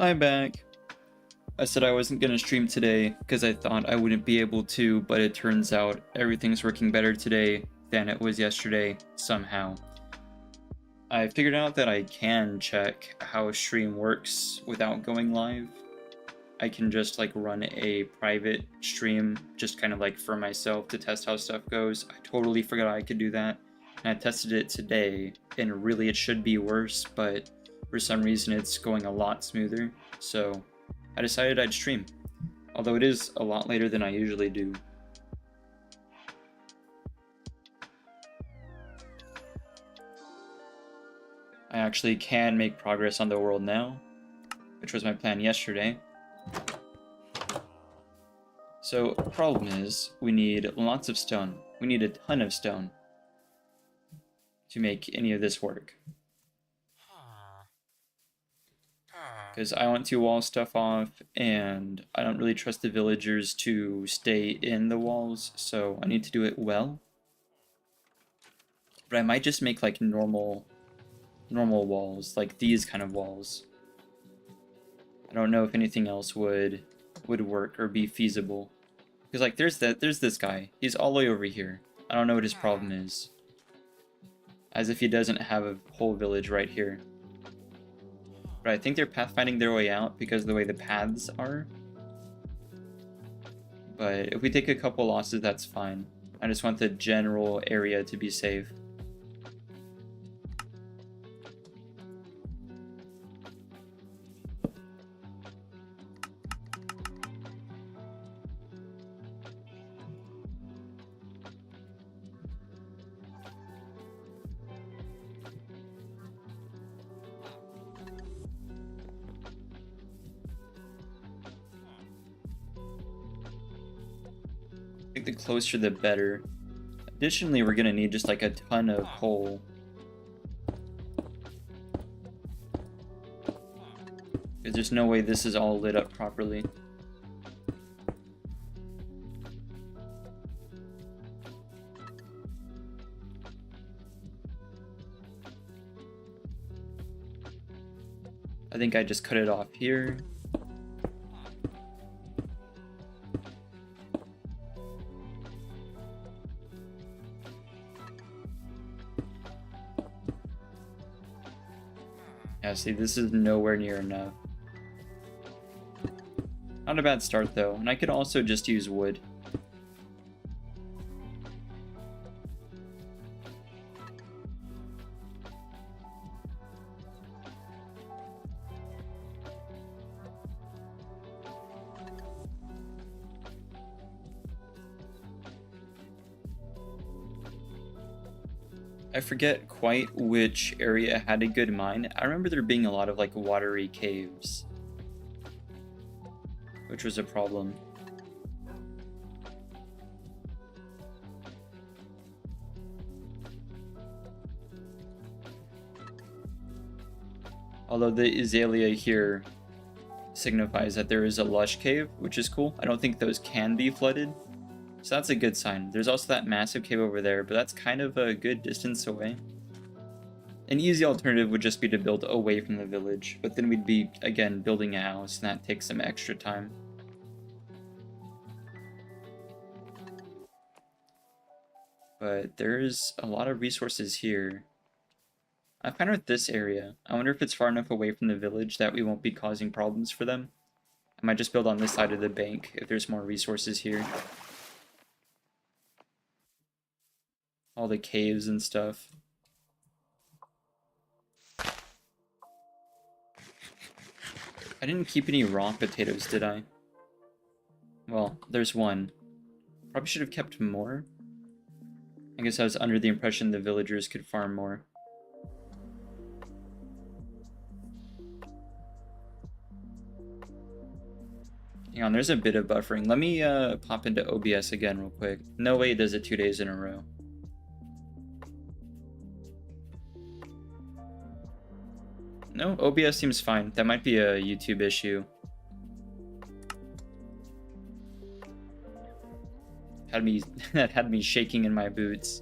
I'm back. I said I wasn't gonna stream today because I thought I wouldn't be able to, but it turns out everything's working better today than it was yesterday, somehow. I figured out that I can check how a stream works without going live. I can just like run a private stream, just kind of like for myself to test how stuff goes. I totally forgot I could do that. And I tested it today, and really it should be worse, but for some reason it's going a lot smoother. So I decided I'd stream, although it is a lot later than I usually do. I actually can make progress on the world now, which was my plan yesterday. So the problem is, we need lots of stone. We need a ton of stone to make any of this work. Because I want to wall stuff off, and I don't really trust the villagers to stay in the walls, so I need to do it well. But I might just make like normal walls, like these kind of walls. I don't know if anything else would work or be feasible. Because like there's this guy. He's all the way over here. I don't know what his problem is. As if he doesn't have a whole village right here. But I think they're pathfinding their way out because of the way the paths are. But if we take a couple losses, that's fine. I just want the general area to be safe. I think the closer the better. Additionally, we're gonna need just like a ton of coal. Because there's no way this is all lit up properly. I think I just cut it off here. Yeah, see, this is nowhere near enough. Not a bad start, though, and I could also just use wood. I forget quite which area had a good mine. I remember there being a lot of like watery caves, which was a problem. Although the azalea here signifies that there is a lush cave, which is cool. I don't think those can be flooded. So that's a good sign. There's also that massive cave over there, but that's kind of a good distance away. An easy alternative would just be to build away from the village, but then we'd be, again, building a house, and that takes some extra time. But there's a lot of resources here. I'm fine with this area. I wonder if it's far enough away from the village that we won't be causing problems for them. I might just build on this side of the bank if there's more resources here. All the caves and stuff. I didn't keep any raw potatoes, did I? Well, there's one. Probably should have kept more. I guess I was under the impression the villagers could farm more. Hang on, there's a bit of buffering. Let me pop into OBS again real quick. No way it does it 2 days in a row. No, OBS seems fine. That might be a YouTube issue. That had me shaking in my boots.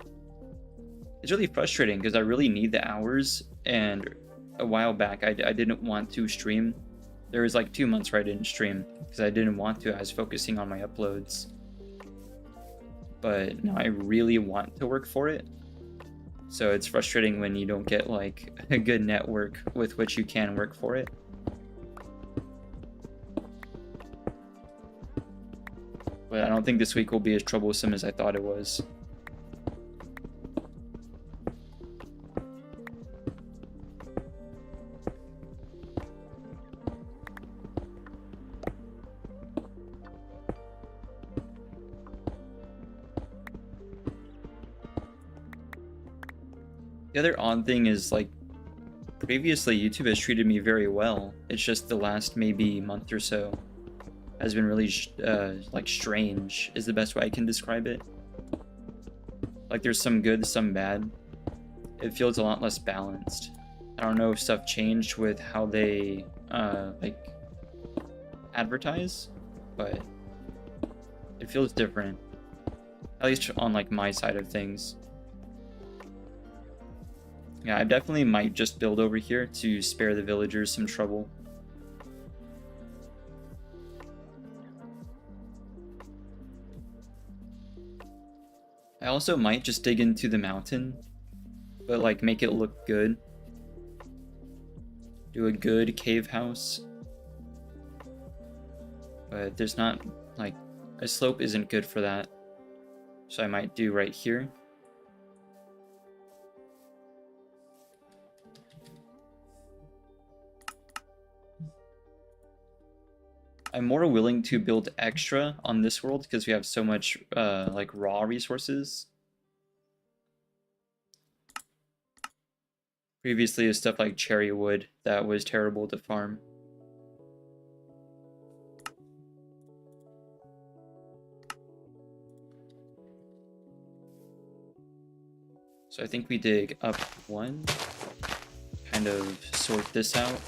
It's really frustrating because I really need the hours, and a while back I didn't want to stream There was like 2 months where I didn't stream because I didn't want to. I was focusing on my uploads. But now I really want to work for it. So it's frustrating when you don't get like a good network with which you can work for it. But I don't think this week will be as troublesome as I thought it was. The other odd thing is, like, previously YouTube has treated me very well. It's just the last maybe month or so has been really like strange is the best way I can describe it. Like there's some good, some bad. It feels a lot less balanced. I don't know if stuff changed with how they like advertise, but it feels different. At least on like my side of things. Yeah, I definitely might just build over here to spare the villagers some trouble. I also might just dig into the mountain, but like make it look good. Do a good cave house. But there's not, like, a slope isn't good for that. So I might do right here. I'm more willing to build extra on this world because we have so much like raw resources. Previously, is stuff like cherry wood that was terrible to farm. So I think we dig up one, kind of sort this out.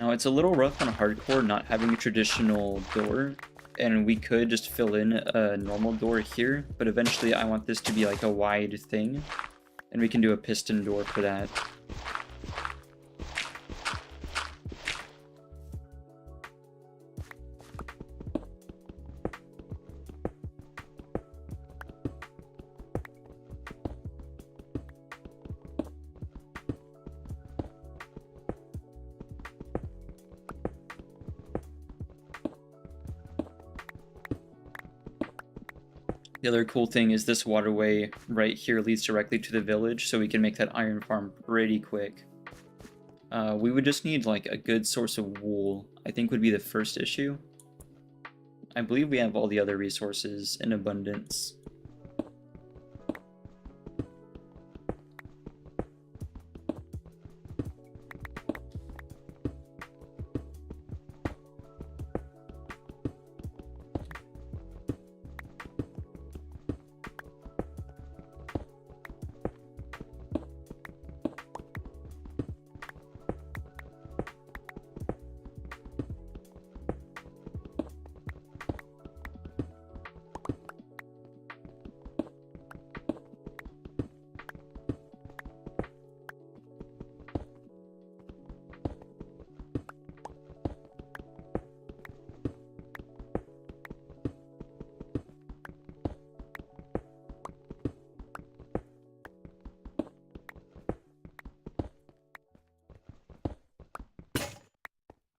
Now it's a little rough on hardcore not having a traditional door, and we could just fill in a normal door here, but eventually I want this to be like a wide thing, and we can do a piston door for that. The other cool thing is this waterway right here leads directly to the village, so we can make that iron farm pretty quick. We would just need like a good source of wool, I think would be the first issue. I believe we have all the other resources in abundance.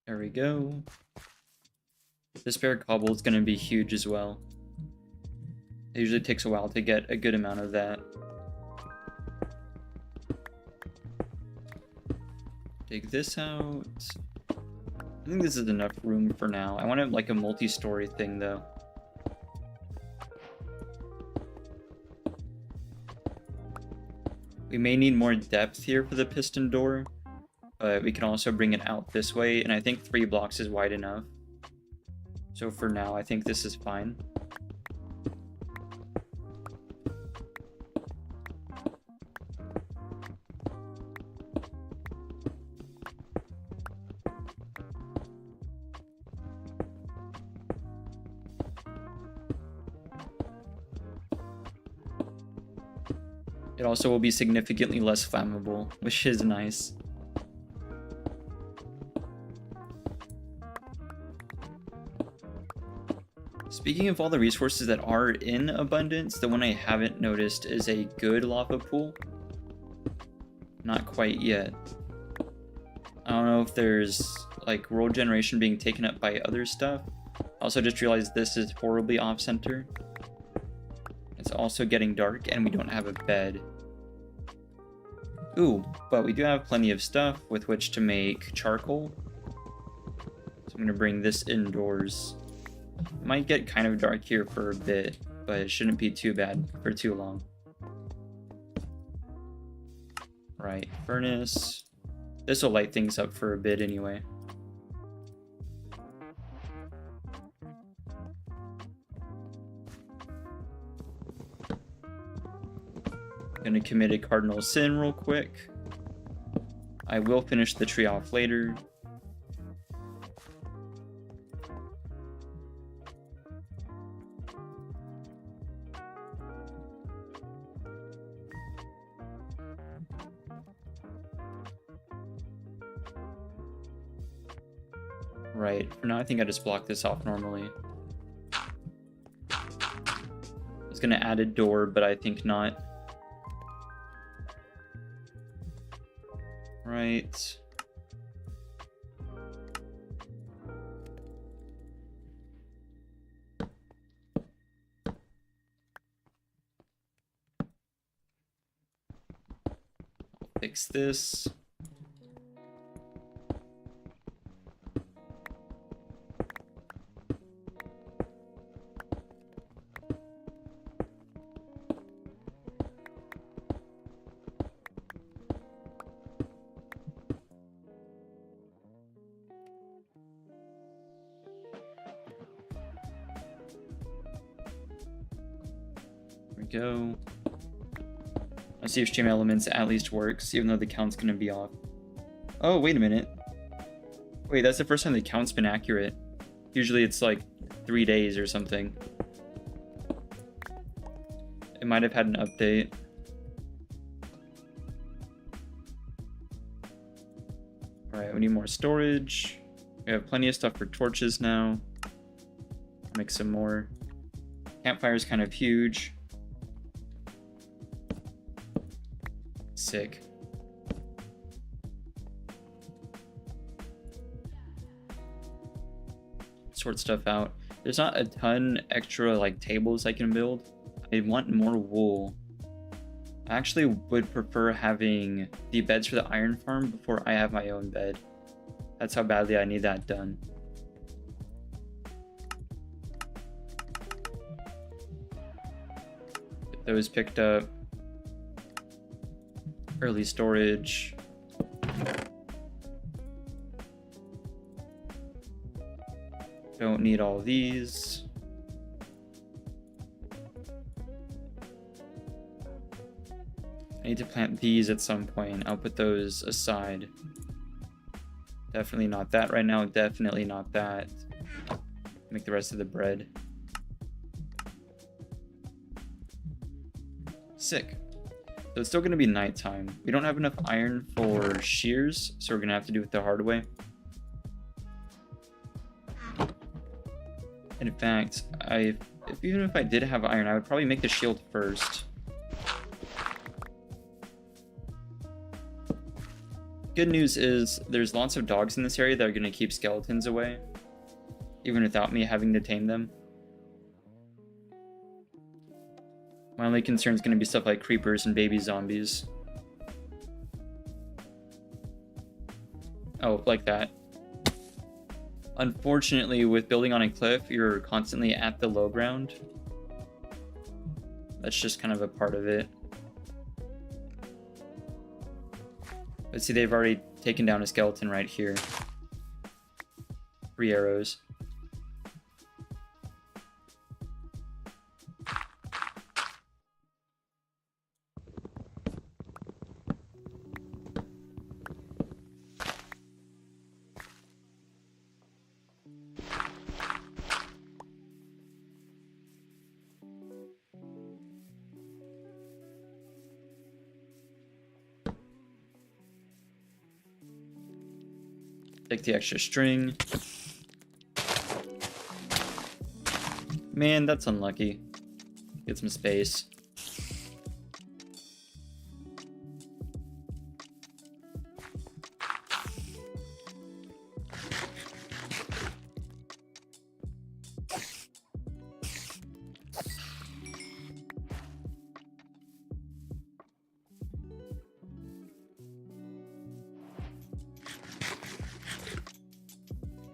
There we go. The spare cobble is going to be huge as well. It usually takes a while to get a good amount of that. Dig this out. I think this is enough room for now. I want it like a multi-story thing though. We may need more depth here for the piston door, but we can also bring it out this way, and I think 3 blocks is wide enough. So for now, I think this is fine. It also will be significantly less flammable, which is nice. Speaking of all the resources that are in abundance, the one I haven't noticed is a good lava pool. Not quite yet. I don't know if there's like world generation being taken up by other stuff. Also just realized this is horribly off-center. It's also getting dark and we don't have a bed. Ooh, but we do have plenty of stuff with which to make charcoal. So I'm gonna bring this indoors. It might get kind of dark here for a bit, but it shouldn't be too bad for too long. Right, furnace. This will light things up for a bit anyway. Gonna commit a cardinal sin real quick. I will finish the tree off later. Right, for now I think I just block this off normally. I was gonna add a door, but I think not. Right. I'll fix this. Go. Let's see if stream elements at least works, even though the count's gonna be off. Oh, wait a minute. Wait, that's the first time the count's been accurate. Usually it's like 3 days or something. It might have had an update. Alright, we need more storage. We have plenty of stuff for torches now. Make some more. Campfire's kind of huge. Sick. Sort stuff out. There's not a ton extra like tables I can build. I want more wool. I actually would prefer having the beds for the iron farm before I have my own bed. That's how badly I need that done. Get those picked up. Early storage. Don't need all these. I need to plant these at some point. I'll put those aside. Definitely not that right now. Definitely not that. Make the rest of the bread. Sick. So it's still going to be nighttime. We don't have enough iron for shears, so we're going to have to do it the hard way. And in fact, even if I did have iron, I would probably make the shield first. Good news is there's lots of dogs in this area that are going to keep skeletons away, even without me having to tame them. My only concern is going to be stuff like creepers and baby zombies. Oh, like that. Unfortunately, with building on a cliff, you're constantly at the low ground. That's just kind of a part of it. But see, they've already taken down a skeleton right here. 3 arrows. Take the extra string. Man, that's unlucky. Get some space.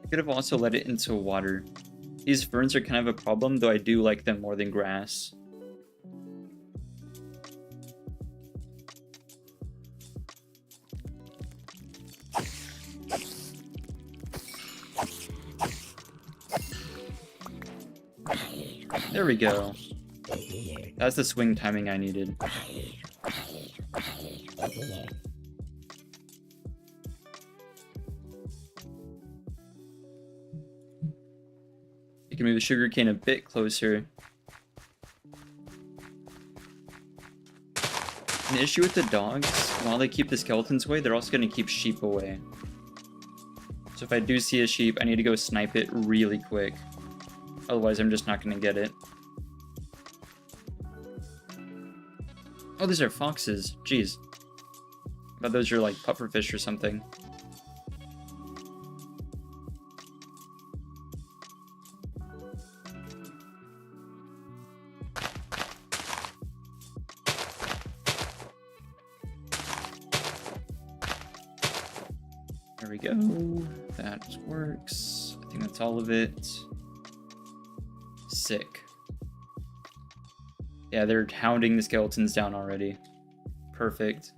Could have also let it into water. These ferns are kind of a problem, though I do like them more than grass. There we go. That's the swing timing I needed. You can move the sugarcane a bit closer. An issue with the dogs, while they keep the skeletons away, they're also going to keep sheep away. So if I do see a sheep, I need to go snipe it really quick. Otherwise, I'm just not going to get it. Oh, these are foxes. Jeez. I thought those are like pufferfish or something. There we go. That works. I think that's all of it. Sick. Yeah, they're hounding the skeletons down already. Perfect.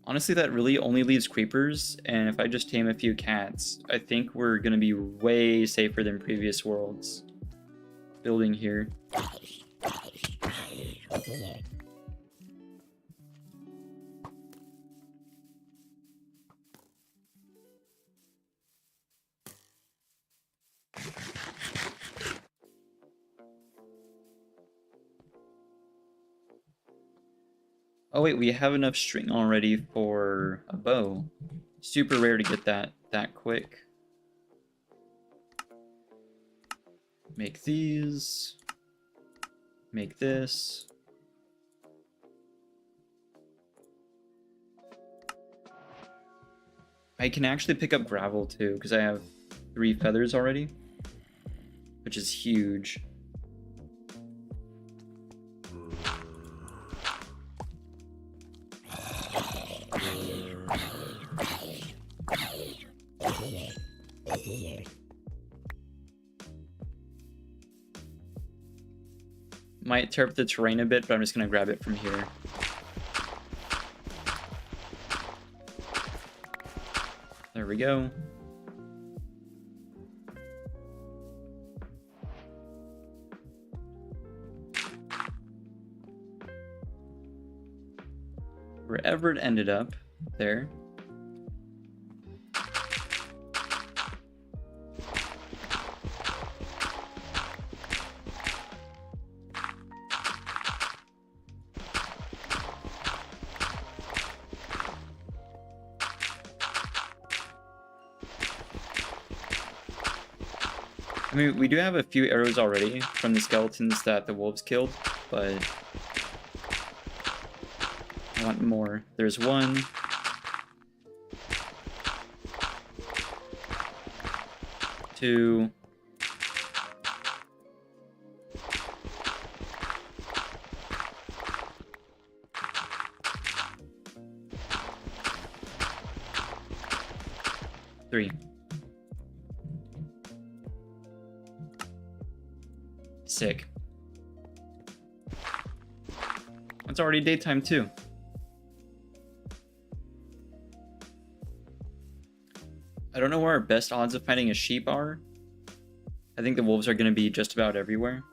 Honestly, that really only leaves creepers, and if I just tame a few cats, I think we're gonna be way safer than previous worlds. Building here. Oh wait, we have enough string already for a bow. Super rare to get that quick. Make these. Make this. I can actually pick up gravel too, because I have 3 feathers already, which is huge. Might tear up the terrain a bit, but I'm just going to grab it from here. There we go. Wherever it ended up, there. I mean, we do have a few arrows already from the skeletons that the wolves killed, but I want more. There's 1. 2. 3. Sick. It's already daytime too. I don't know where our best odds of finding a sheep are. I think the wolves are going to be just about everywhere.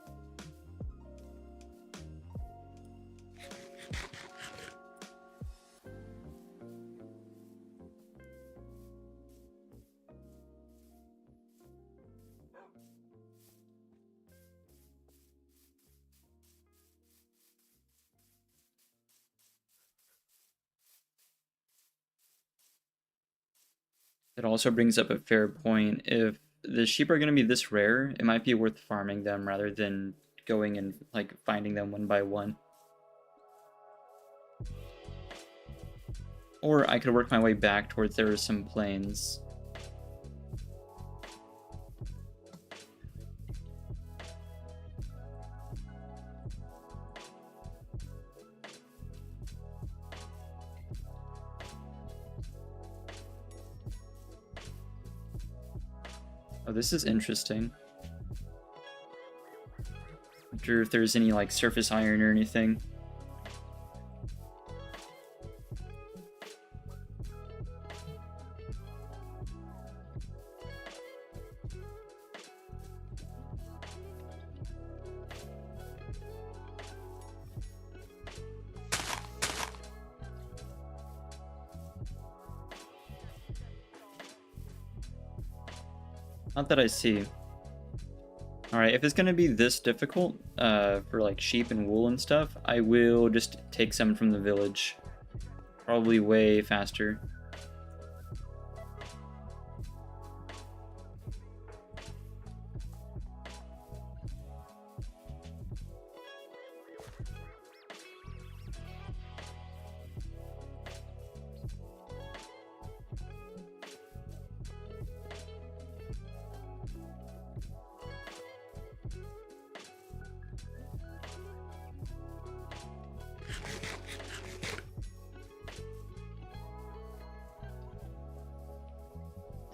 It also brings up a fair point. If the sheep are going to be this rare, it might be worth farming them rather than going and like finding them one by one. Or I could work my way back towards there are some plains. Oh, this is interesting. I wonder if there's any like surface iron or anything. Not that I see. Alright, if it's gonna be this difficult, for like sheep and wool and stuff, I will just take some from the village. Probably way faster.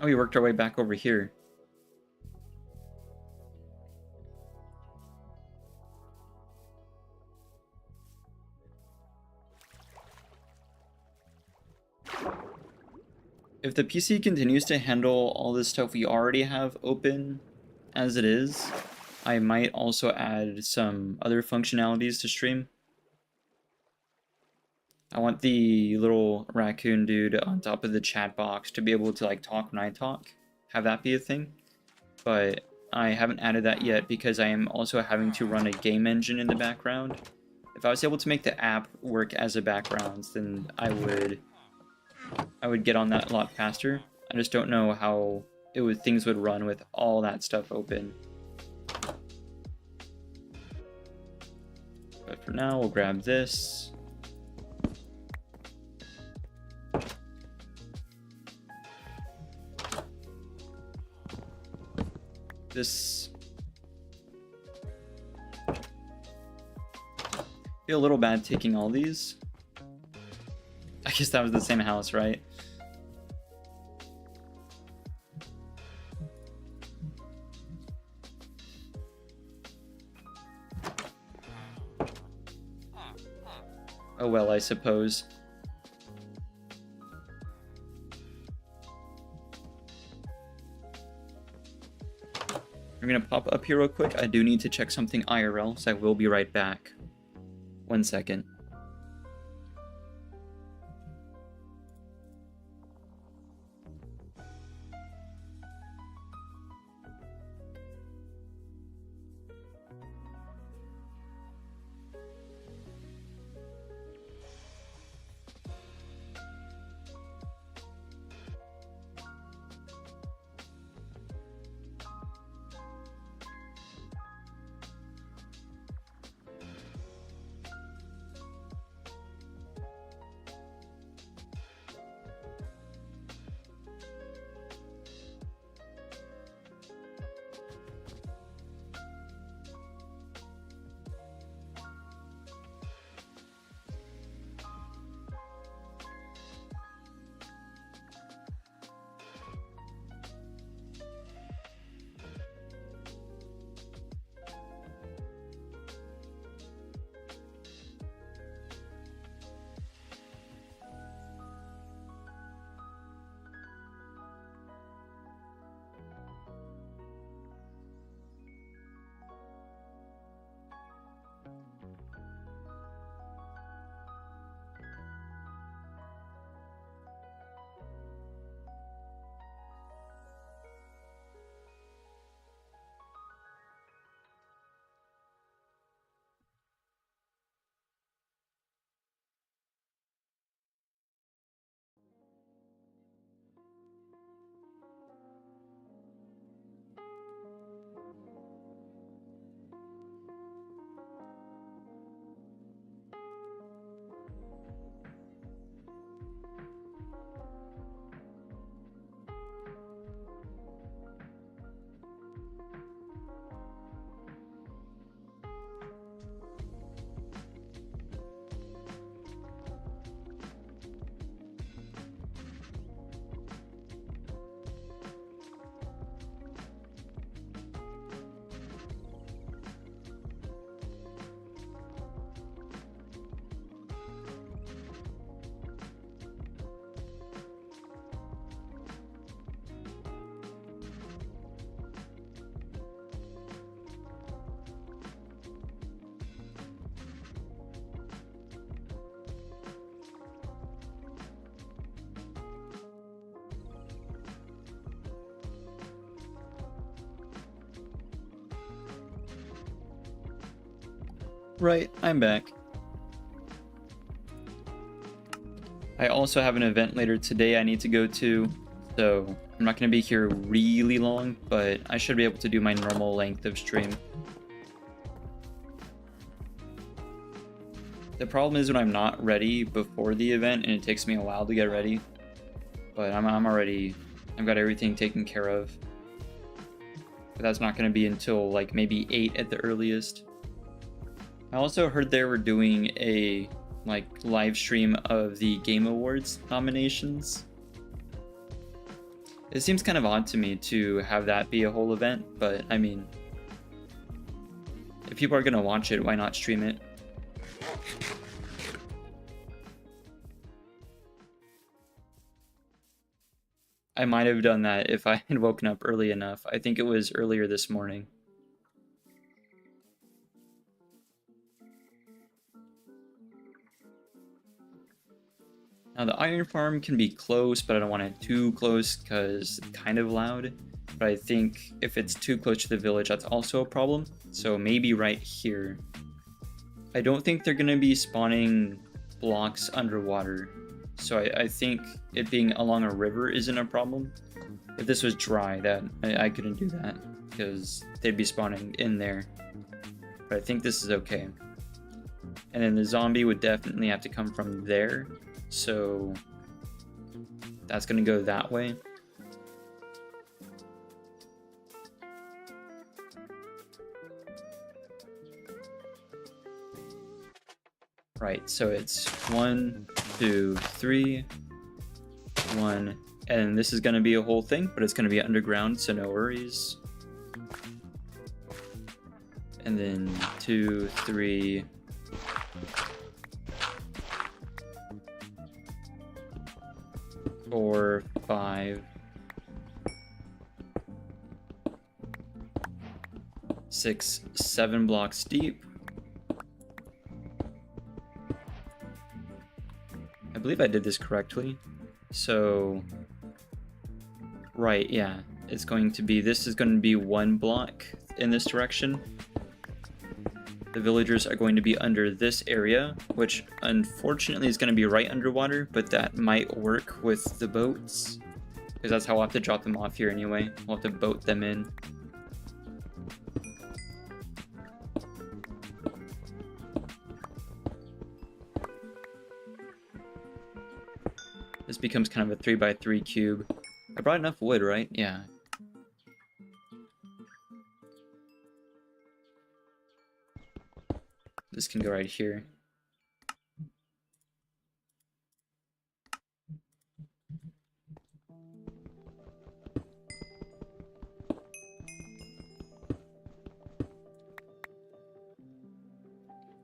Oh, we worked our way back over here. If the PC continues to handle all this stuff we already have open as it is, I might also add some other functionalities to stream. I want the little raccoon dude on top of the chat box to be able to like talk when I talk, have that be a thing. But I haven't added that yet because I am also having to run a game engine in the background. If I was able to make the app work as a background, then I would get on that a lot faster. I just don't know how things would run with all that stuff open. But for now, we'll grab this. This feel a little bad taking all these. I guess that was the same house, right? Oh well, I suppose. I'm gonna pop up here real quick. I do need to check something IRL, so I will be right back. 1 second. Right, I'm back. I also have an event later today I need to go to, so I'm not going to be here really long, but I should be able to do my normal length of stream. The problem is when I'm not ready before the event and it takes me a while to get ready, but I've got everything taken care of. But that's not going to be until like maybe 8 at the earliest. I also heard they were doing a like live stream of the Game Awards nominations. It seems kind of odd to me to have that be a whole event, but I mean, if people are gonna watch it, why not stream it? I might have done that if I had woken up early enough. I think it was earlier this morning. Now the iron farm can be close, but I don't want it too close because it's kind of loud. But I think if it's too close to the village, that's also a problem. So maybe right here. I don't think they're going to be spawning blocks underwater. So I think it being along a river isn't a problem. If this was dry, that I couldn't do that because they'd be spawning in there. But I think this is okay. And then the zombie would definitely have to come from there. So that's going to go that way. Right, so it's 1, 2, 3, 1, and this is going to be a whole thing, but it's going to be underground, so no worries. And then 2, 3, 4, 5, 6, 7 blocks deep. I believe I did this correctly. So, right, yeah, it's going to be, this is going to be 1 block in this direction. The villagers are going to be under this area, which unfortunately is going to be right underwater, but that might work with the boats, because that's how I'll have to drop them off here anyway. We'll have to boat them in. This becomes kind of a 3x3 cube. I brought enough wood, right? Yeah. This can go right here.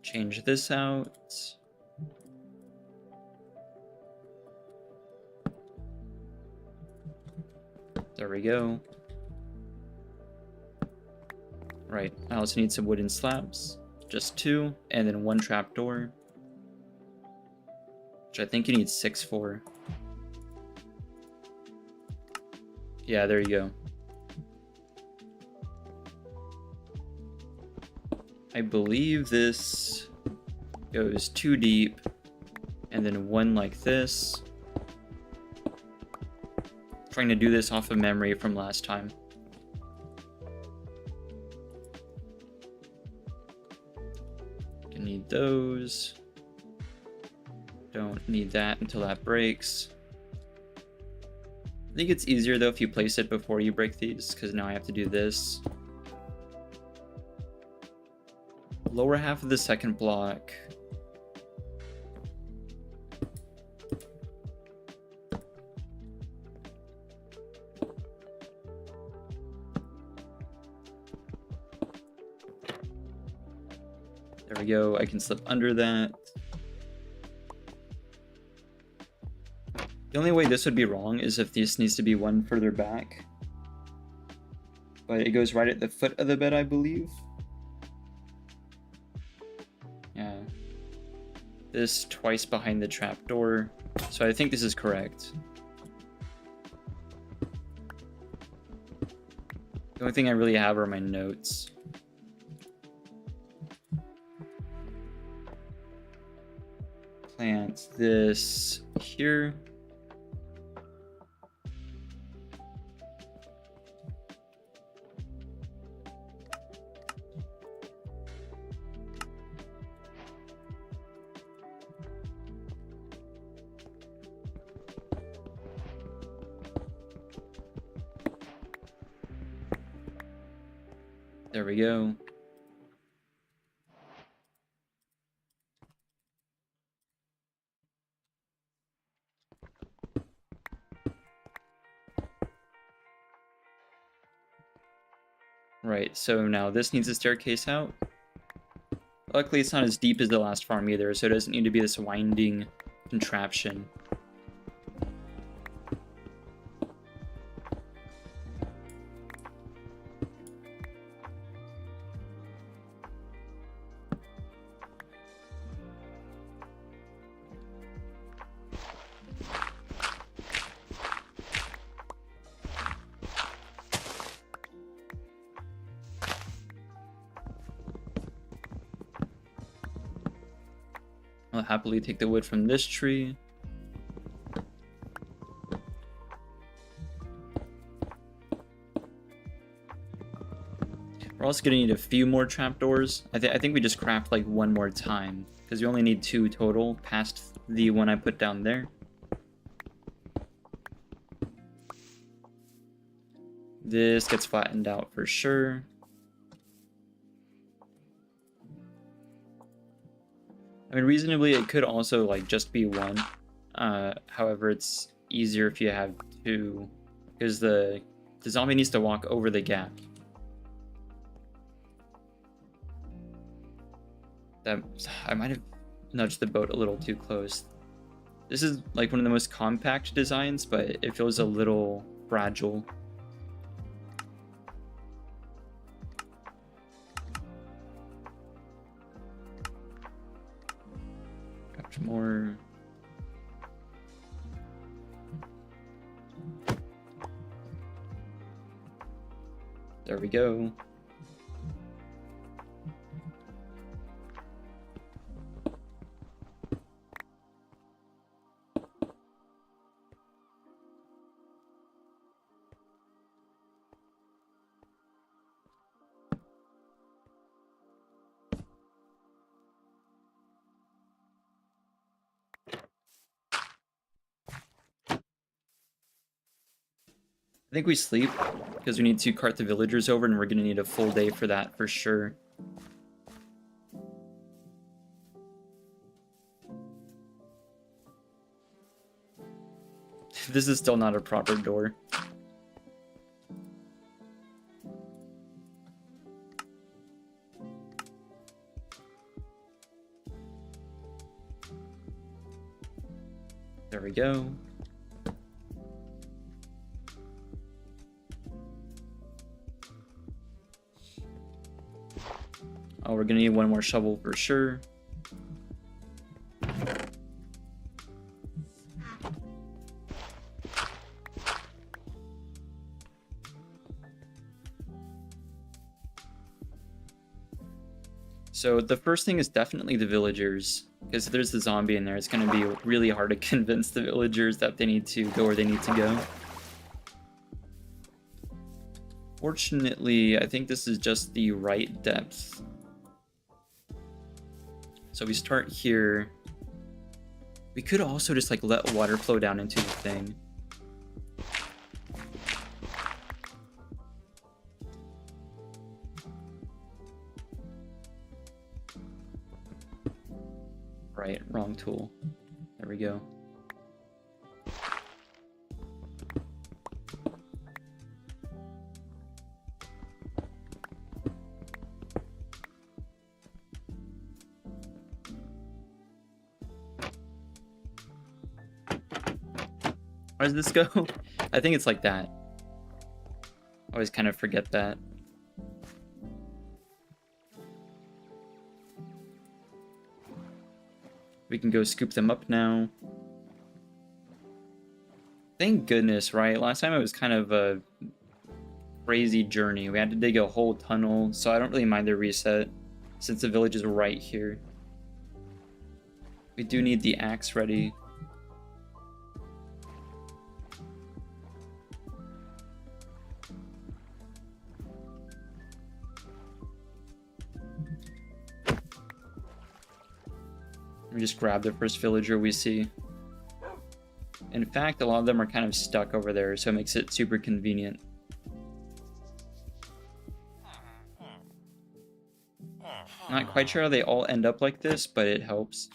Change this out. There we go. Right, I also need some wooden slabs. Just 2, and then 1 trapdoor. Which I think you need 6 for. Yeah, there you go. I believe this goes 2 deep, and then 1 like this. Trying to do this off of memory from last time. Gonna need those. Don't need that until that breaks. I think it's easier though if you place it before you break these, because now I have to do this. Lower half of the second block. There we go, I can slip under that. The only way this would be wrong is if this needs to be 1 further back. But it goes right at the foot of the bed, I believe. Yeah. This twice behind the trapdoor. So I think this is correct. The only thing I really have are my notes. plant this here. There we go. Right, so now this needs a staircase out. Luckily, it's not as deep as the last farm either, so it doesn't need to be this winding contraption. I'll happily take the wood from this tree. We're also gonna need a few more trapdoors. I think we just craft like one more time, because you only need 2 total past the one I put down there. This gets flattened out for sure. I mean, reasonably, it could also like just be 1. However, it's easier if you have 2, because the zombie needs to walk over the gap. I might have nudged the boat a little too close. This is like one of the most compact designs, but it feels a little fragile. Got more. There we go. I think we sleep, because we need to cart the villagers over, and we're going to need a full day for that, for sure. This is still not a proper door. There we go. Oh, we're gonna need one more shovel for sure. So the first thing is definitely the villagers, because if there's the zombie in there, it's going to be really hard to convince the villagers that they need to go where they need to go. Fortunately, I think this is just the right depth. So we start here. We could also just like let water flow down into the thing. Right, wrong tool. There we go. How does this go? I think it's like that. I always kind of forget that. We can go scoop them up now. Thank goodness, right? Last time it was kind of a crazy journey. We had to dig a whole tunnel, so I don't really mind the reset since the village is right here. We do need the axe ready. We just grab the first villager we see. In fact, a lot of them are kind of stuck over there, so it makes it super convenient. Not quite sure how they all end up like this, but it helps.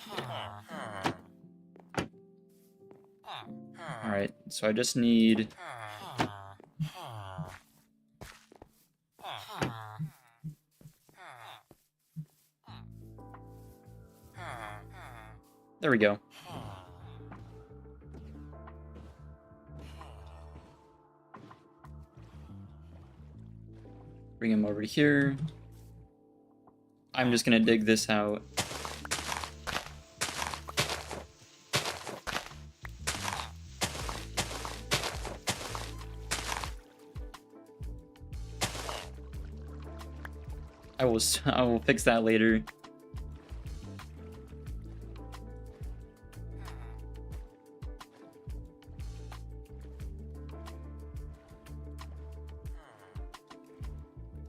Alright, so I just need... There we go. Bring him over here. I'm just gonna dig this out. I will fix that later.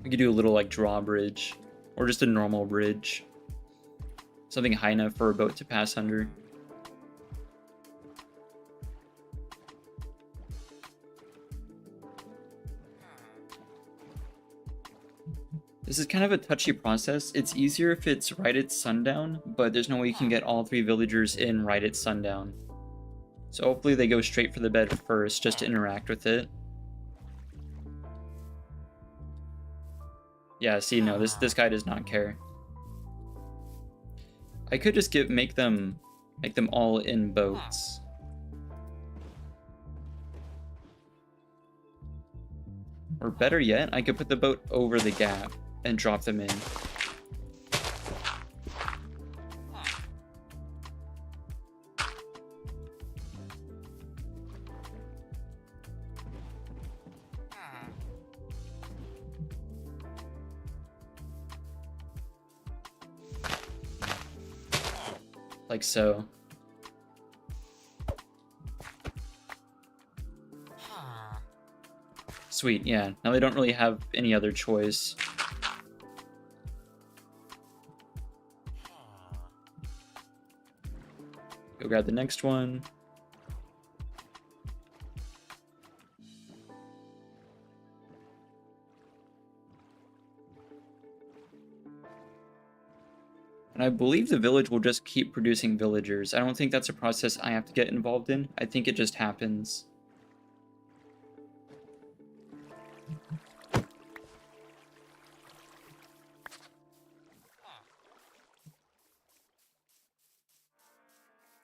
We could do a little like drawbridge, or just a normal bridge. Something high enough for a boat to pass under. This is kind of a touchy process. It's easier if it's right at sundown, but there's no way you can get all 3 villagers in right at sundown. So hopefully they go straight for the bed first, just to interact with it. Yeah, see, no, this guy does not care. I could just make them all in boats. Or better yet, I could put the boat over the gap and drop them in. Like so. Sweet, yeah. Now they don't really have any other choice. Go grab the next one. And I believe the village will just keep producing villagers. I don't think that's a process I have to get involved in. I think it just happens.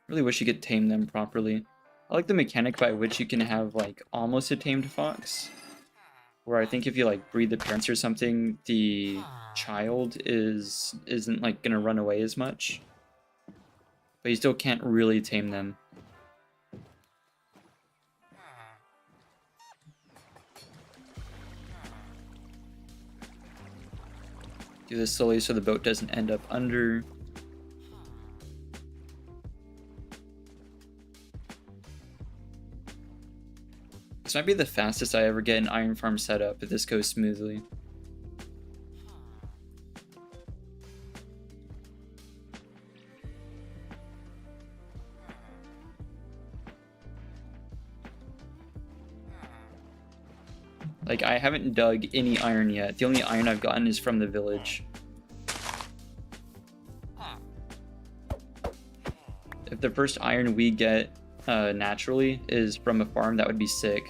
Really wish you could tame them properly. I like the mechanic by which you can have like almost a tamed fox. Where I think if you like breed the parents or something, the child isn't like gonna run away as much. But you still can't really tame them. Do this slowly so the boat doesn't end up under. This might be the fastest I ever get an iron farm set up if this goes smoothly. Like, I haven't dug any iron yet. The only iron I've gotten is from the village. If the first iron we get naturally is from a farm, that would be sick.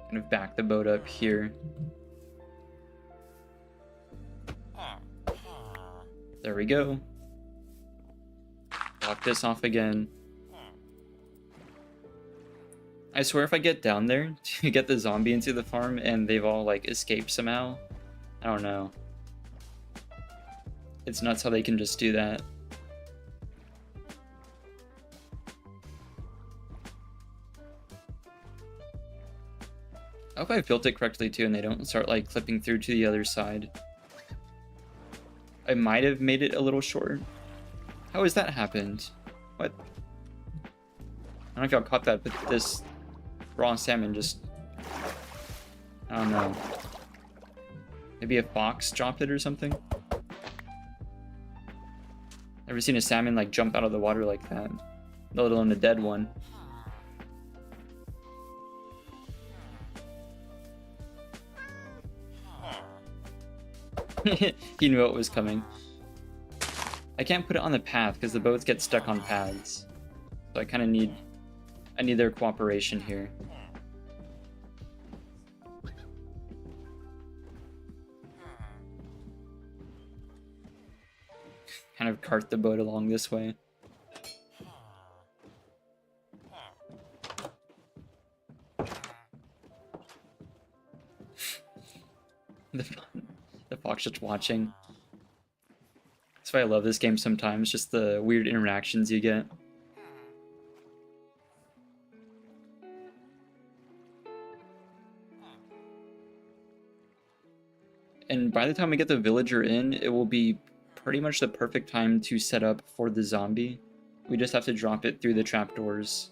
Kind of back the boat up here. There we go. Block this off again. I swear if I get down there to get the zombie into the farm and they've all like escaped somehow, I don't know. It's nuts how they can just do that. hope I've built it correctly too and they don't start like clipping through to the other side. I might have made it a little short. How has that happened? What? I don't know if y'all caught that, but this raw salmon just... I don't know. Maybe a fox dropped it or something? Never seen a salmon like jump out of the water like that. Let alone a dead one. He knew it was coming. I can't put it on the path because the boats get stuck on paths. So I kind of need... I need their cooperation here. Kind of cart the boat along this way. The fox just watching. That's why I love this game sometimes, just the weird interactions you get. And by the time we get the villager in, it will be pretty much the perfect time to set up for the zombie. We just have to drop it through the trapdoors.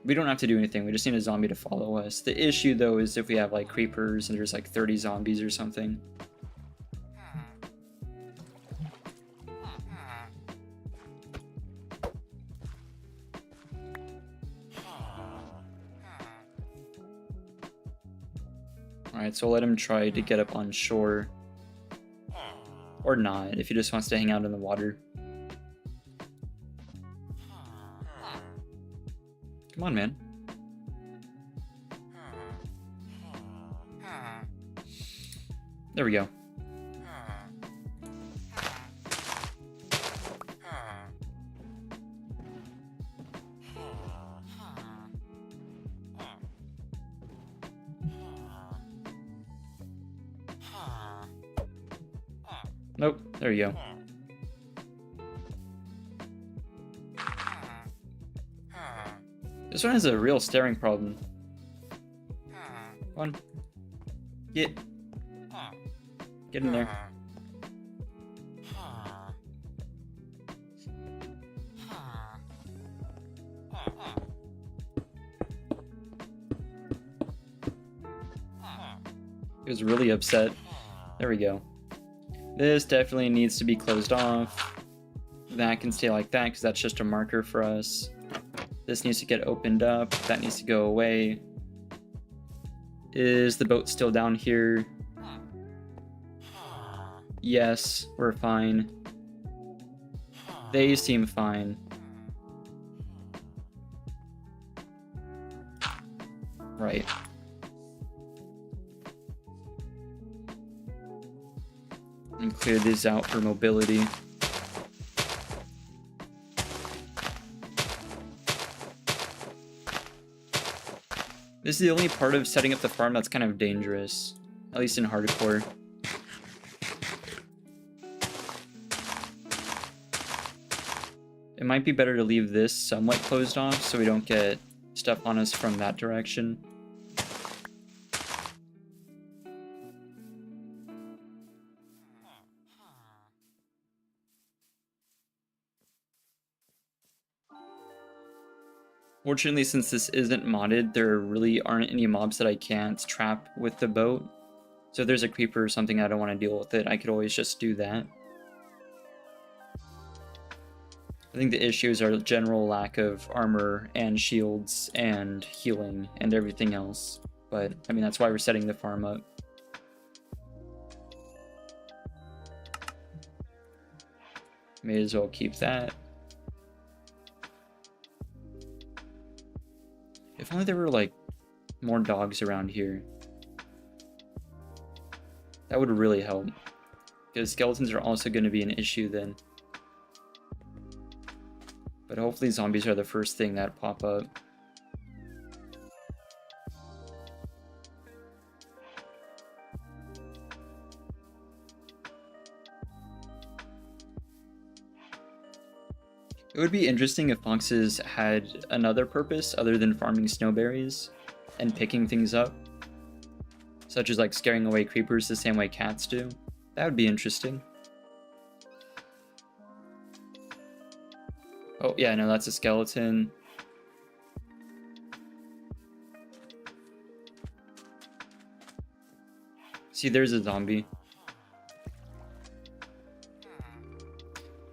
We don't have to do anything, we just need a zombie to follow us. The issue though is if we have like creepers and there's like 30 zombies or something. Alright, so I'll let him try to get up on shore. Or not, if he just wants to hang out in the water. Come on, man. There we go. Nope, there you go. This one has a real staring problem. Come on. Get in there. He was really upset. There we go. This definitely needs to be closed off. That can stay like that because that's just a marker for us. This needs to get opened up. That needs to go away. Is the boat still down here? Yes, we're fine. They seem fine. Right. And clear these out for mobility. This is the only part of setting up the farm that's kind of dangerous, at least in hardcore. It might be better to leave this somewhat closed off so we don't get stuff on us from that direction. Fortunately, since this isn't modded, there really aren't any mobs that I can't trap with the boat. So if there's a creeper or something I don't want to deal with it, I could always just do that. I think the issues are general lack of armor and shields and healing and everything else. But, I mean, that's why we're setting the farm up. May as well keep that. If only there were, like, more dogs around here. That would really help. Because skeletons are also going to be an issue then. But hopefully zombies are the first thing that pop up. It would be interesting if foxes had another purpose other than farming snowberries and picking things up. Such as like scaring away creepers the same way cats do. That would be interesting. Oh yeah, no, that's a skeleton. See, there's a zombie.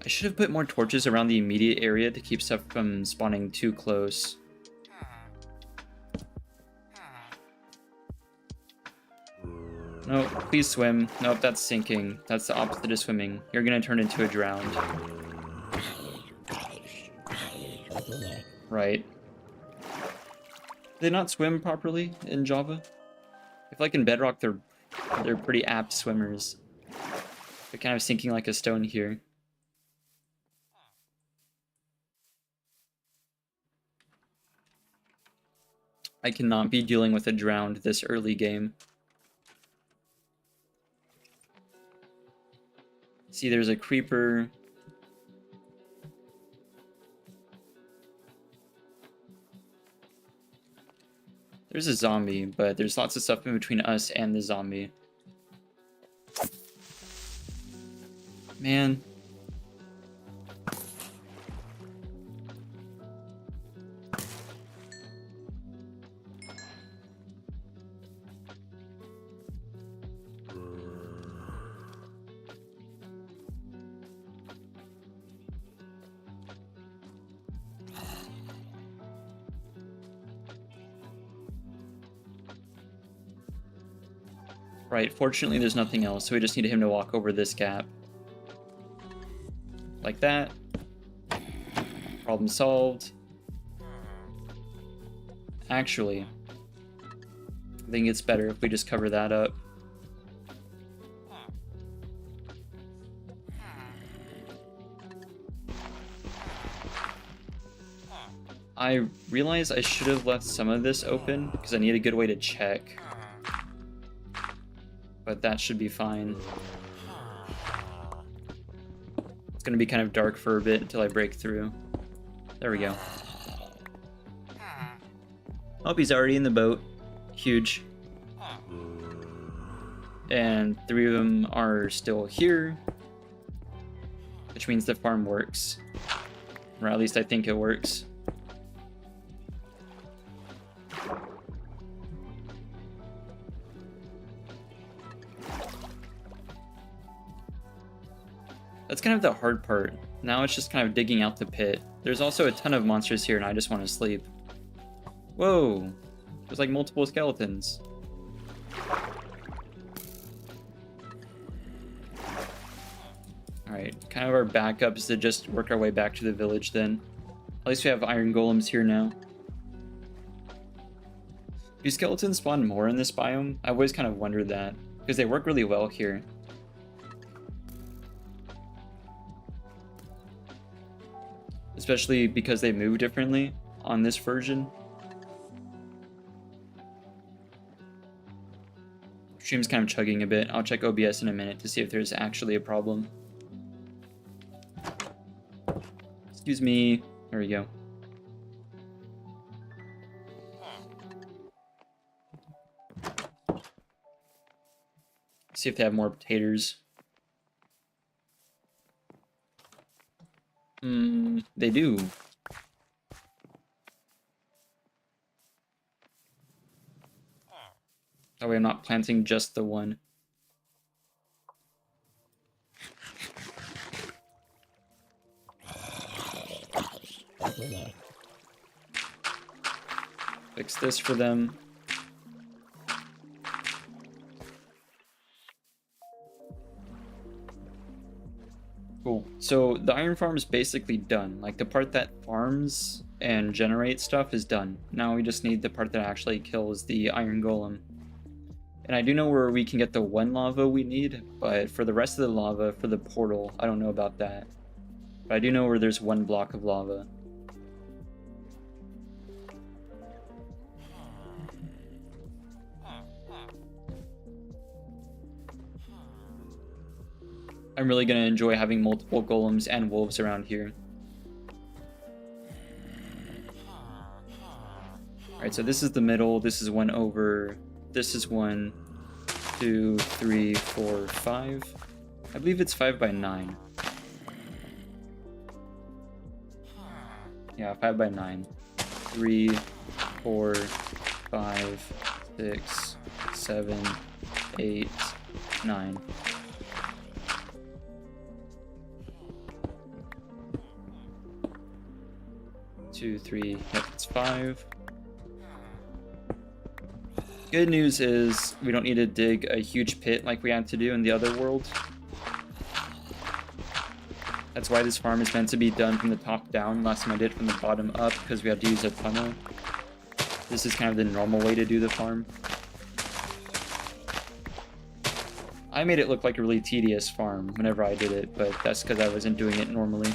I should have put more torches around the immediate area to keep stuff from spawning too close. No, please swim. Nope, that's sinking. That's the opposite of swimming. You're gonna turn into a drowned. Right. Do they not swim properly in Java? I feel like in Bedrock they're pretty apt swimmers. They're kind of sinking like a stone here. I cannot be dealing with a drowned this early game. See, there's a creeper. There's a zombie, but there's lots of stuff in between us and the zombie. Man. Right, fortunately there's nothing else, so we just need him to walk over this gap. Like that. Problem solved. Actually, I think it's better if we just cover that up. I realize I should have left some of this open, because I need a good way to check. But that should be fine. It's gonna be kind of dark for a bit until I break through. There we go. Oh, he's already in the boat. Huge. And 3 of them are still here, which means the farm works. Or at least I think it works. That's kind of the hard part. Now it's just kind of digging out the pit. There's also a ton of monsters here and I just want to sleep. Whoa! There's like multiple skeletons. Alright, kind of our backup is to just work our way back to the village then. At least we have iron golems here now. Do skeletons spawn more in this biome? I've always kind of wondered that, because they work really well here. Especially because they move differently on this version. Stream's kind of chugging a bit. I'll check OBS in a minute to see if there's actually a problem. Excuse me. There we go. See if they have more potatoes. They do. That way I'm not planting just the one. Fix this for them. Cool. So the iron farm is basically done. Like the part that farms and generates stuff is done. Now we just need the part that actually kills the iron golem. And I do know where we can get the 1 lava we need, but for the rest of the lava, for the portal, I don't know about that. But I do know where there's 1 block of lava. I'm really going to enjoy having multiple golems and wolves around here. Alright, so this is the middle, this is one over, this is one, 2, 3, 4, 5. I believe it's 5 by 9. Yeah, 5 by 9. 3, 4, 5, 6, 7, 8, 9. Two, 3, yep, it's 5. Good news is we don't need to dig a huge pit like we had to do in the other world. That's why this farm is meant to be done from the top down. Last time I did it from the bottom up because we had to use a tunnel. This is kind of the normal way to do the farm. I made it look like a really tedious farm whenever I did it, but that's because I wasn't doing it normally.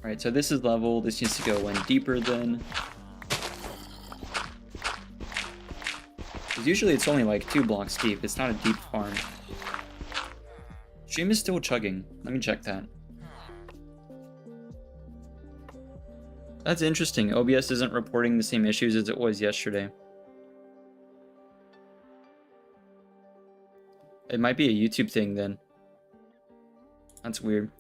Alright, so this is level. This needs to go in deeper then. Because usually it's only like 2 blocks deep. It's not a deep farm. Stream is still chugging. Let me check that. That's interesting. OBS isn't reporting the same issues as it was yesterday. It might be a YouTube thing then. That's weird.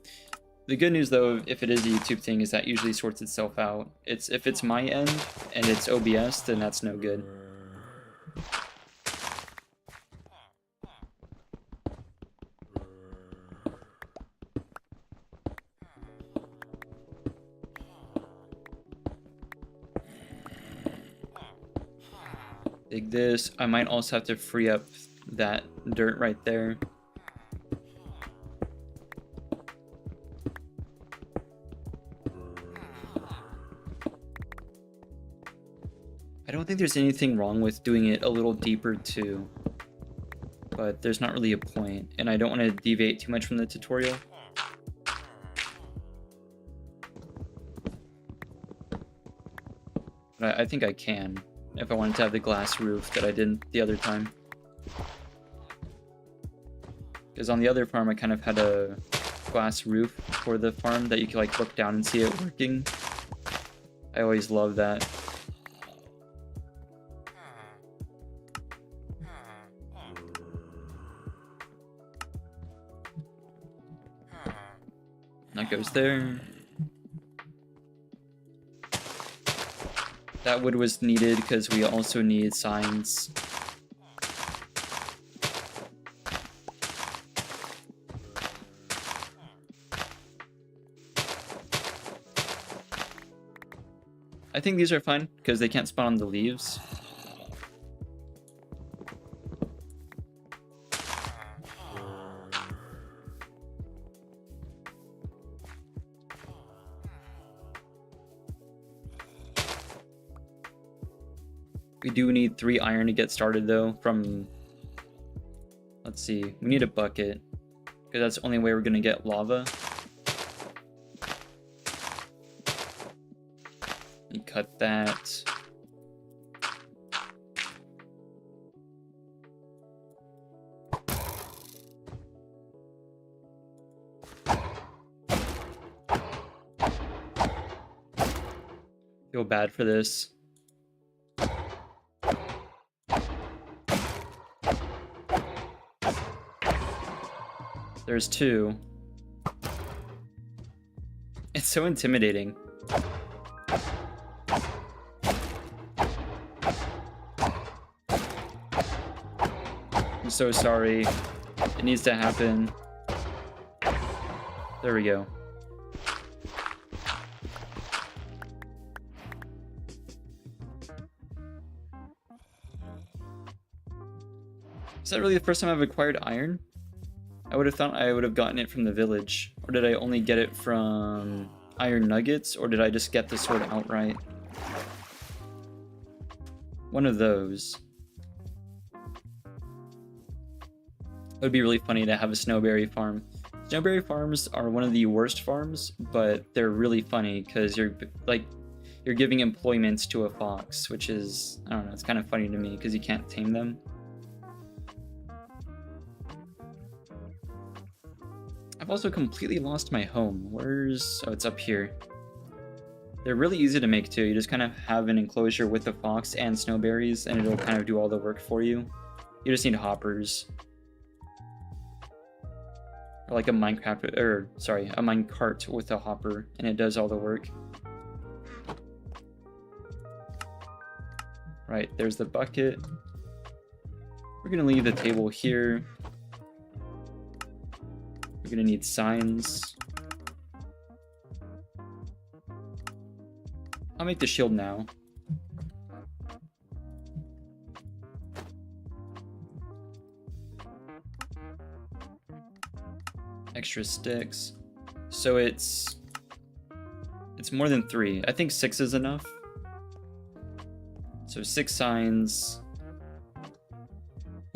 The good news though, if it is a YouTube thing, is that usually sorts itself out. If it's my end and it's OBS, then that's no good. Dig this. I might also have to free up that dirt right there. I don't think there's anything wrong with doing it a little deeper too, but there's not really a point, and I don't want to deviate too much from the tutorial. But I think I can, if I wanted to have the glass roof that I did the other time. Because on the other farm I kind of had a glass roof for the farm that you could like look down and see it working. I always love that. That goes there. That wood was needed because we also need signs. I think these are fine because they can't spawn on the leaves. We do need 3 iron to get started though from, let's see, we need a bucket because that's the only way we're gonna get lava. You cut that. Feel bad for this. There's 2. It's so intimidating. I'm so sorry. It needs to happen. There we go. Is that really the first time I've acquired iron? I would have thought I would have gotten it from the village. Or did I only get it from iron nuggets? Or did I just get the sword outright? One of those. It would be really funny to have a snowberry farm. Snowberry farms are one of the worst farms, but they're really funny because you're giving employment to a fox, which is, I don't know, it's kind of funny to me because you can't tame them. I've also completely lost my home. Where's... oh, it's up here. They're really easy to make too. You just kind of have an enclosure with the fox and snowberries, and it'll kind of do all the work for you. You just need hoppers. Or like a Minecraft, or sorry, a minecart with a hopper, and it does all the work. Right, there's the bucket. We're gonna leave the table here. We're gonna need signs. I'll make the shield now. Extra sticks. So it's more than 3. I think 6 is enough. So 6 signs.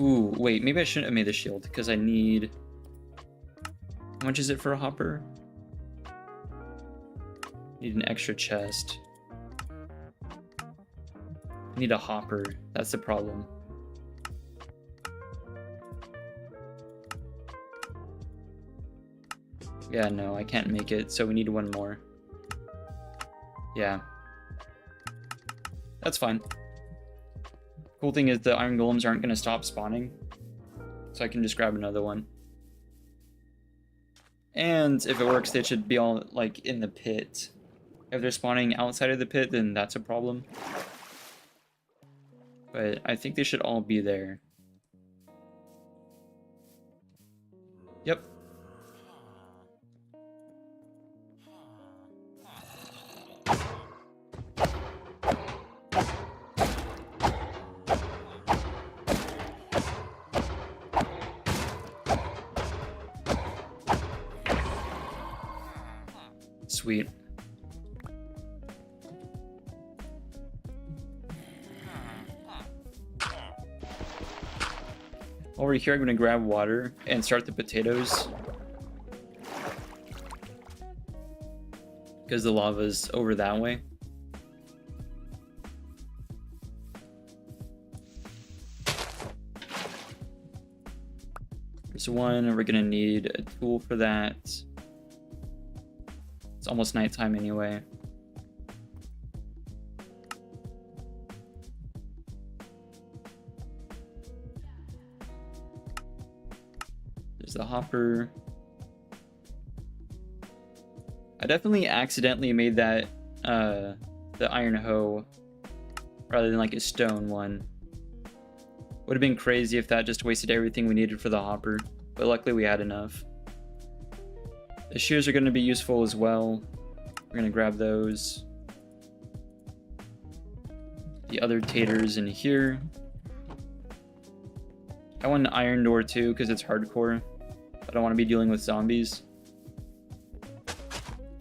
Ooh, wait, maybe I shouldn't have made the shield because I need... how much is it for a hopper? Need an extra chest. I need a hopper. That's the problem. Yeah, no, I can't make it, so we need one more. Yeah. That's fine. Cool thing is the iron golems aren't going to stop spawning, so I can just grab another one. And if it works, they should be all, like, in the pit. If they're spawning outside of the pit, then that's a problem. But I think they should all be there. Yep. Sweet. Over here, I'm going to grab water and start the potatoes. Because the lava's over that way. There's one, and we're going to need a tool for that. It's almost nighttime anyway. There's the hopper. I definitely accidentally made that the iron hoe rather than like a stone one. Would have been crazy if that just wasted everything we needed for the hopper, but luckily we had enough. The shears are going to be useful as well. We're going to grab those. The other taters in here. I want an iron door too because it's hardcore. I don't want to be dealing with zombies.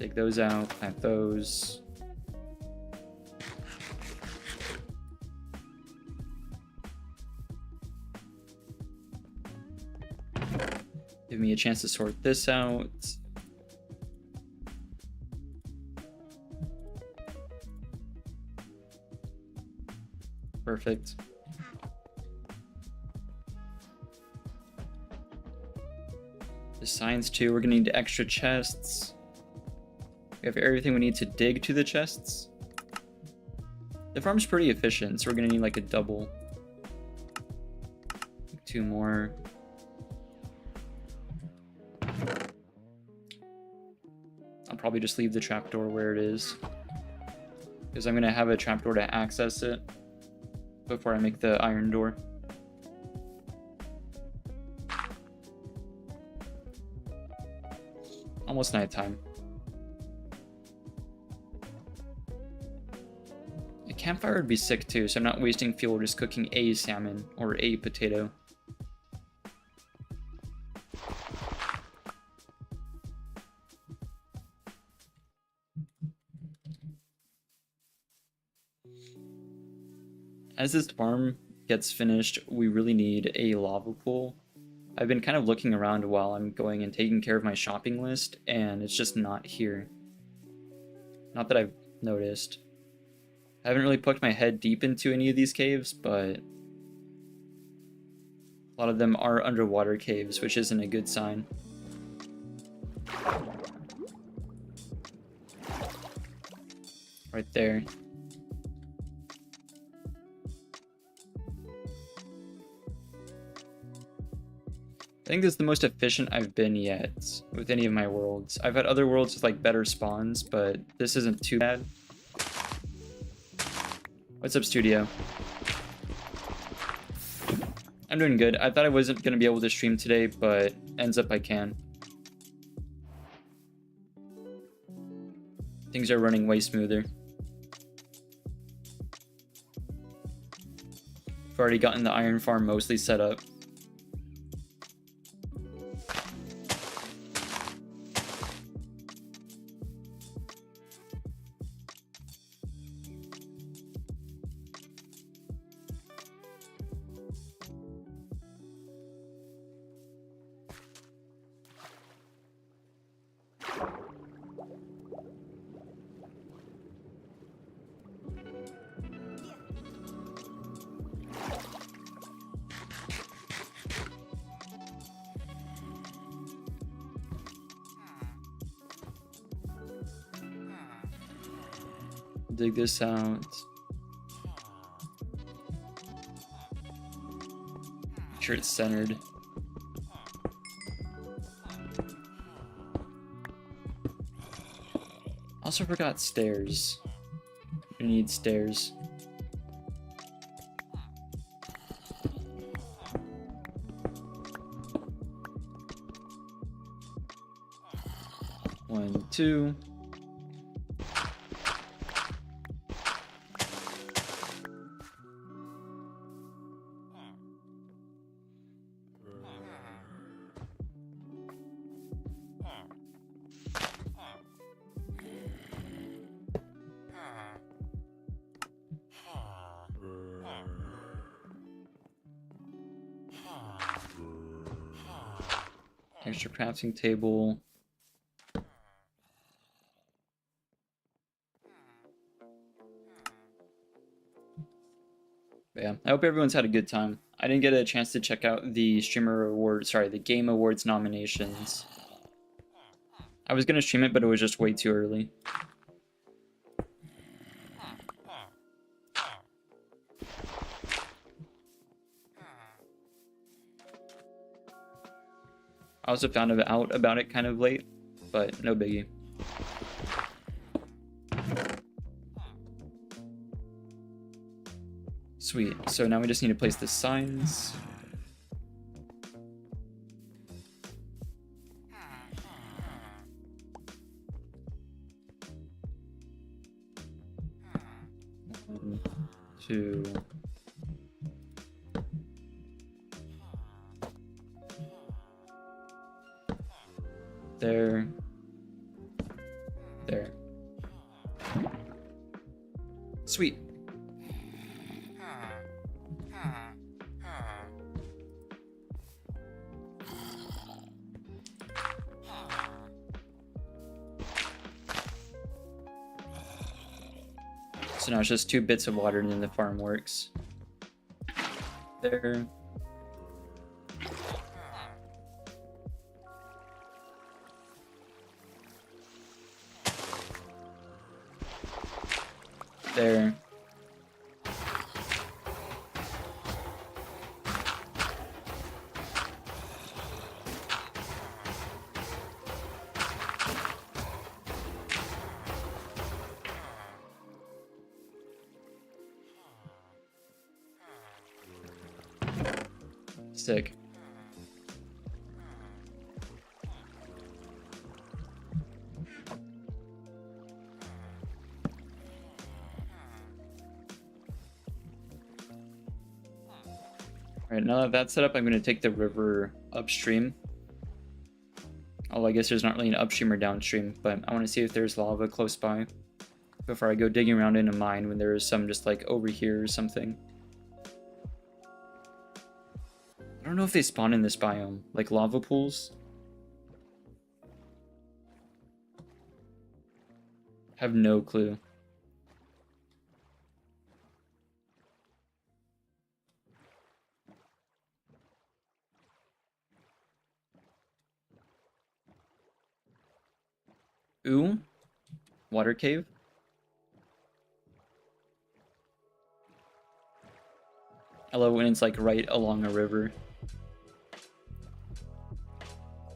Take those out, plant those. Give me a chance to sort this out. Perfect. The signs too, we're gonna need extra chests. We have everything we need to dig to the chests. The farm's pretty efficient, so we're gonna need like a double. 2 more. I'll probably just leave the trapdoor where it is, because I'm gonna have a trapdoor to access it before I make the iron door. Almost nighttime. A campfire would be sick too, so I'm not wasting fuel just cooking a salmon or a potato. As this farm gets finished, we really need a lava pool. I've been kind of looking around while I'm going and taking care of my shopping list, and it's just not here. Not that I've noticed. I haven't really poked my head deep into any of these caves, but a lot of them are underwater caves, which isn't a good sign. Right there. I think this is the most efficient I've been yet with any of my worlds. I've had other worlds with like better spawns, but this isn't too bad. What's up, studio? I'm doing good. I thought I wasn't going to be able to stream today, but ends up I can. Things are running way smoother. I've already gotten the iron farm mostly set up. Dig this out. Make sure it's centered. Also forgot stairs. We need stairs. One, two. Extra crafting table. But yeah, I hope everyone's had a good time. I didn't get a chance to check out the streamer awards, sorry, the game awards nominations. I was gonna stream it, but it was just way too early. I also found out about it kind of late, but no biggie. Sweet, so now we just need to place the signs. One, two. There. There. Sweet. So now it's just 2 bits of water and then the farm works. There. There. Sick. Alright, now that that's set up, I'm going to take the river upstream. Although I guess there's not really an upstream or downstream, but I want to see if there's lava close by before I go digging around in a mine when there is some just like over here or something. I don't know if they spawn in this biome, like lava pools. I have no clue. Ooh, water cave. I love when it's like right along a river.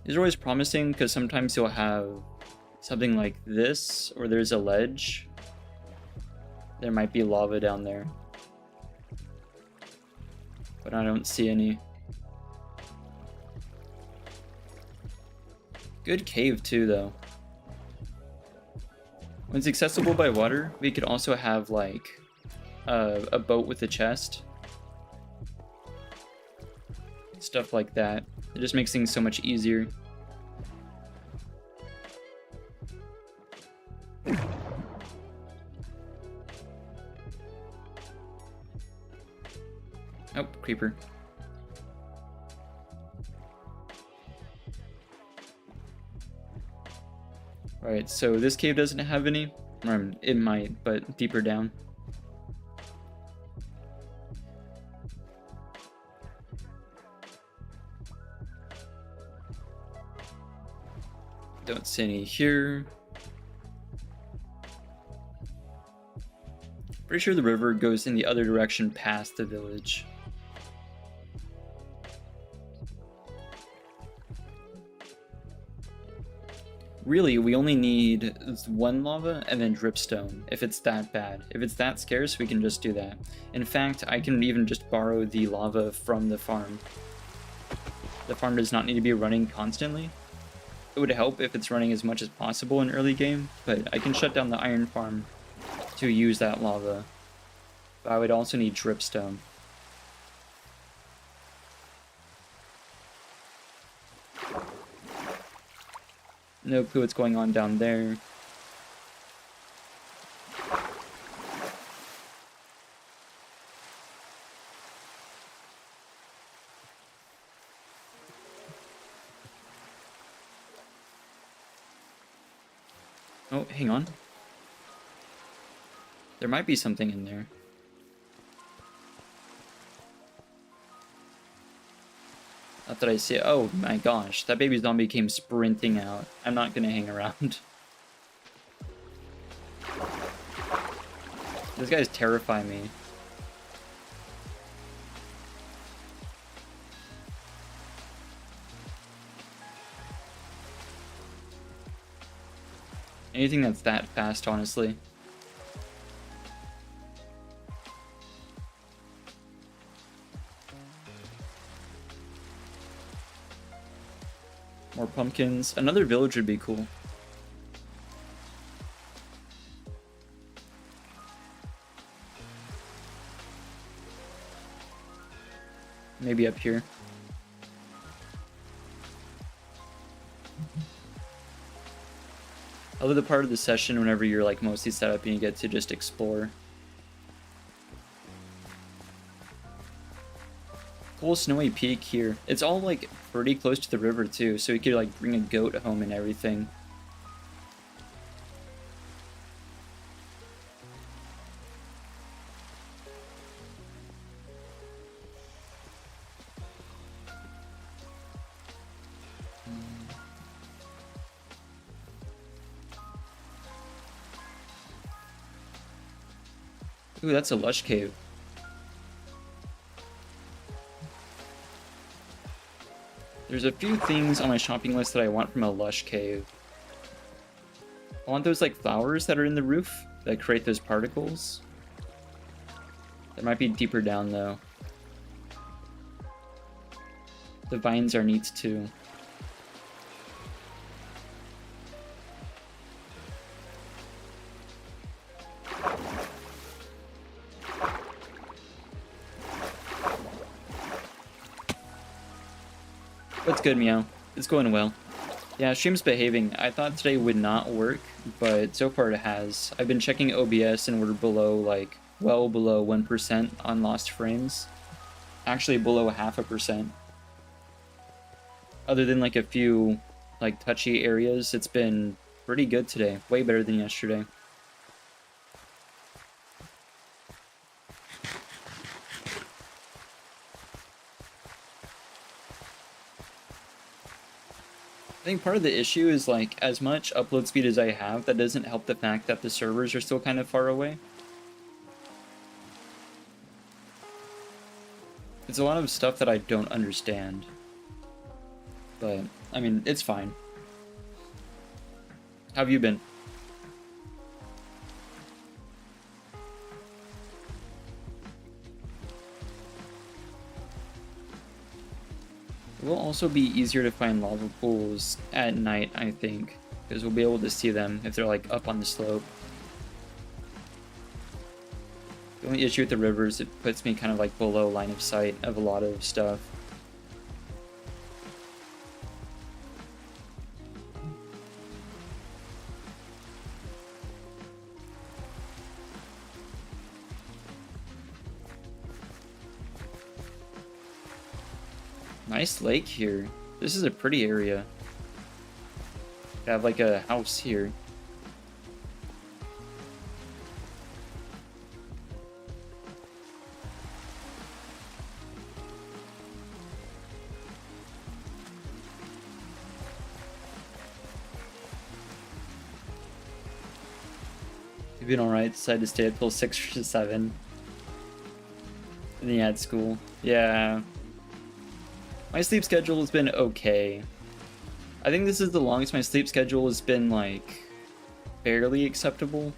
These are always promising because sometimes you'll have something like this, or there's a ledge. There might be lava down there, but I don't see any. Good cave too, though. When it's accessible by water, we could also have like a boat with a chest. Stuff like that. It just makes things so much easier. Oh, creeper. Alright, so this cave doesn't have any. It might, but deeper down. Don't see any here. Pretty sure the river goes in the other direction past the village. Really, we only need one lava and then dripstone, if it's that bad. If it's that scarce, we can just do that. In fact, I can even just borrow the lava from the farm. The farm does not need to be running constantly. It would help if it's running as much as possible in early game, but I can shut down the iron farm to use that lava. But I would also need dripstone. No clue what's going on down there. Oh, hang on. There might be something in there. Not that I see it. Oh my gosh, that baby zombie came sprinting out. I'm not gonna hang around. These guys terrify me. Anything that's that fast, honestly. More pumpkins. Another village would be cool. Maybe up here. I love the part of the session whenever you're like mostly set up and you get to just explore. Cool snowy peak here. It's all like pretty close to the river too, so we could like bring a goat home and everything. Ooh, that's a lush cave. There's a few things on my shopping list that I want from a lush cave. I want those like flowers that are in the roof that create those particles. That might be deeper down though. The vines are neat too. What's good, Meow? It's going well. Yeah, stream's behaving. I thought today would not work, but so far it has. I've been checking OBS and we're below, like, well below 1% on lost frames. Actually below 0.5%. Other than, like, a few, like, touchy areas, it's been pretty good today. Way better than yesterday. think part of the issue is like as much upload speed as I have, that doesn't help the fact that the servers are still kind of far away. It's a lot of stuff that I don't understand. But, I mean, it's fine. How have you been? It will also be easier to find lava pools at night, I think, because we'll be able to see them if they're like up on the slope. The only issue with the river is it puts me kind of like below line of sight of a lot of stuff. Nice lake here. This is a pretty area. I have like a house here. You've been alright, decided to stay up till 6 or 7. And then you had school. Yeah. My sleep schedule has been okay. I think this is the longest my sleep schedule has been, like, barely acceptable.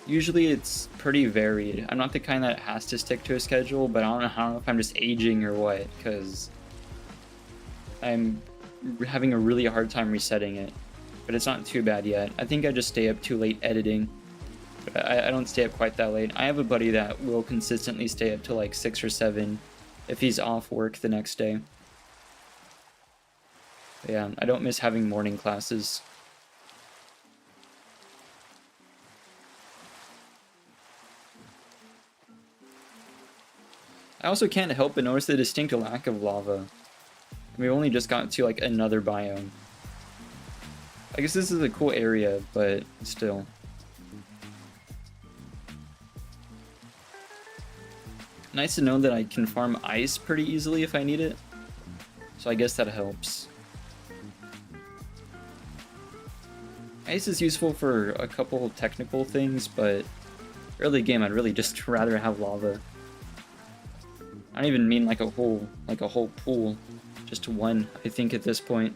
Usually it's pretty varied. I'm not the kind that has to stick to a schedule, but I don't know if I'm just aging or what, because I'm having a really hard time resetting it. But it's not too bad yet. I think I just stay up too late editing. But I don't stay up quite that late. I have a buddy that will consistently stay up till like 6 or 7 if he's off work the next day. But yeah, I don't miss having morning classes. I also can't help but notice the distinct lack of lava. We only just got to like another biome. I guess this is a cool area, but still. Nice to know that I can farm ice pretty easily if I need it. So I guess that helps. Ice is useful for a couple technical things, but early game I'd really just rather have lava. I don't even mean like a whole pool. Just one, I think, at this point.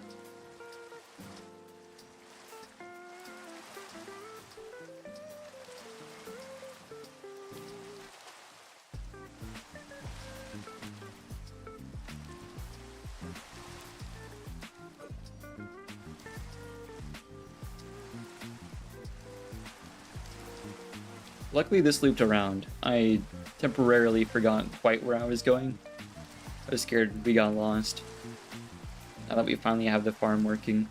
Luckily this looped around. I temporarily forgot quite where I was going. I was scared we got lost. Now that we finally have the farm working.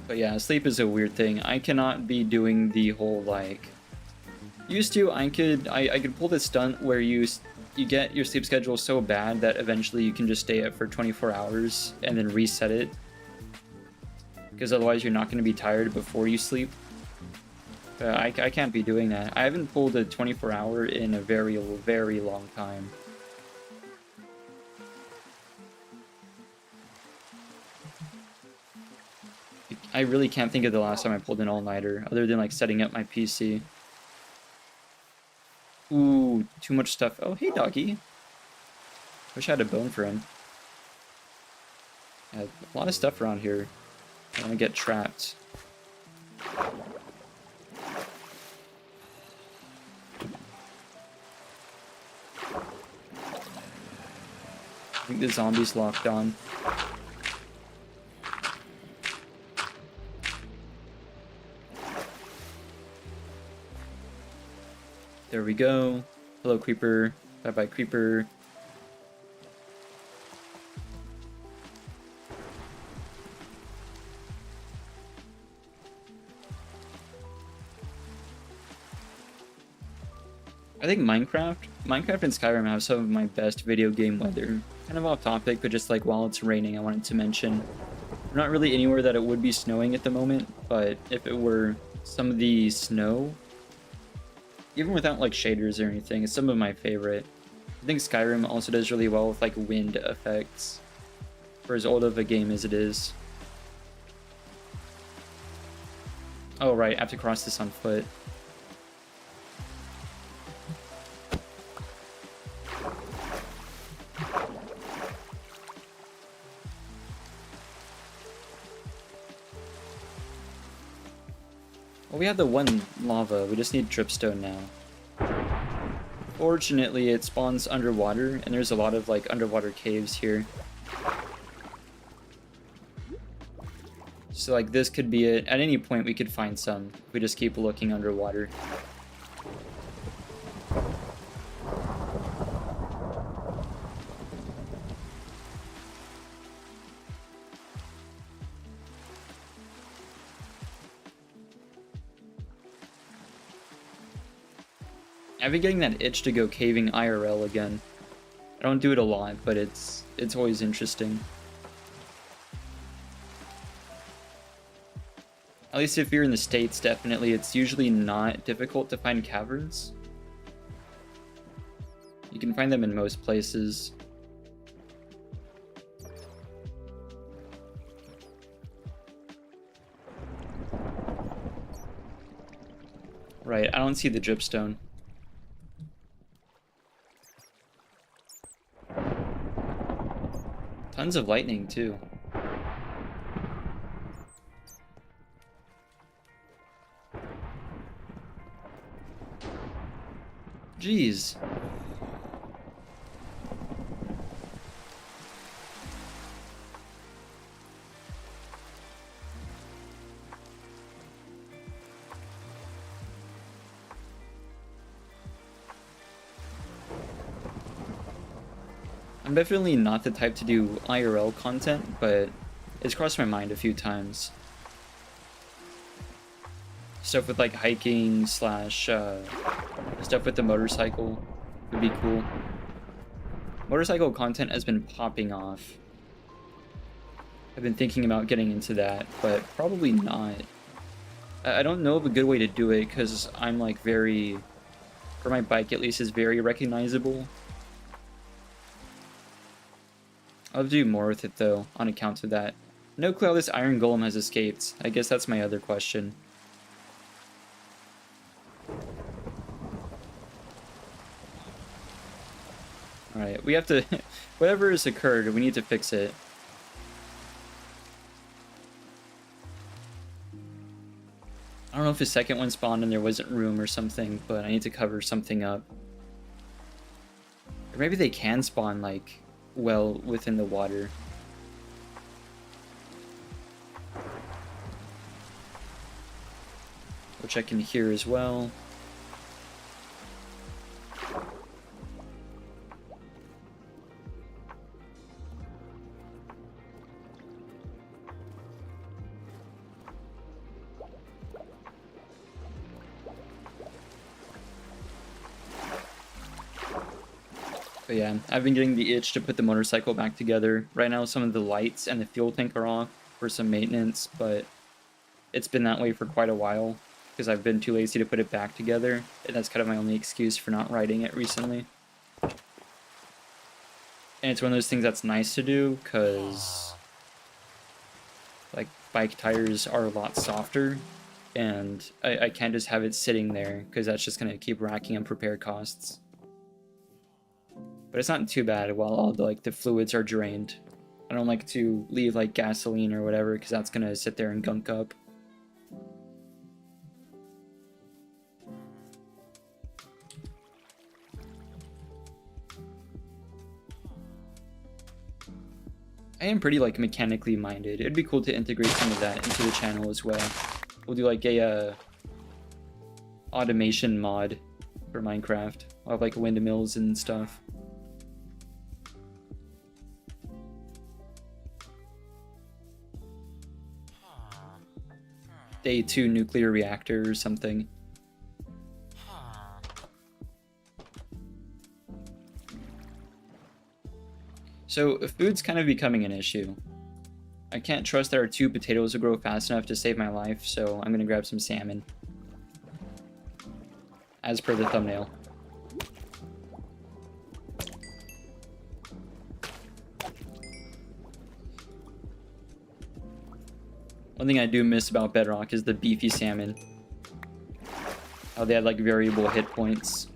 But yeah, sleep is a weird thing. I cannot be doing the whole like... Used to, I could pull this stunt where you get your sleep schedule so bad that eventually you can just stay up for 24 hours and then reset it. Because otherwise you're not going to be tired before you sleep. I can't be doing that. I haven't pulled a 24-hour in a very, very long time. I really can't think of the last time I pulled an all-nighter, other than like setting up my PC. Ooh, too much stuff. Oh, hey, doggy. Wish I had a bone for him. Yeah, a lot of stuff around here. I don't want to get trapped. I think the zombie's locked on. There we go. Hello, creeper. Bye-bye, creeper. I think Minecraft and Skyrim have some of my best video game weather. Kind of off topic, but just like while it's raining, I wanted to mention. We're not really anywhere that it would be snowing at the moment, but if it were, some of the snow, even without like shaders or anything, is some of my favorite. I think Skyrim also does really well with like wind effects for as old of a game as it is. Oh right, I have to cross this on foot. Well, we have the one lava, we just need dripstone now. Fortunately, it spawns underwater, and there's a lot of like underwater caves here. So like this could be it. At any point we could find some if we just keep looking underwater. I've been getting that itch to go caving IRL again. I don't do it a lot, but it's always interesting. At least if you're in the States, definitely, it's usually not difficult to find caverns. You can find them in most places. Right, I don't see the dripstone. Tons of lightning, too. Jeez. I'm definitely not the type to do IRL content, but it's crossed my mind a few times. Stuff with like hiking slash stuff with the motorcycle would be cool. Motorcycle content has been popping off. I've been thinking about getting into that, but probably not. I don't know of a good way to do it because I'm like very, for my bike at least, is very recognizable. I'll do more with it though, on account of that. No clue how this iron golem has escaped. I guess that's my other question. Alright, we have to... whatever has occurred, we need to fix it. I don't know if the second one spawned and there wasn't room or something, but I need to cover something up. Or maybe they can spawn, like, well within the water. Which I can hear as well. But yeah, I've been getting the itch to put the motorcycle back together. Right now some of the lights and the fuel tank are off for some maintenance, but it's been that way for quite a while because I've been too lazy to put it back together, and that's kind of my only excuse for not riding it recently. And it's one of those things that's nice to do because like bike tires are a lot softer, and I can't just have it sitting there because that's just going to keep racking up repair costs. But it's not too bad while all the fluids are drained. I don't like to leave like gasoline or whatever because that's gonna sit there and gunk up. I am pretty like mechanically minded. It'd be cool to integrate some of that into the channel as well. We'll do like a automation mod for Minecraft. I'll have like windmills and stuff. Day 2 nuclear reactor or something. So food's kind of becoming an issue. I can't trust that our 2 potatoes will grow fast enough to save my life, so I'm gonna grab some salmon. As per the thumbnail. One thing I do miss about Bedrock is the beefy salmon. How they had like variable hit points.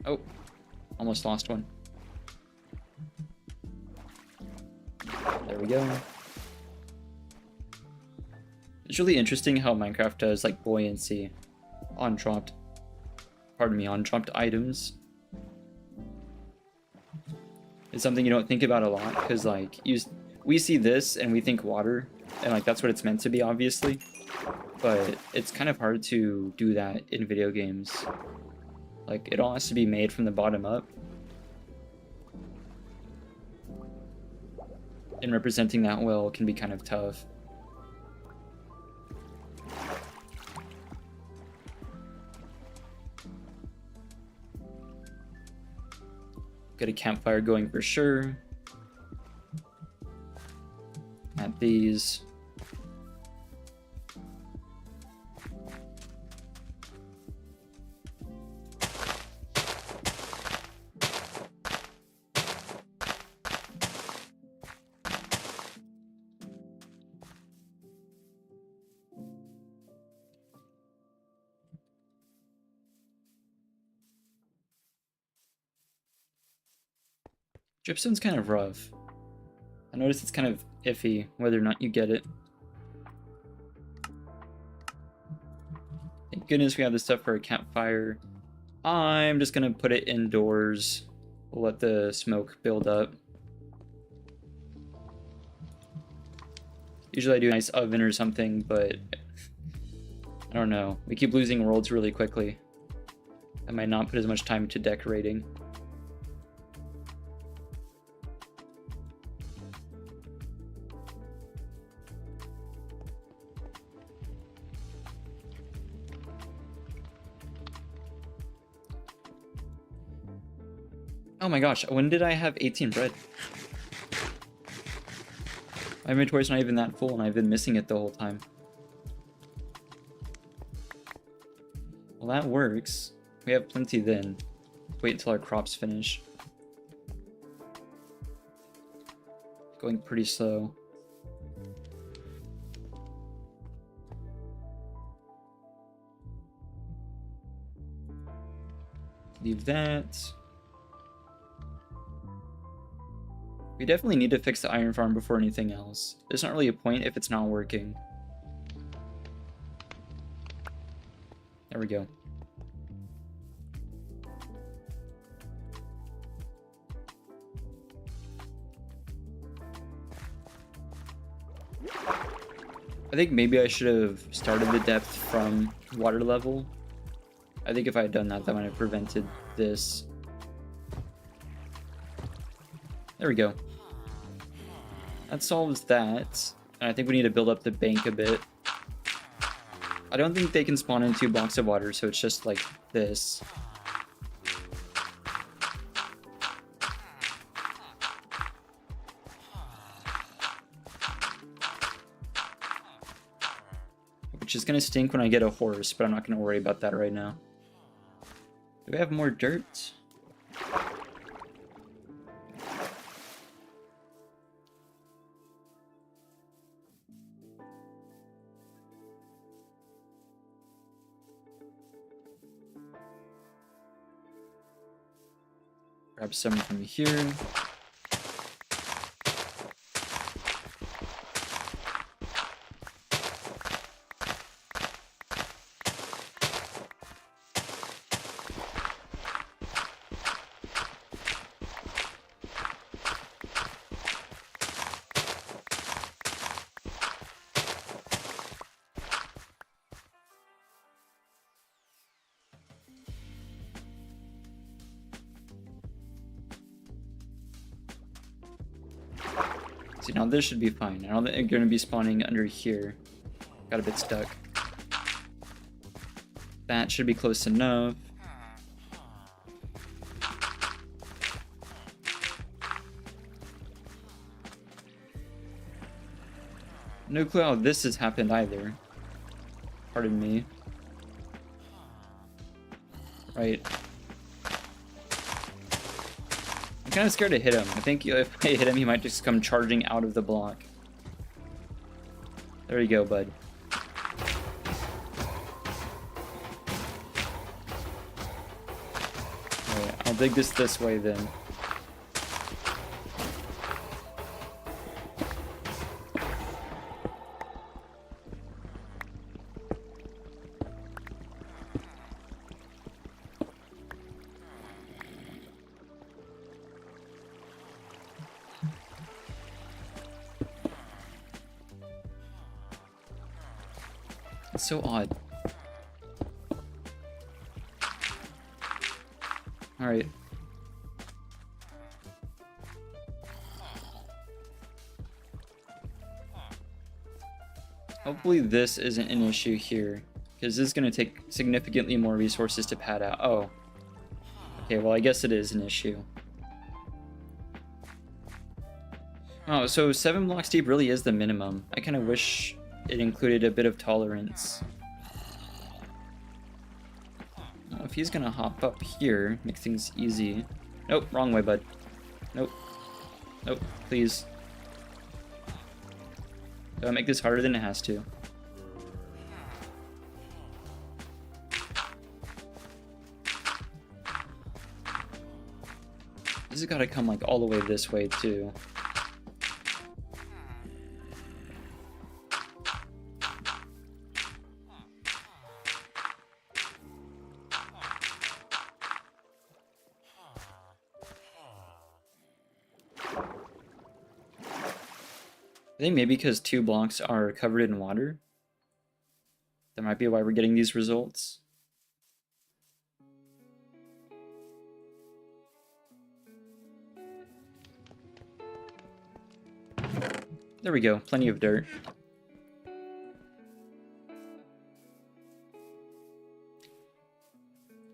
Oh, almost lost one. There we go. It's really interesting how Minecraft does like buoyancy on dropped, on dropped items. It's something you don't think about a lot because like we see this and we think water and like that's what it's meant to be, obviously, but it's kind of hard to do that in video games. Like it all has to be made from the bottom up, and representing that well can be kind of tough. Get a campfire going for sure. At these. Dripstone's kind of rough. I noticed it's kind of iffy whether or not you get it. Thank goodness we have this stuff for a campfire. I'm just gonna put it indoors. We'll let the smoke build up. Usually I do a nice oven or something, but I don't know. We keep losing worlds really quickly. I might not put as much time to decorating. Oh my gosh, when did I have 18 bread? My inventory's not even that full and I've been missing it the whole time. Well, that works. We have plenty then. Wait until our crops finish. Going pretty slow. Leave that. We definitely need to fix the iron farm before anything else. There's not really a point if it's not working. There we go. I think maybe I should have started the depth from water level. I think if I had done that, that might have prevented this. There we go. That solves that. And I think we need to build up the bank a bit. I don't think they can spawn in 2 blocks of water, so it's just like this. Which is gonna stink when I get a horse, but I'm not gonna worry about that right now. Do we have more dirt? Grab some from here. See, now this should be fine. I don't think they're going to be spawning under here. Got a bit stuck. That should be close enough. No clue how this has happened either. Pardon me. Right. I'm kind of scared to hit him. I think if I hit him, he might just come charging out of the block. There you go, bud. Alright, I'll dig this way then. It's so odd. Alright. Hopefully this isn't an issue here, because this is going to take significantly more resources to pad out. Oh. Okay, well I guess it is an issue. Oh, so 7 blocks deep really is the minimum. I kind of wish it included a bit of tolerance. Well, if he's gonna hop up here, make things easy. Nope, wrong way, bud. Nope. Nope, please. Don't make this harder than it has to. This has gotta come like all the way this way too. I think maybe because 2 blocks are covered in water. That might be why we're getting these results. There we go, plenty of dirt.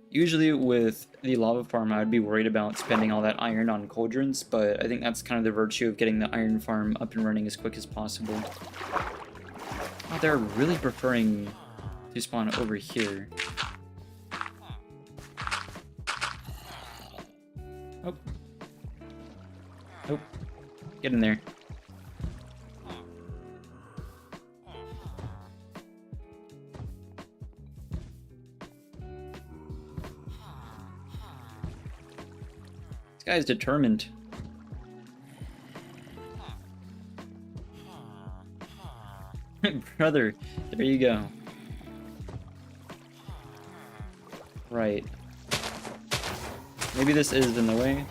Usually with the lava farm, I would be worried about spending all that iron on cauldrons, but I think that's kind of the virtue of getting the iron farm up and running as quick as possible. Oh, they're really preferring to spawn over here. Oh. Nope. Get in there. Guy's determined. Brother, there you go. Right. Maybe this is in the way.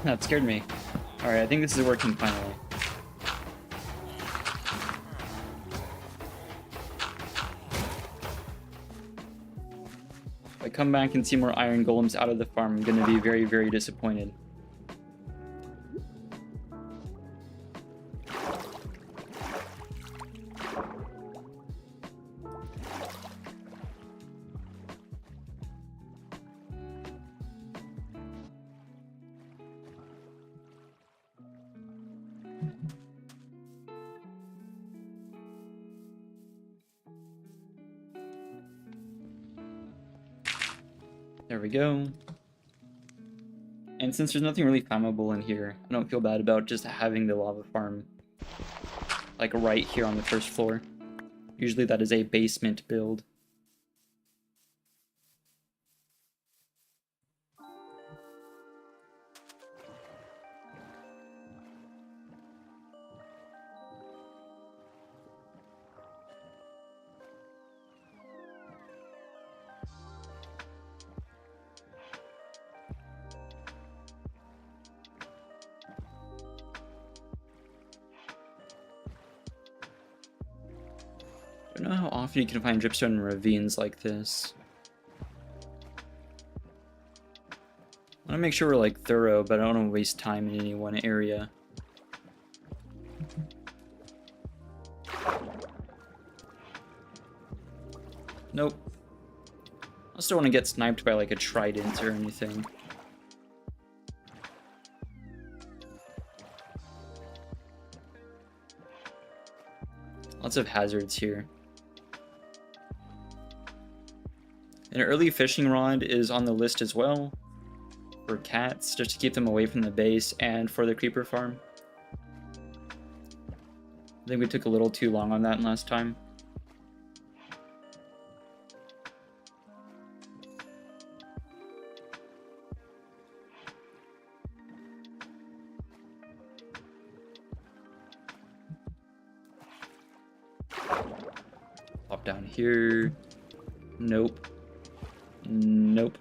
That scared me. Alright, I think this is working finally. If I come back and see more iron golems out of the farm, I'm gonna be very, very disappointed. There we go. And since there's nothing really flammable in here, I don't feel bad about just having the lava farm like right here on the first floor. Usually that is a basement build. Don't know how often you can find dripstone in ravines like this. I want to make sure we're like thorough, but I don't want to waste time in any one area. Nope. I still want to get sniped by like a trident or anything. Lots of hazards here. An early fishing rod is on the list as well. For cats, just to keep them away from the base, and for the creeper farm. I think we took a little too long on that last time. Pop down here. Nope. Nope.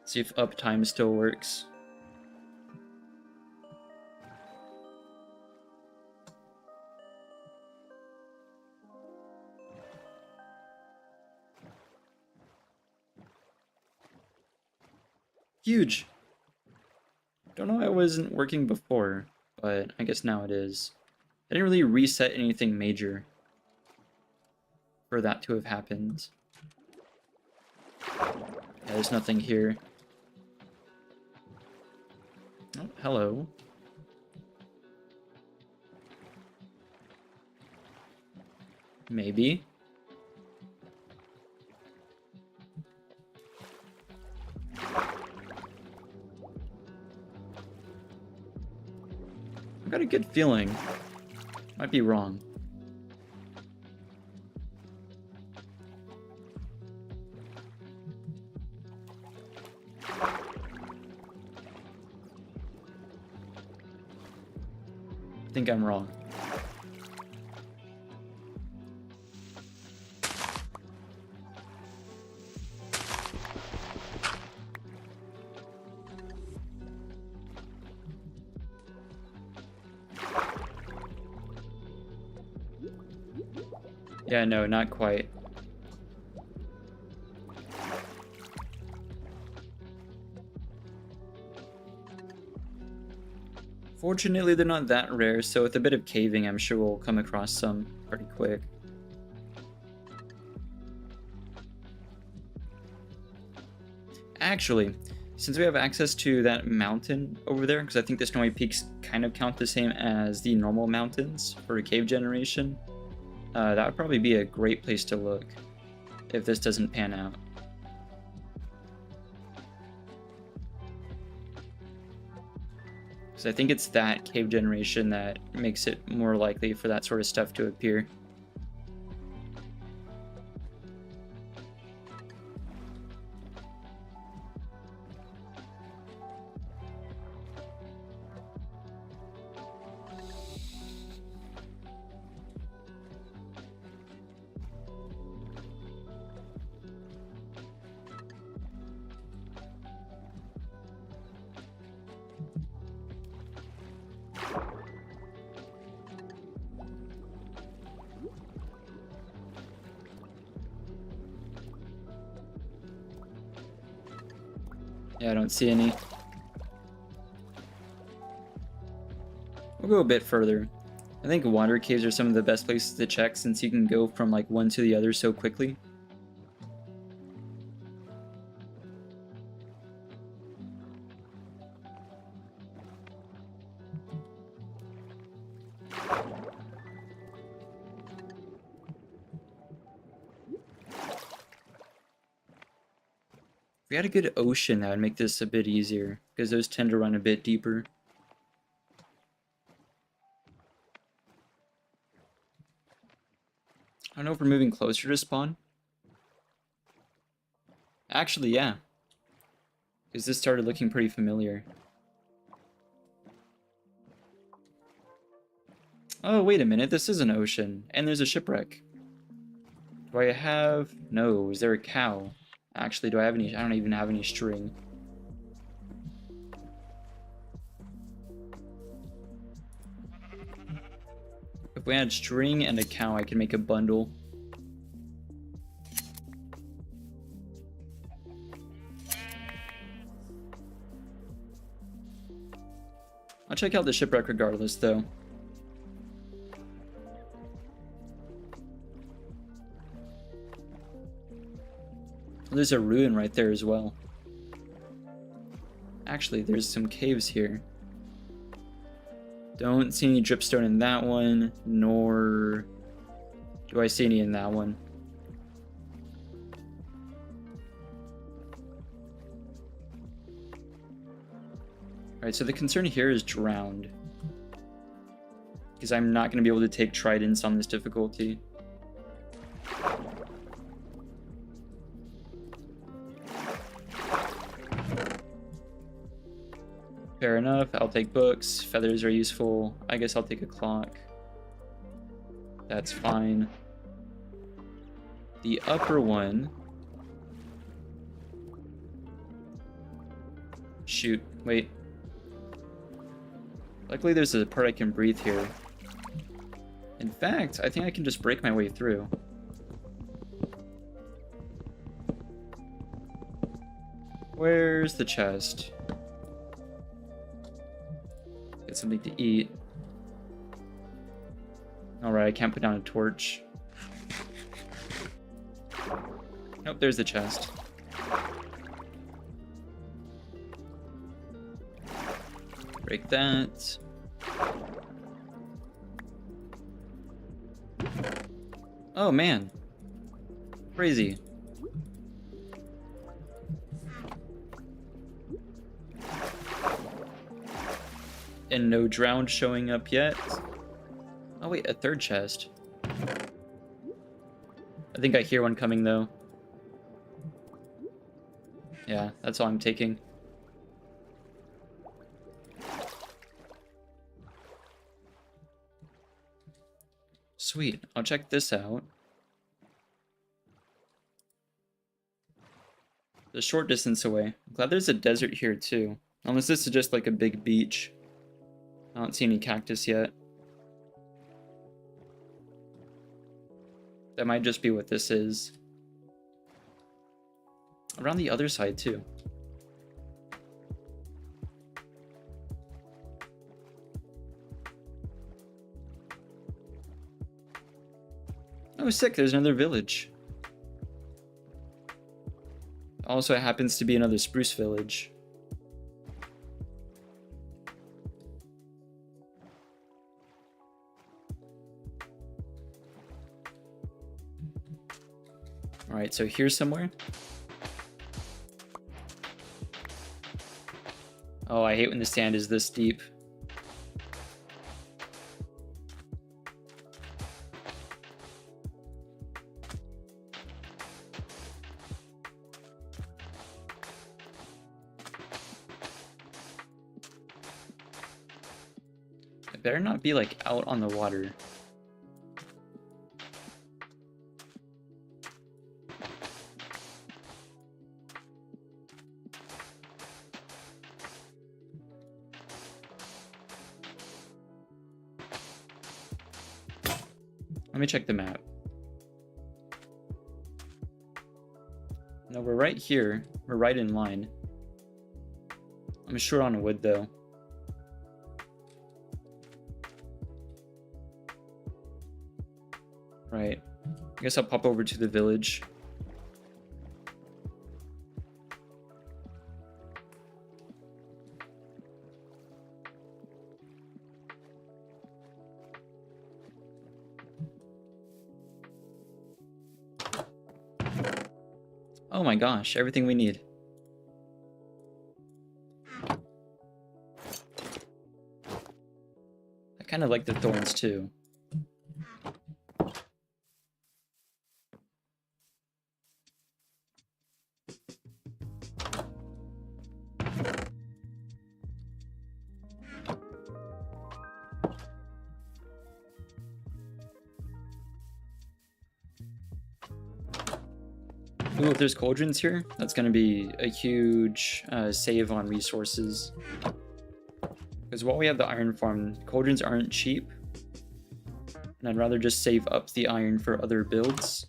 See if uptime still works. Huge. Don't know why it wasn't working before, but I guess now it is. I didn't really reset anything major for that to have happened. Yeah, there's nothing here. Oh, hello. Maybe. I've got a good feeling. Might be wrong. I think I'm wrong. Yeah, no, not quite. Fortunately, they're not that rare, so with a bit of caving, I'm sure we'll come across some pretty quick. Actually, since we have access to that mountain over there, because I think the snowy peaks kind of count the same as the normal mountains for cave generation, that would probably be a great place to look if this doesn't pan out. Because I think it's that cave generation that makes it more likely for that sort of stuff to appear. Yeah, I don't see any. We'll go a bit further. I think water caves are some of the best places to check since you can go from like one to the other so quickly. If we had a good ocean, that would make this a bit easier, because those tend to run a bit deeper. I don't know if we're moving closer to spawn. Actually, yeah. Because this started looking pretty familiar. Oh, wait a minute, this is an ocean, and there's a shipwreck. Do I have... No, is there a cow? Actually, do I have any? I don't even have any string. If we had string and a cow, I can make a bundle. I'll check out the shipwreck regardless, though. There's a ruin right there as well. Actually, there's some caves here. Don't see any dripstone in that one, nor do I see any in that one. Alright, so the concern here is drowned. Because I'm not going to be able to take tridents on this difficulty. Fair enough, I'll take books. Feathers are useful. I guess I'll take a clock. That's fine. The upper one... Shoot, wait. Luckily there's a part I can breathe here. In fact, I think I can just break my way through. Where's the chest? Get something to eat. Alright, I can't put down a torch. Nope, there's the chest. Break that. Oh man. Crazy. And no drowned showing up yet. Oh wait, a third chest. I think I hear one coming though. Yeah, that's all I'm taking. Sweet, I'll check this out. The short distance away. I'm glad there's a desert here too. Unless this is just like a big beach. I don't see any cactus yet. That might just be what this is. Around the other side too. Oh, sick, there's another village. Also, it happens to be another spruce village. Alright, so here's somewhere. Oh, I hate when the sand is this deep. It better not be like out on the water. Let me check the map. No, we're right here. We're right in line. I'm short on wood though. Right. I guess I'll pop over to the village. Oh my gosh, everything we need. I kind of like the thorns too. Ooh, if there's cauldrons here, that's going to be a huge save on resources. Because while we have the iron farm, cauldrons aren't cheap. And I'd rather just save up the iron for other builds.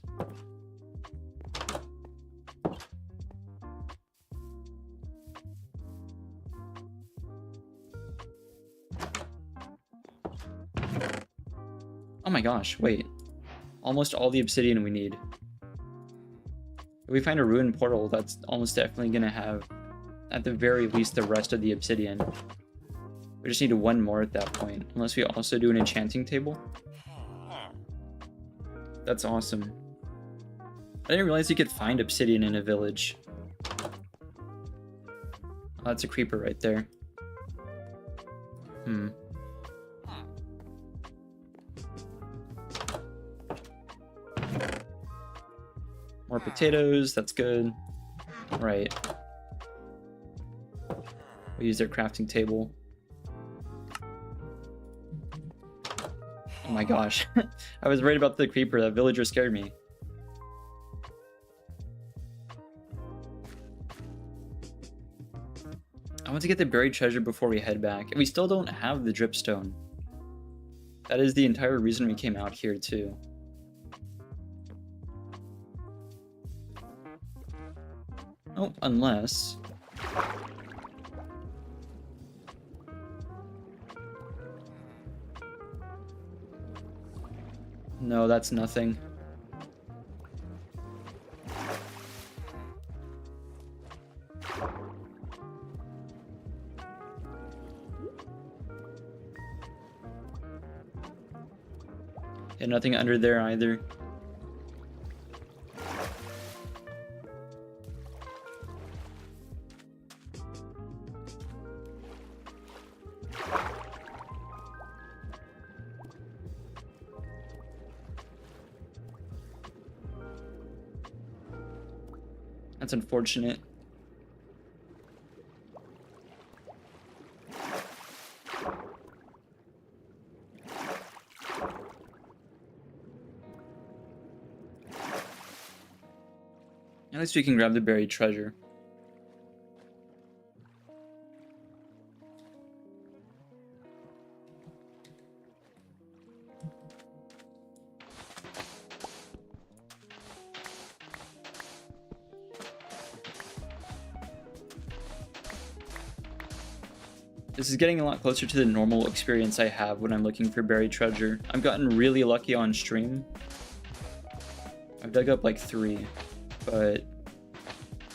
Oh my gosh, wait. Almost all the obsidian we need. If we find a ruined portal, that's almost definitely going to have, at the very least, the rest of the obsidian. We just need one more at that point, unless we also do an enchanting table. That's awesome. I didn't realize you could find obsidian in a village. Oh, that's a creeper right there. More potatoes, that's good. Right. We'll use their crafting table. Oh my gosh. I was worried about the creeper. That villager scared me. I want to get the buried treasure before we head back. And we still don't have the dripstone. That is the entire reason we came out here too. Oh, unless... No, that's nothing. And nothing under there either. That's unfortunate. At least we can grab the buried treasure. This is getting a lot closer to the normal experience I have when I'm looking for buried treasure. I've gotten really lucky on stream. I've dug up like 3, but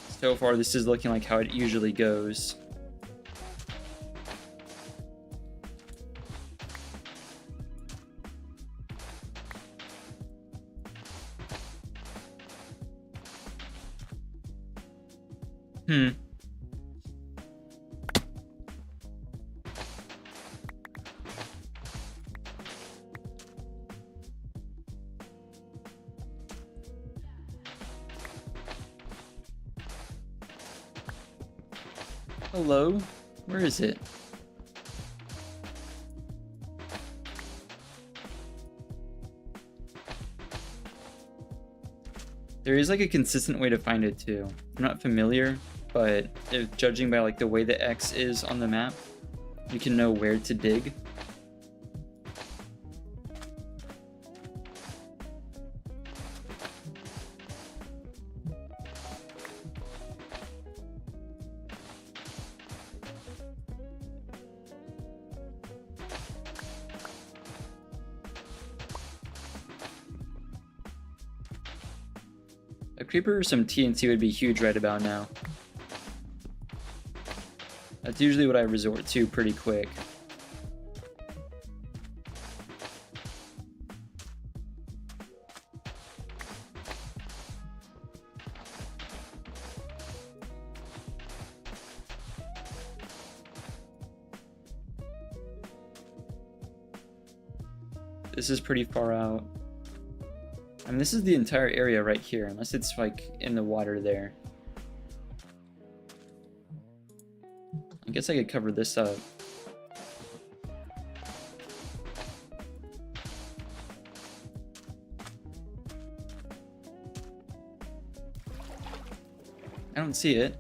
so far this is looking like how it usually goes. Hello? Where is it? There is like a consistent way to find it too. I'm not familiar, but if judging by like the way the X is on the map, you can know where to dig. A creeper or some TNT would be huge right about now. That's usually what I resort to pretty quick. This is pretty far out. I mean, this is the entire area right here, unless it's like in the water there. I guess I could cover this up. I don't see it.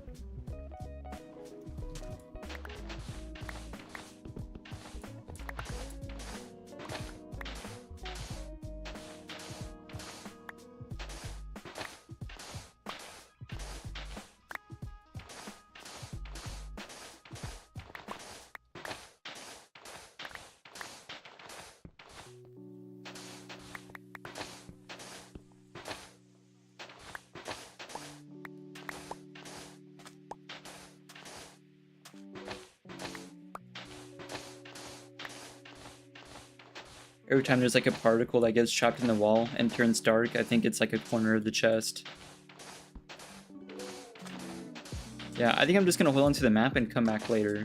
Every time there's like a particle that gets trapped in the wall and turns dark, I think it's like a corner of the chest. Yeah, I think I'm just gonna hold onto the map and come back later.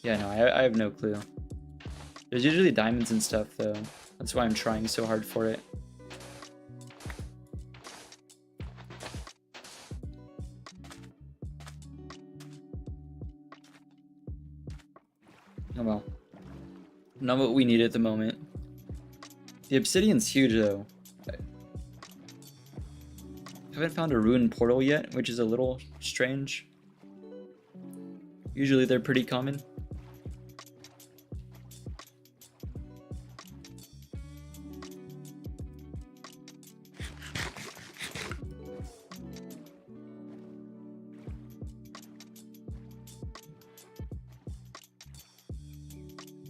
Yeah, no, I have no clue. There's usually diamonds and stuff though. That's why I'm trying so hard for it. Oh well. Not what we need at the moment. The obsidian's huge though. I haven't found a ruined portal yet, which is a little strange. Usually they're pretty common.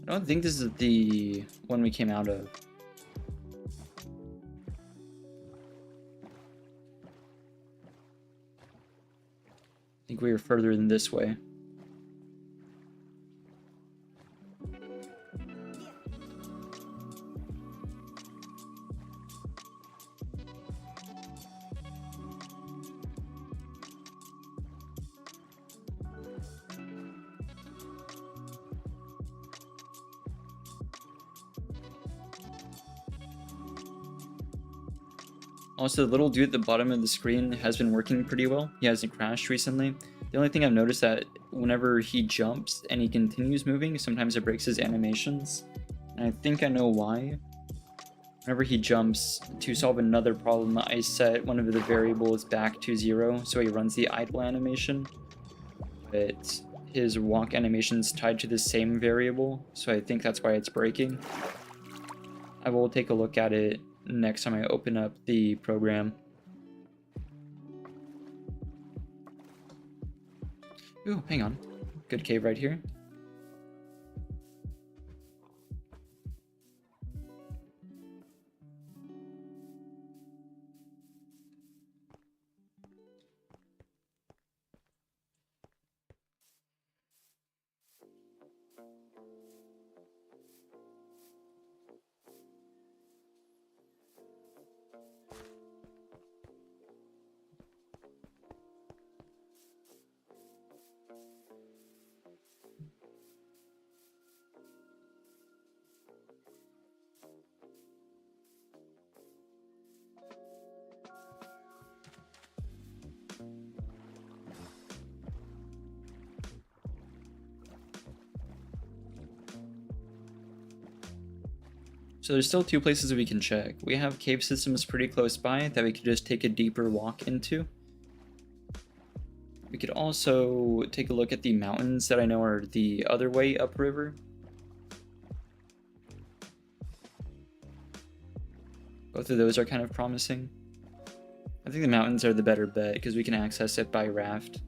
I don't think this is the one we came out of. I think we were further than this way. Also, the little dude at the bottom of the screen has been working pretty well. He hasn't crashed recently. The only thing I've noticed that whenever he jumps and he continues moving, sometimes it breaks his animations. And I think I know why. Whenever he jumps, to solve another problem, I set one of the variables back to 0, so he runs the idle animation. But his walk animation is tied to the same variable, so I think that's why it's breaking. I will take a look at it next time I open up the program. Ooh, hang on. Good cave right here. So there's still 2 places we can check. We have cave systems pretty close by that we could just take a deeper walk into. We could also take a look at the mountains that I know are the other way upriver. Both of those are kind of promising. I think the mountains are the better bet because we can access it by raft.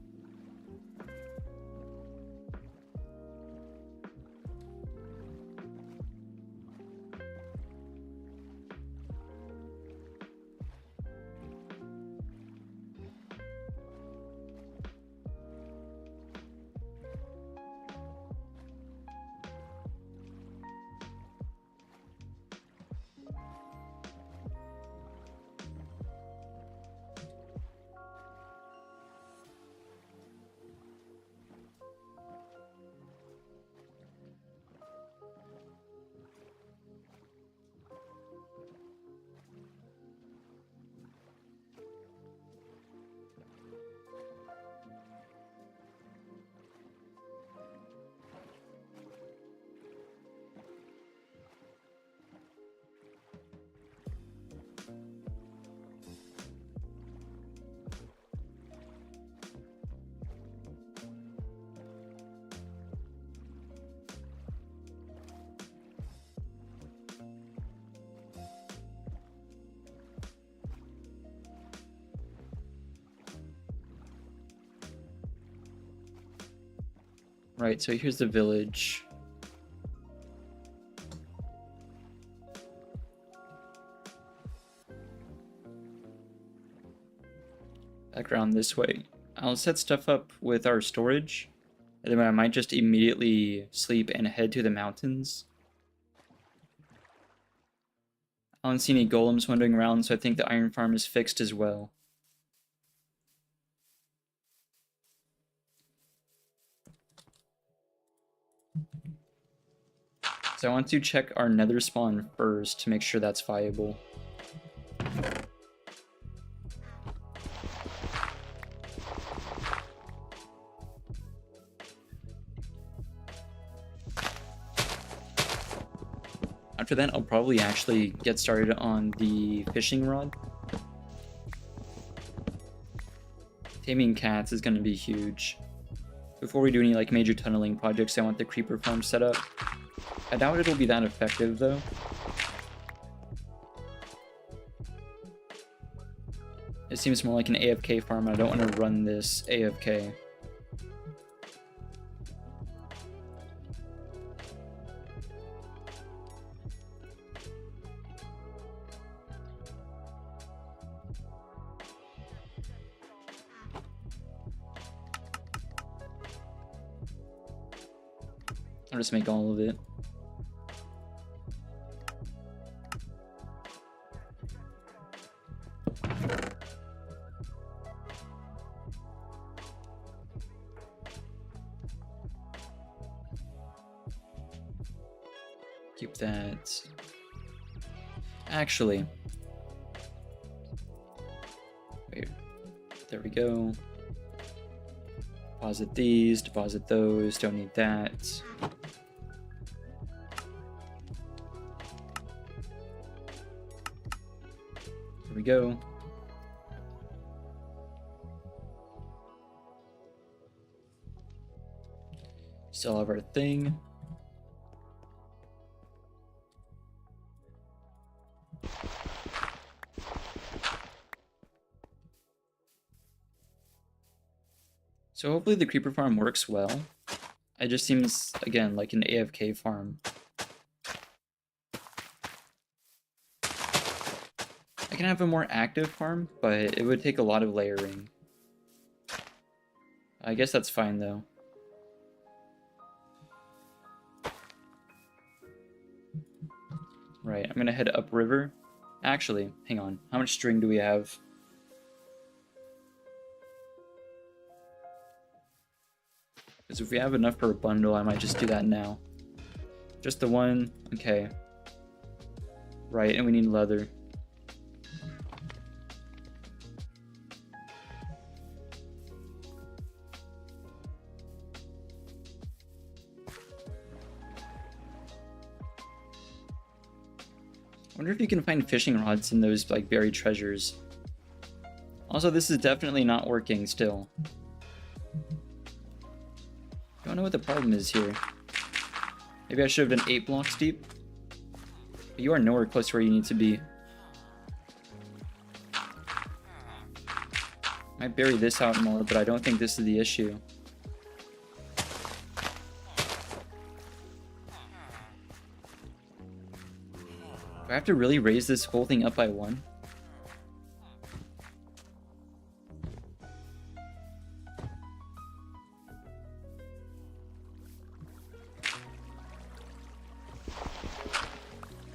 Right, so here's the village. Back around this way. I'll set stuff up with our storage, and then I might just immediately sleep and head to the mountains. I don't see any golems wandering around, so I think the iron farm is fixed as well. So I want to check our nether spawn first to make sure that's viable. After that, I'll probably actually get started on the fishing rod. Taming cats is going to be huge. Before we do any like major tunneling projects, I want the creeper farm set up. I doubt it'll be that effective though. It seems more like an AFK farm, and I don't want to run this AFK. I'll just make all of it. Keep that. Actually. Wait. There we go. Deposit these, deposit those, don't need that. There we go. Still have our thing. So hopefully the creeper farm works well. It just seems, again, like an AFK farm. I can have a more active farm, but it would take a lot of layering. I guess that's fine, though. Right, I'm gonna head upriver. Actually, hang on. How much string do we have? Because if we have enough for a bundle, I might just do that now. Just the one? Okay. Right, and we need leather. I wonder if you can find fishing rods in those like buried treasures. Also, this is definitely not working still. I don't know what the problem is here. Maybe I should have been 8 blocks deep. But you are nowhere close to where you need to be. Might bury this out more, but I don't think this is the issue. Do I have to really raise this whole thing up by 1?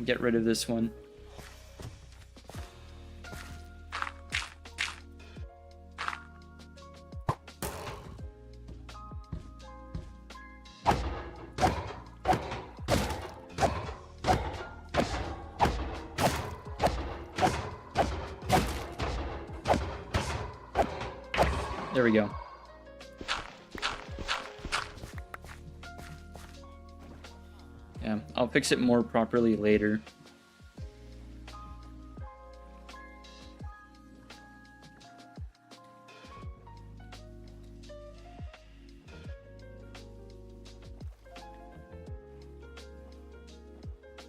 Get rid of this one. There we go. Yeah, I'll fix it more properly later.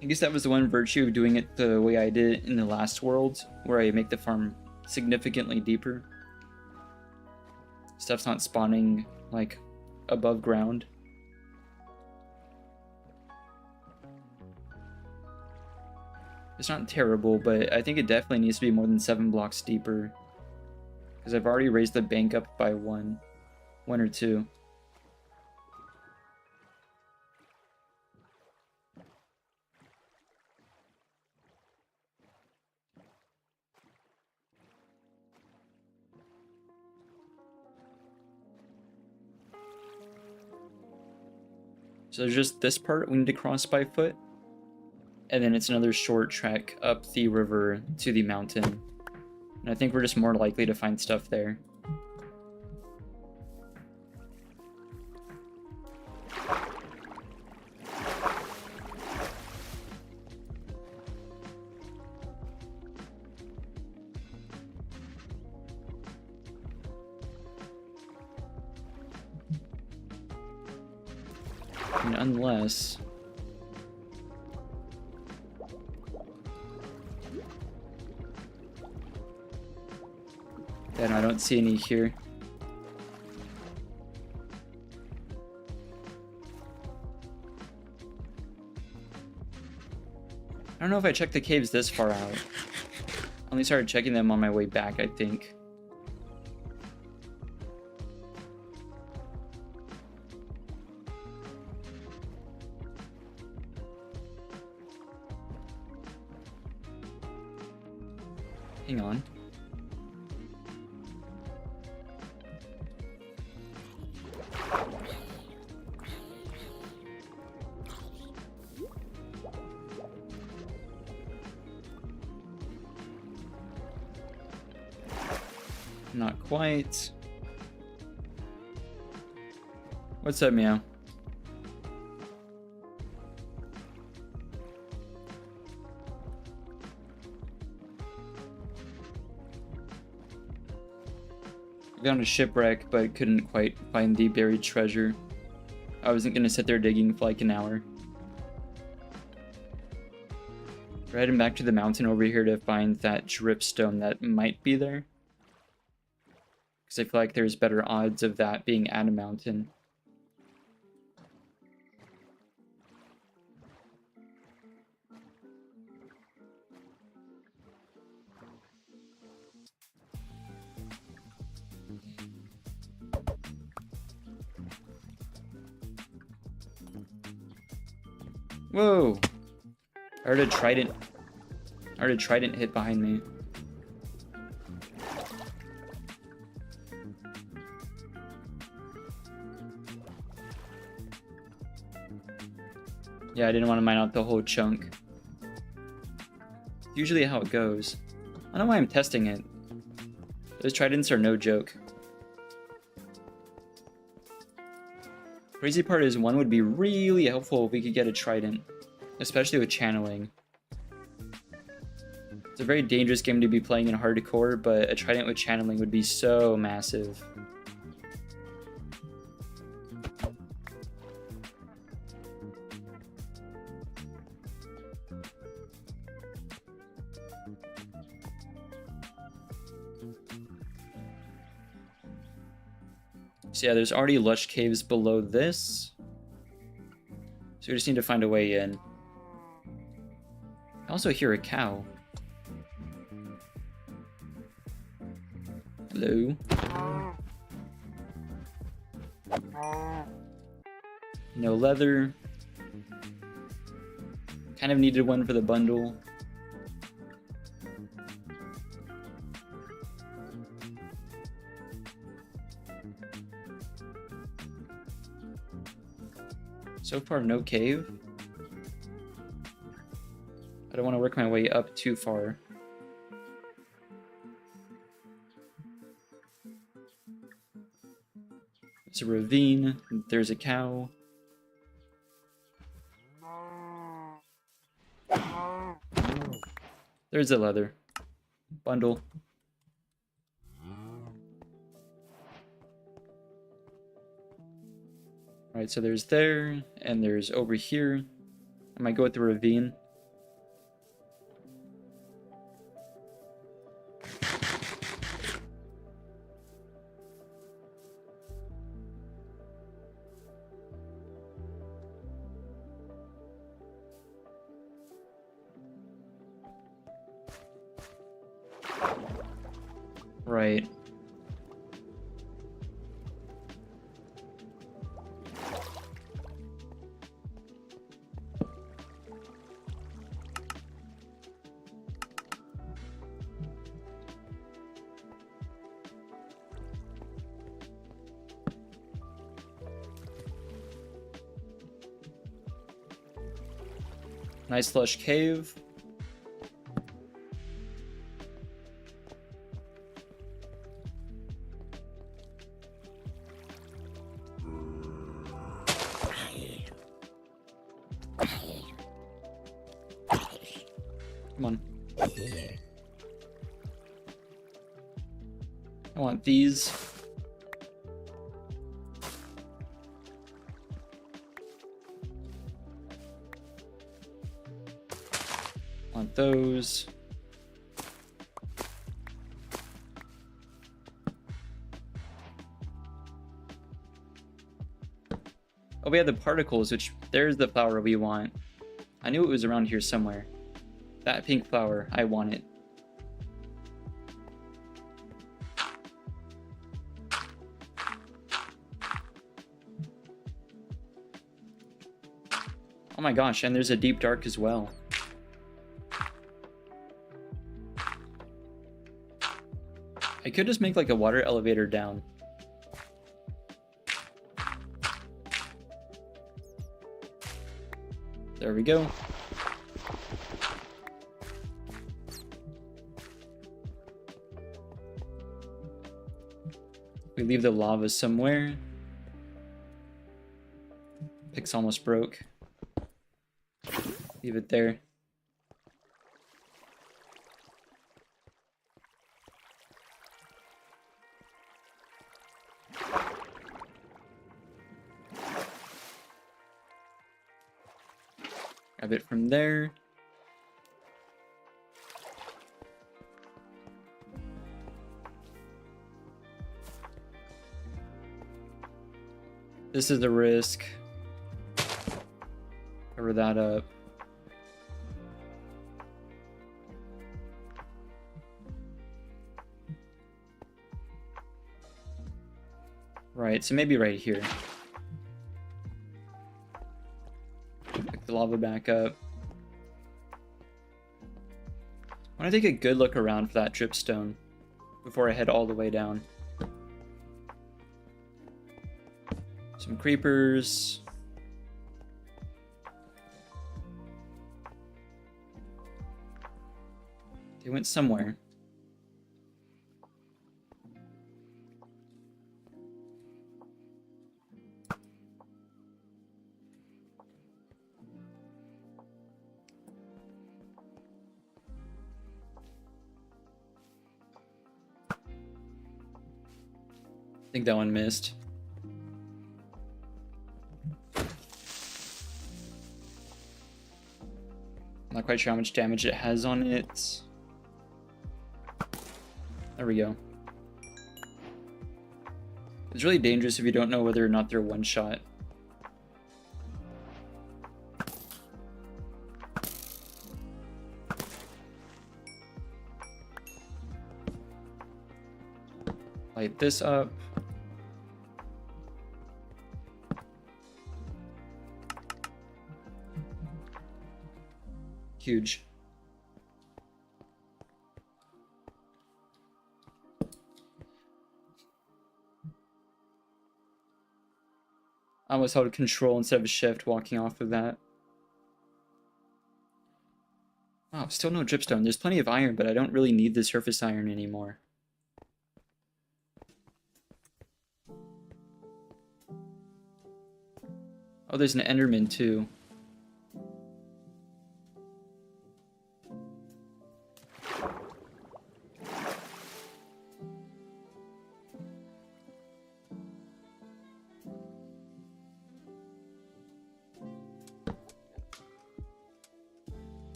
I guess that was the one virtue of doing it the way I did it in the last world, where I make the farm significantly deeper. Stuff's not spawning, like, above ground. It's not terrible, but I think it definitely needs to be more than 7 blocks deeper. Because I've already raised the bank up by one or two. So there's just this part we need to cross by foot. And then it's another short trek up the river to the mountain. And I think we're just more likely to find stuff there. And unless... Yeah, no, I don't see any here. I don't know if I checked the caves this far out. I only started checking them on my way back, I think. Hang on. Not quite. What's up, Meow? I found a shipwreck, but couldn't quite find the buried treasure. I wasn't gonna sit there digging for like an hour. We're heading back to the mountain over here to find that dripstone that might be there. Because I feel like there's better odds of that being at a mountain. Whoa! I heard a trident. I heard a trident hit behind me. Yeah, I didn't want to mine out the whole chunk. Usually how it goes. I don't know why I'm testing it. Those tridents are no joke. Crazy part is one would be really helpful if we could get a trident, especially with channeling. It's a very dangerous game to be playing in hardcore, but a trident with channeling would be so massive. So yeah, there's already lush caves below this. So we just need to find a way in. I also hear a cow. Hello? No leather. Kind of needed one for the bundle. So far, no cave. I don't want to work my way up too far. There's a ravine. There's a cow. There's a leather bundle. Alright, so there's there, and there's over here. I might go with the ravine. Right. Nice lush cave. Come on. I want these. Want those. Oh, we have the particles, which there's the flower we want. I knew it was around here somewhere. That pink flower, I want it. Oh my gosh, and there's a deep dark as well. I could just make like a water elevator down. There we go. We leave the lava somewhere. Pick's almost broke. Leave it there. Grab it from there. This is the risk. Cover that up. Right, so maybe right here. Pick the lava back up. I want to take a good look around for that dripstone before I head all the way down. Some creepers. They went somewhere. I think that one missed. Not quite sure how much damage it has on it. There we go. It's really dangerous if you don't know whether or not they're one shot. Light this up. Huge. I almost held control instead of a shift walking off of that. Oh, still no dripstone. There's plenty of iron, but I don't really need the surface iron anymore. Oh, there's an Enderman too.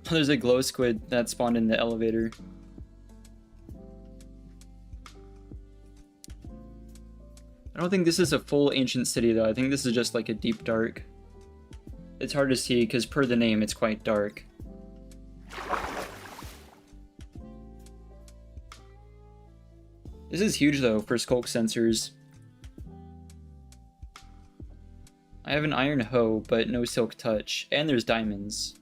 There's a glow squid that spawned in the elevator. I don't think this is a full ancient city though. I think this is just like a deep dark. It's hard to see because per the name it's quite dark. This is huge though for skulk sensors. I have an iron hoe, but no silk touch, and there's diamonds.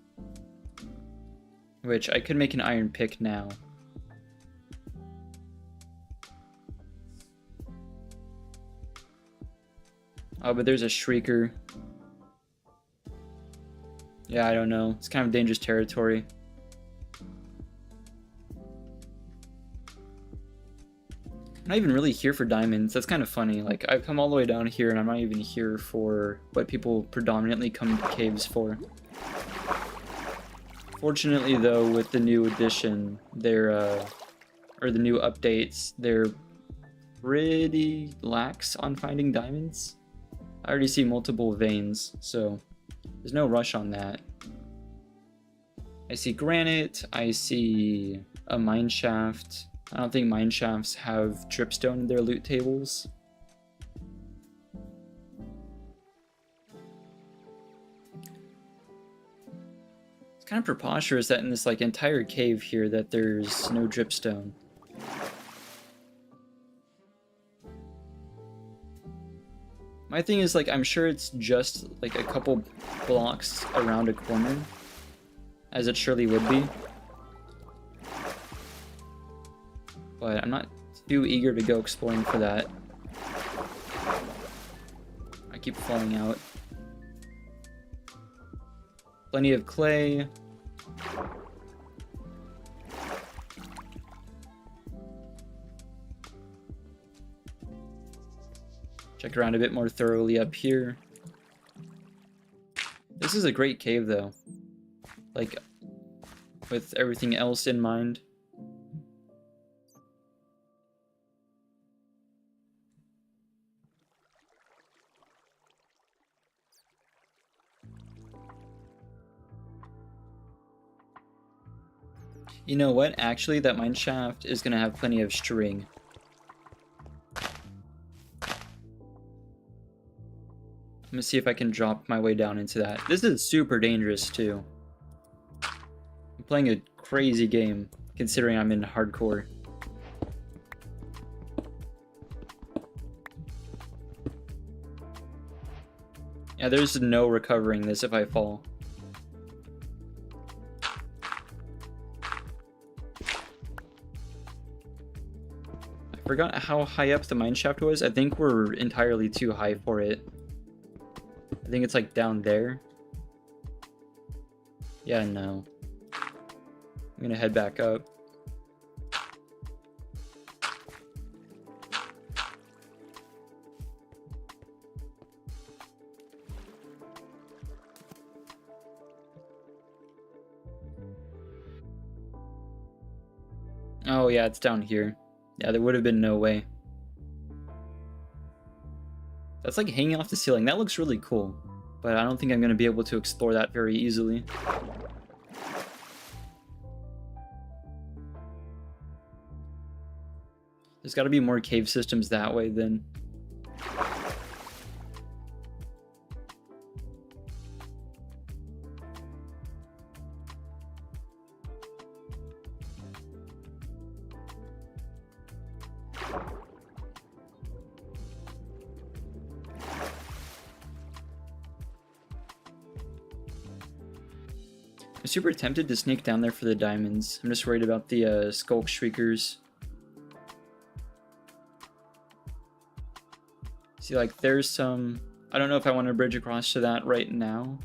Which I could make an iron pick now. Oh, but there's a shrieker. Yeah, I don't know. It's kind of dangerous territory. I'm not even really here for diamonds. That's kind of funny. Like, I've come all the way down here and I'm not even here for what people predominantly come to caves for. Fortunately, though, with the new edition, or the new updates, they're pretty lax on finding diamonds. I already see multiple veins, so there's no rush on that. I see granite, I see a mine shaft. I don't think mine shafts have dripstone in their loot tables. It's kind of preposterous that in this like entire cave here that there's no dripstone. My thing is, like, I'm sure it's just like a couple blocks around a corner, as it surely would be. But I'm not too eager to go exploring for that. I keep falling out. Plenty of clay. Check around a bit more thoroughly up here. This is a great cave though. Like, with everything else in mind. You know what? Actually, that mine shaft is gonna have plenty of string. I'm gonna see if I can drop my way down into that. This is super dangerous too. I'm playing a crazy game, considering I'm in hardcore. Yeah, there's no recovering this if I fall. I forgot how high up the mine shaft was. I think we're entirely too high for it. I think it's like down there. Yeah, no. I'm gonna head back up. Oh yeah, it's down here. Yeah, there would have been no way. That's like hanging off the ceiling. That looks really cool, but I don't think I'm going to be able to explore that very easily. There's got to be more cave systems that way then. I'm super tempted to sneak down there for the diamonds. I'm just worried about the skulk shriekers. See, like, there's some... I don't know if I want to bridge across to that right now.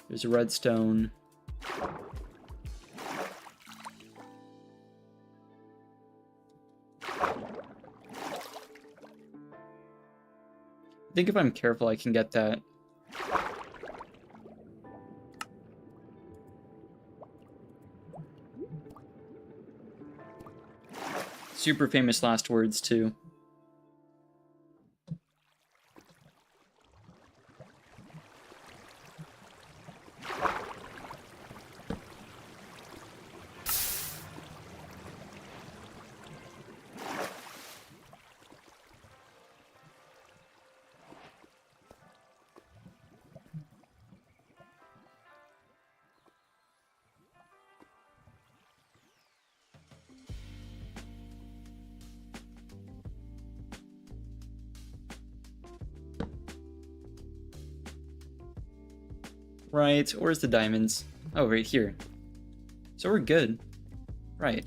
There's a redstone. I think if I'm careful, I can get that. Super famous last words, too. Right, where's the diamonds? Oh, right here. So we're good. Right.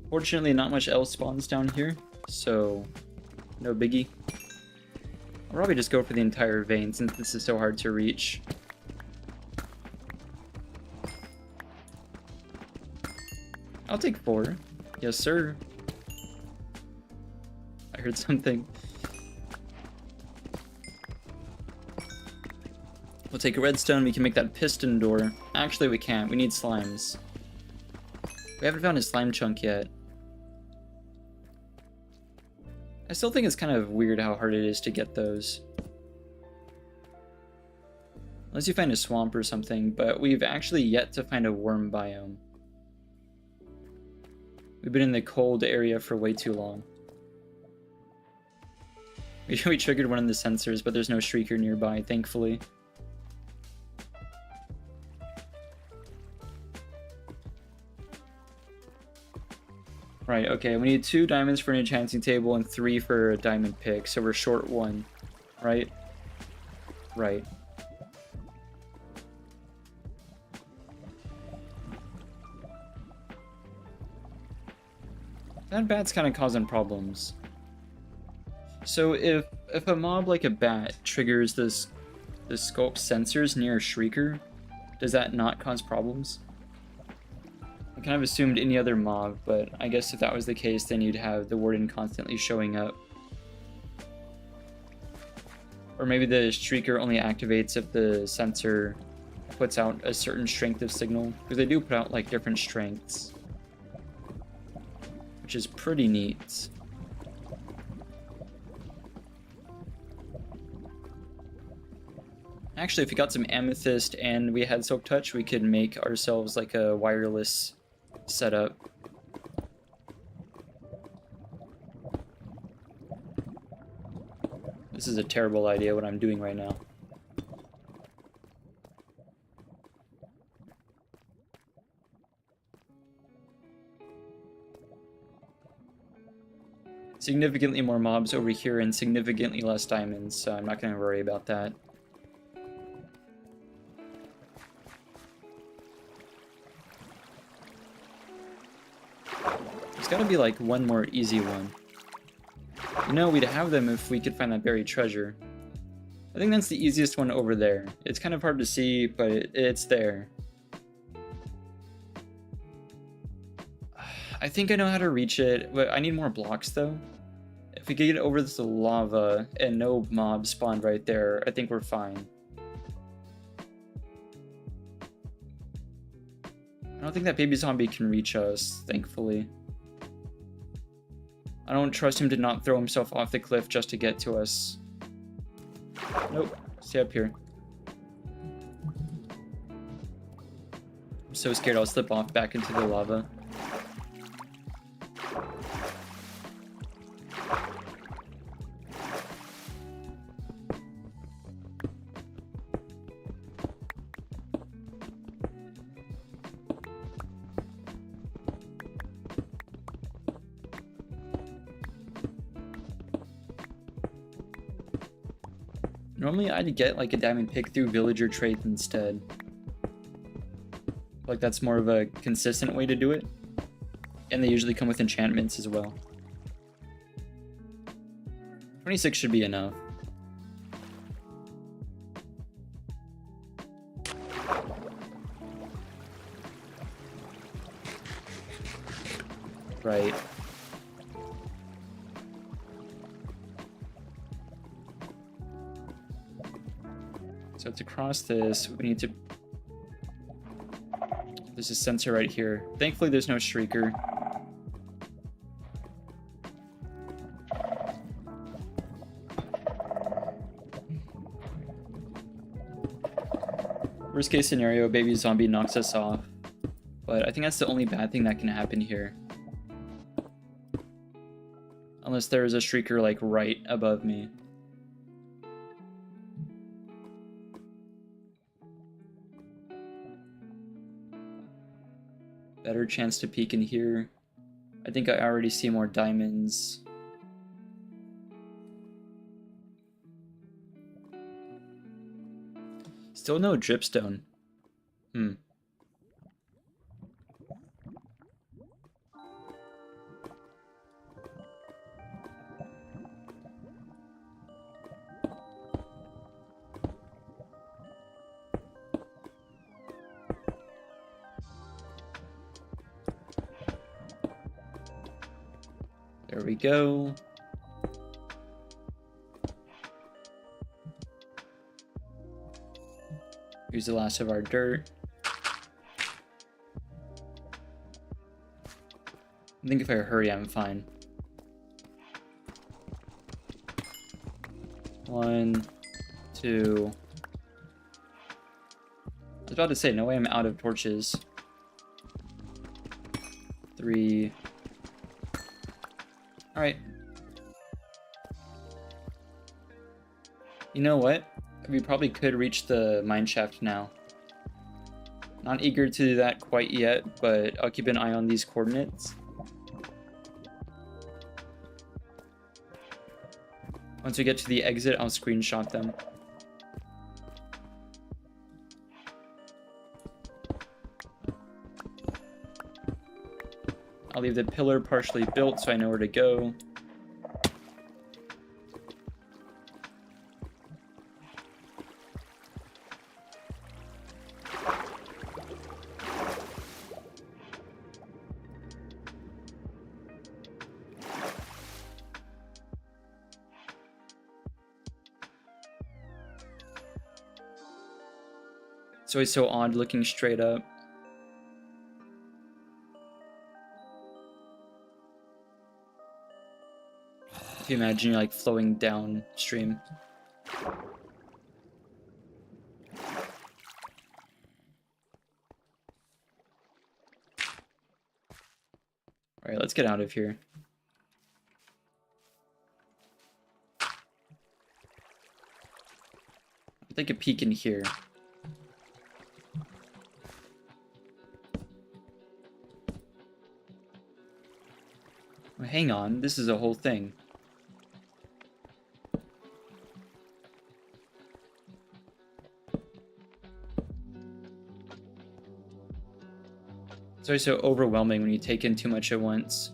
Fortunately, not much else spawns down here, so no biggie. I'll probably just go for the entire vein since this is so hard to reach. I'll take 4. Yes, sir. I heard something. We'll take a redstone. We can make that piston door. Actually, we can't. We need slimes. We haven't found a slime chunk yet. I still think it's kind of weird how hard it is to get those. Unless you find a swamp or something, but we've actually yet to find a worm biome. We've been in the cold area for way too long. We triggered one of the sensors, but there's no shrieker nearby, thankfully. Right, okay, we need 2 diamonds for an enchanting table and 3 for a diamond pick, so we're short 1, right? Right. That bat's kind of causing problems. So if a mob like a bat triggers the scope sensors near a shrieker, does that not cause problems? I kind of assumed any other mob, but I guess if that was the case, then you'd have the warden constantly showing up. Or maybe the shrieker only activates if the sensor puts out a certain strength of signal, because they do put out like different strengths, which is pretty neat. Actually, if we got some amethyst and we had silk touch, we could make ourselves like a wireless setup. This is a terrible idea what I'm doing right now. Significantly more mobs over here and significantly less diamonds, so I'm not going to worry about that. There's got to be like one more easy one. You know, we'd have them if we could find that buried treasure. I think that's the easiest one over there. It's kind of hard to see, but it's there. I think I know how to reach it, but I need more blocks though. If we could get over this lava and no mobs spawned right there, I think we're fine. I don't think that baby zombie can reach us, thankfully. I don't trust him to not throw himself off the cliff just to get to us. Nope, stay up here. I'm so scared I'll slip off back into the lava. Normally I'd get like a diamond pick through villager trades instead. Like that's more of a consistent way to do it. And they usually come with enchantments as well. 26 should be enough. Right. So to cross this, we need to... There's a sensor right here. Thankfully, there's no shrieker. Worst case scenario, baby zombie knocks us off. But I think that's the only bad thing that can happen here. Unless there is a shrieker like right above me. Better chance to peek in here. I think I already see more diamonds. Still no dripstone. There we go. Here's the last of our dirt. I think if I hurry, I'm fine. 1, 2. I was about to say, no way I'm out of torches. 3. Alright. You know what? We probably could reach the mine shaft now. Not eager to do that quite yet, but I'll keep an eye on these coordinates. Once we get to the exit, I'll screenshot them. I'll leave the pillar partially built so I know where to go. It's always so odd looking straight up. If you imagine you're like flowing downstream. Alright, let's get out of here. I'll take a peek in here. Well, hang on, this is a whole thing. It's always so overwhelming when you take in too much at once.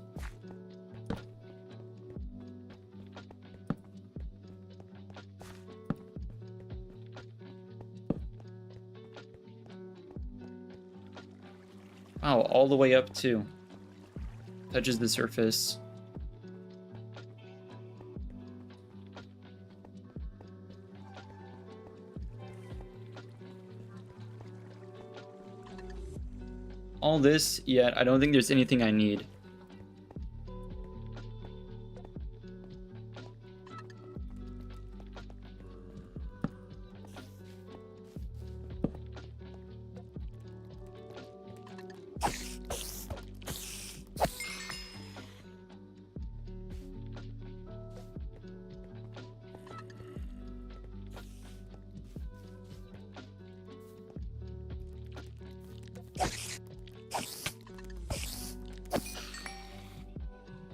Wow, all the way up too. Touches the surface. All this, yet I don't think there's anything I need.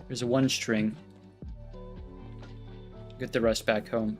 There's one string. Get the rest back home.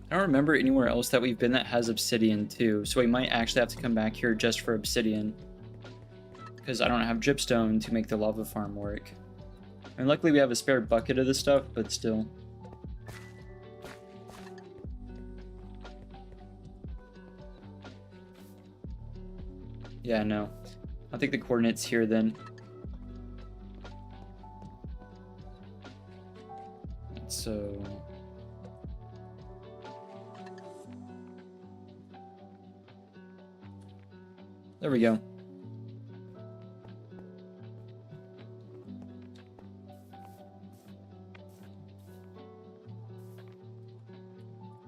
I don't remember anywhere else that we've been that has obsidian too, so we might actually have to come back here just for obsidian. Because I don't have dripstone to make the lava farm work. And luckily we have a spare bucket of this stuff, but still. Yeah, no. I'll take the coordinates here then. So... there we go. You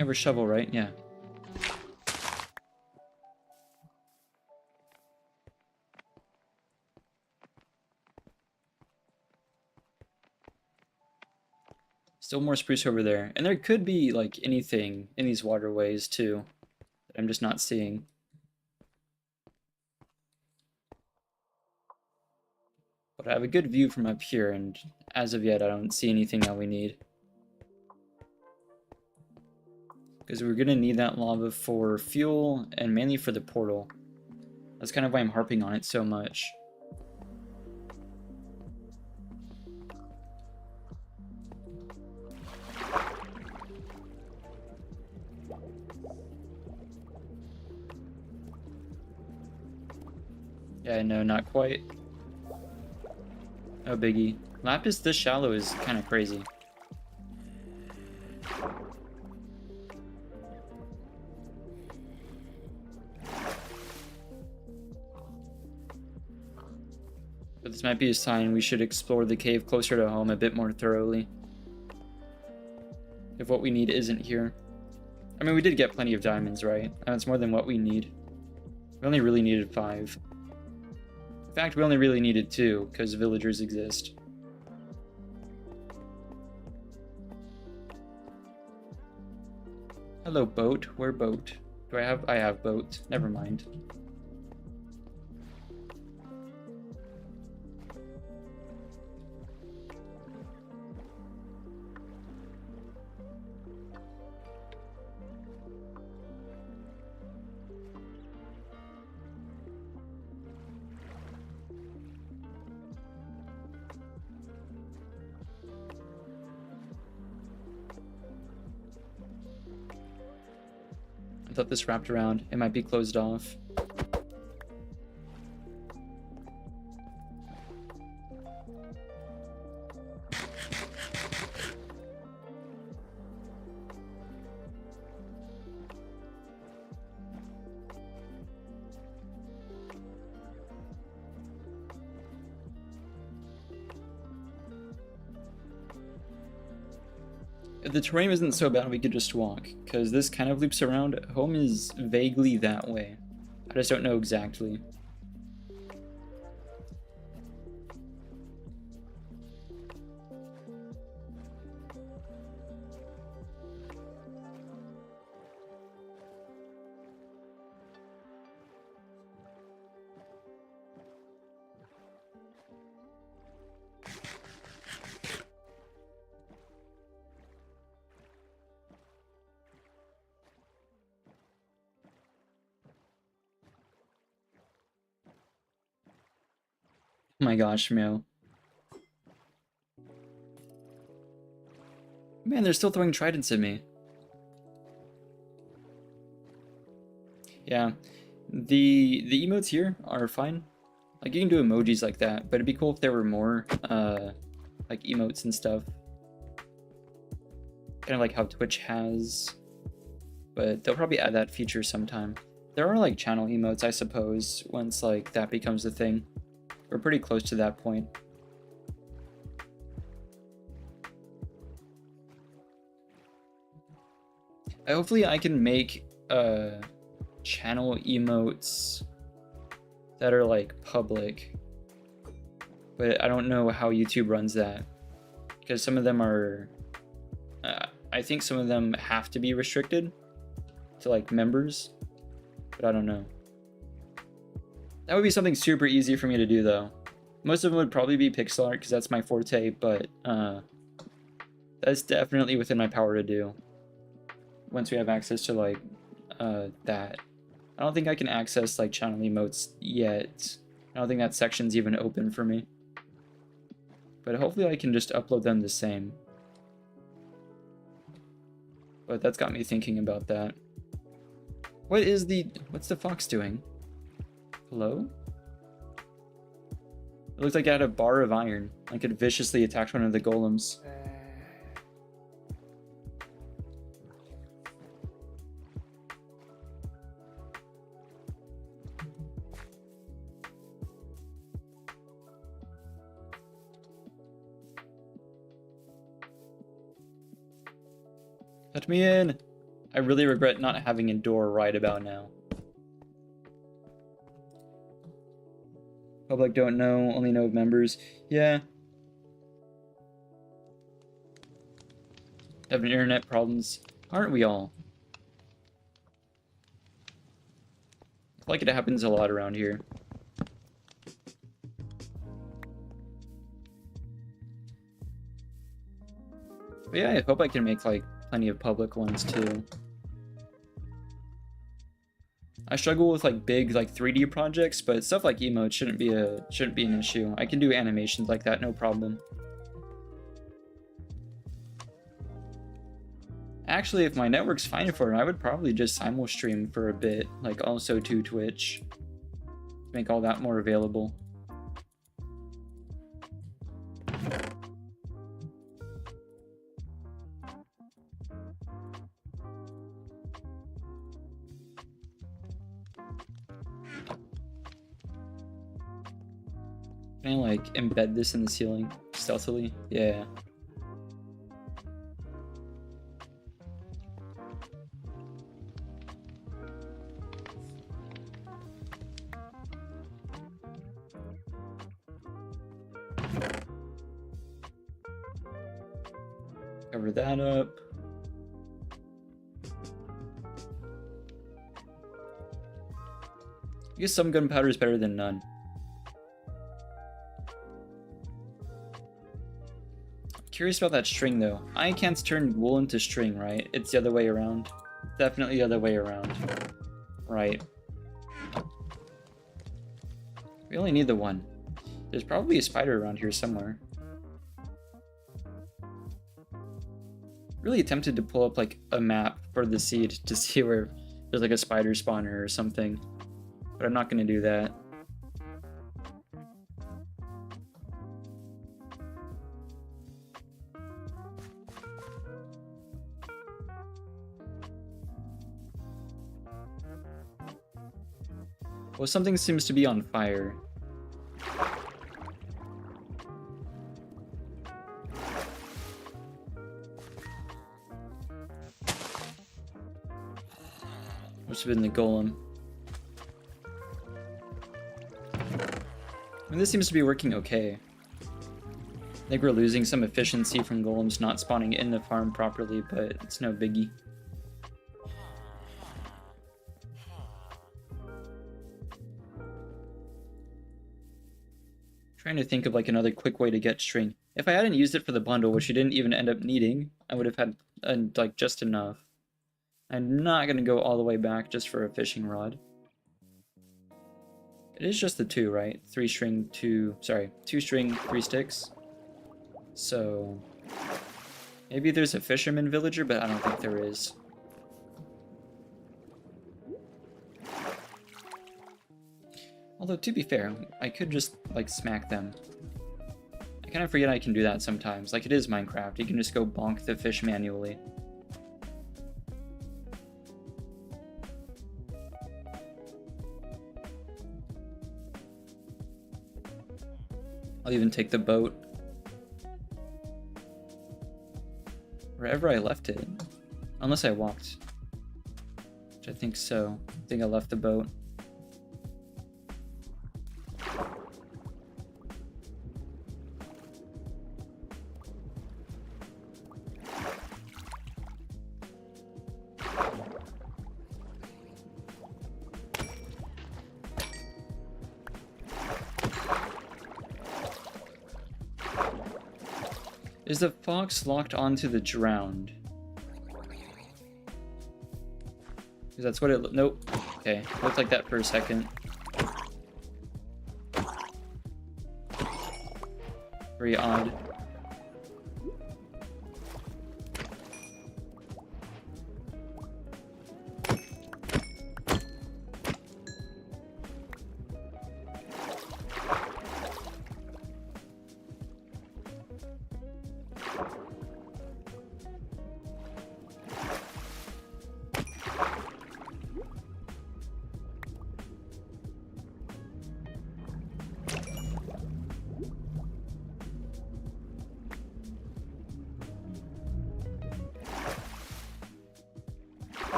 have a shovel, right? Yeah. Still more spruce over there. And there could be, like, anything in these waterways, too, that I'm just not seeing. But I have a good view from up here, and as of yet, I don't see anything that we need. Because we're going to need that lava for fuel, and mainly for the portal. That's kind of why I'm harping on it so much. Yeah, no, not quite. No biggie. Lapis this shallow is kind of crazy. But this might be a sign we should explore the cave closer to home a bit more thoroughly. If what we need isn't here. I mean, we did get plenty of diamonds, right? That's more than what we need. We only really needed 5. In fact, we only really needed 2, because villagers exist. Hello, boat. Where boat? Do I have boat. Never mind. I thought this wrapped around. It might be closed off. If the terrain isn't so bad, we could just walk, because this kind of loops around. Home is vaguely that way. I just don't know exactly. Oh my gosh, Mio. Man, they're still throwing tridents at me. Yeah, the emotes here are fine. Like, you can do emojis like that, but it'd be cool if there were more, like, emotes and stuff. Kind of like how Twitch has. But they'll probably add that feature sometime. There are, like, channel emotes, I suppose, once, like, that becomes a thing. We're pretty close to that point. Hopefully I can make channel emotes that are like public, but I don't know how YouTube runs that, because some of them are I think some of them have to be restricted to like members, but I don't know. That would be something super easy for me to do though. Most of them would probably be pixel art because that's my forte, but that's definitely within my power to do once we have access to like that. I don't think I can access like channel emotes yet. I don't think that section's even open for me. But hopefully I can just upload them the same. But that's got me thinking about that. What's the fox doing? Hello? It looks like it had a bar of iron. Like it viciously attacked one of the golems. Let me in! I really regret not having a door right about now. Public don't know, only know members. Yeah. Having internet problems. Aren't we all? I feel like it happens a lot around here. But yeah, I hope I can make like plenty of public ones too. I struggle with like big like 3D projects, but stuff like emotes shouldn't be an issue. I can do animations like that, no problem. Actually, if my network's fine for it, I would probably just simul stream for a bit, like also to Twitch. Make all that more available. Can I like embed this in the ceiling stealthily? Yeah. Cover that up. I guess some gunpowder is better than none. Curious about that string though. I can't turn wool into string, right? It's the other way around. Definitely the other way around. Right. We only need the one. There's probably a spider around here somewhere. Really tempted to pull up like a map for the seed to see where there's like a spider spawner or something. But I'm not gonna do that. Well, something seems to be on fire. Must have been the golem. I mean, this seems to be working okay. I think we're losing some efficiency from golems not spawning in the farm properly, but it's no biggie. Trying to think of like another quick way to get string. If I hadn't used it for the bundle, which you didn't even end up needing, I would have had like just enough. I'm not gonna go all the way back just for a fishing rod. It is just the two, right? 2 string, 3 sticks. So maybe there's a fisherman villager, but I don't think there is. Although, to be fair, I could just, like, smack them. I kind of forget I can do that sometimes. Like, it is Minecraft. You can just go bonk the fish manually. I'll even take the boat. Wherever I left it. Unless I walked. Which I think so. I think I left the boat. Is the fox locked onto the drowned? Because that's what it nope. Okay, looked like that for a second. Very odd.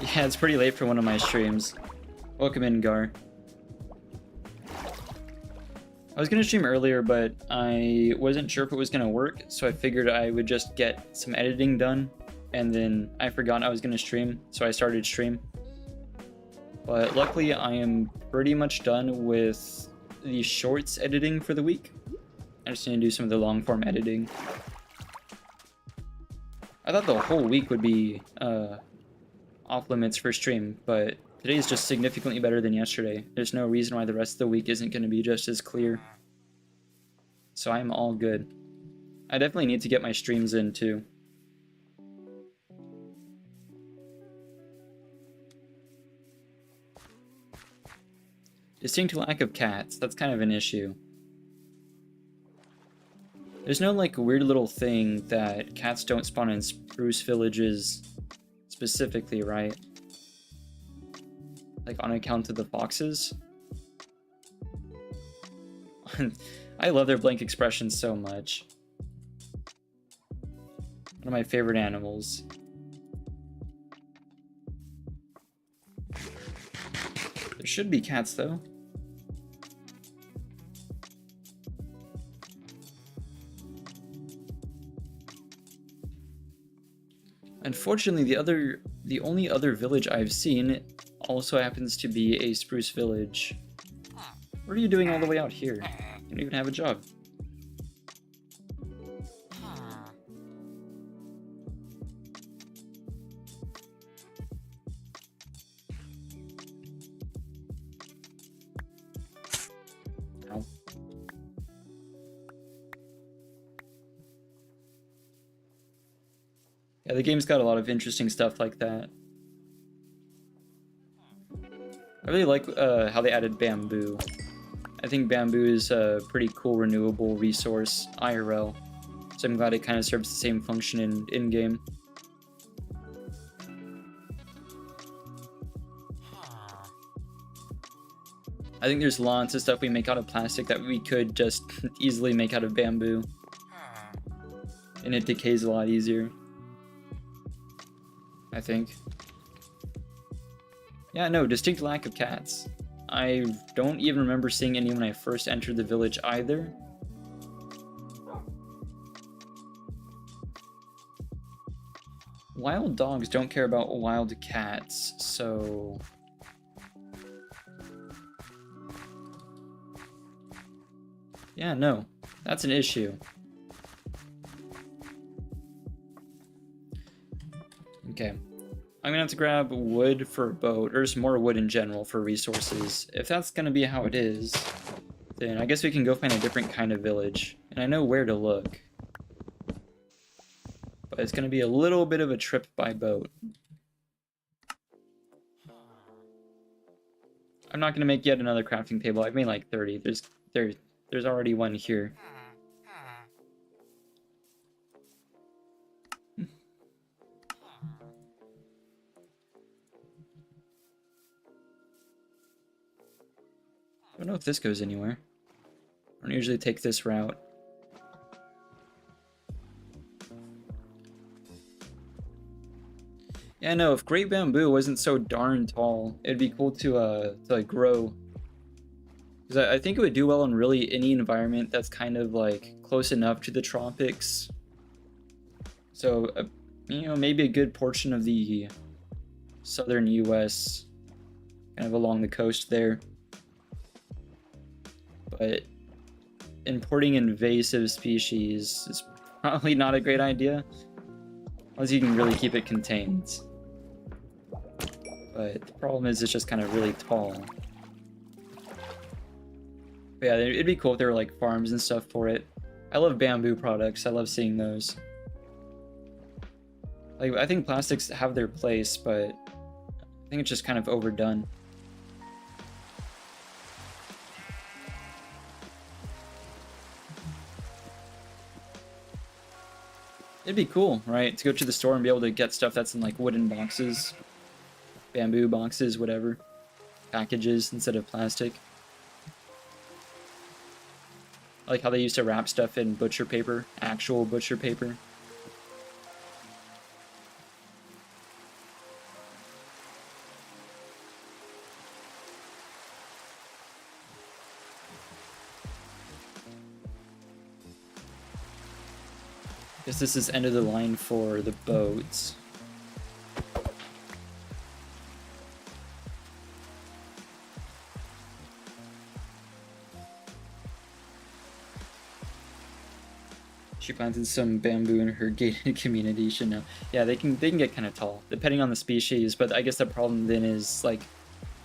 Yeah, it's pretty late for one of my streams. Welcome in, Gar. I was gonna stream earlier, but I wasn't sure if it was gonna work, so I figured I would just get some editing done, and then I forgot I was gonna stream, so I started stream. But luckily, I am pretty much done with the shorts editing for the week. I just need to do some of the long form editing. I thought the whole week would be off limits for stream, but today is just significantly better than yesterday. There's no reason why the rest of the week isn't going to be just as clear. So I'm all good. I definitely need to get my streams in too. Distinct lack of cats. That's kind of an issue. There's no like weird little thing that cats don't spawn in spruce villages specifically, right? Like on account of the foxes? I love their blank expressions so much. One of my favorite animals. There should be cats though. Unfortunately, the only other village I've seen also happens to be a spruce village. What are you doing all the way out here? You don't even have a job. Ow. Yeah, the game's got a lot of interesting stuff like that. I really like how they added bamboo. I think bamboo is a pretty cool renewable resource IRL, so I'm glad it kind of serves the same function in-game. I think there's lots of stuff we make out of plastic that we could just easily make out of bamboo, and it decays a lot easier, I think. Yeah, no, distinct lack of cats. I don't even remember seeing any when I first entered the village either. Wild dogs don't care about wild cats, so... yeah, no, that's an issue. Okay. I'm gonna have to grab wood for a boat, or just more wood in general for resources. If that's gonna be how it is, then I guess we can go find a different kind of village. And I know where to look. But it's gonna be a little bit of a trip by boat. I'm not gonna make yet another crafting table. I've made like 30. There's already one here. I don't know if this goes anywhere. I don't usually take this route. Yeah, no, if great bamboo wasn't so darn tall, it'd be cool to like grow. Because I think it would do well in really any environment that's kind of like close enough to the tropics. So, you know, maybe a good portion of the southern US, kind of along the coast there. But importing invasive species is probably not a great idea, unless you can really keep it contained. But the problem is it's just kind of really tall. But yeah, it'd be cool if there were like farms and stuff for it. I love bamboo products. I love seeing those. Like, I think plastics have their place, but I think it's just kind of overdone. It'd be cool, right? To go to the store and be able to get stuff that's in like wooden boxes, bamboo boxes, whatever. Packages instead of plastic. I like how they used to wrap stuff in butcher paper, actual butcher paper. Guess this is end of the line for the boats. She planted some bamboo in her gated community. Should know. Yeah, they can get kind of tall depending on the species. But I guess the problem then is like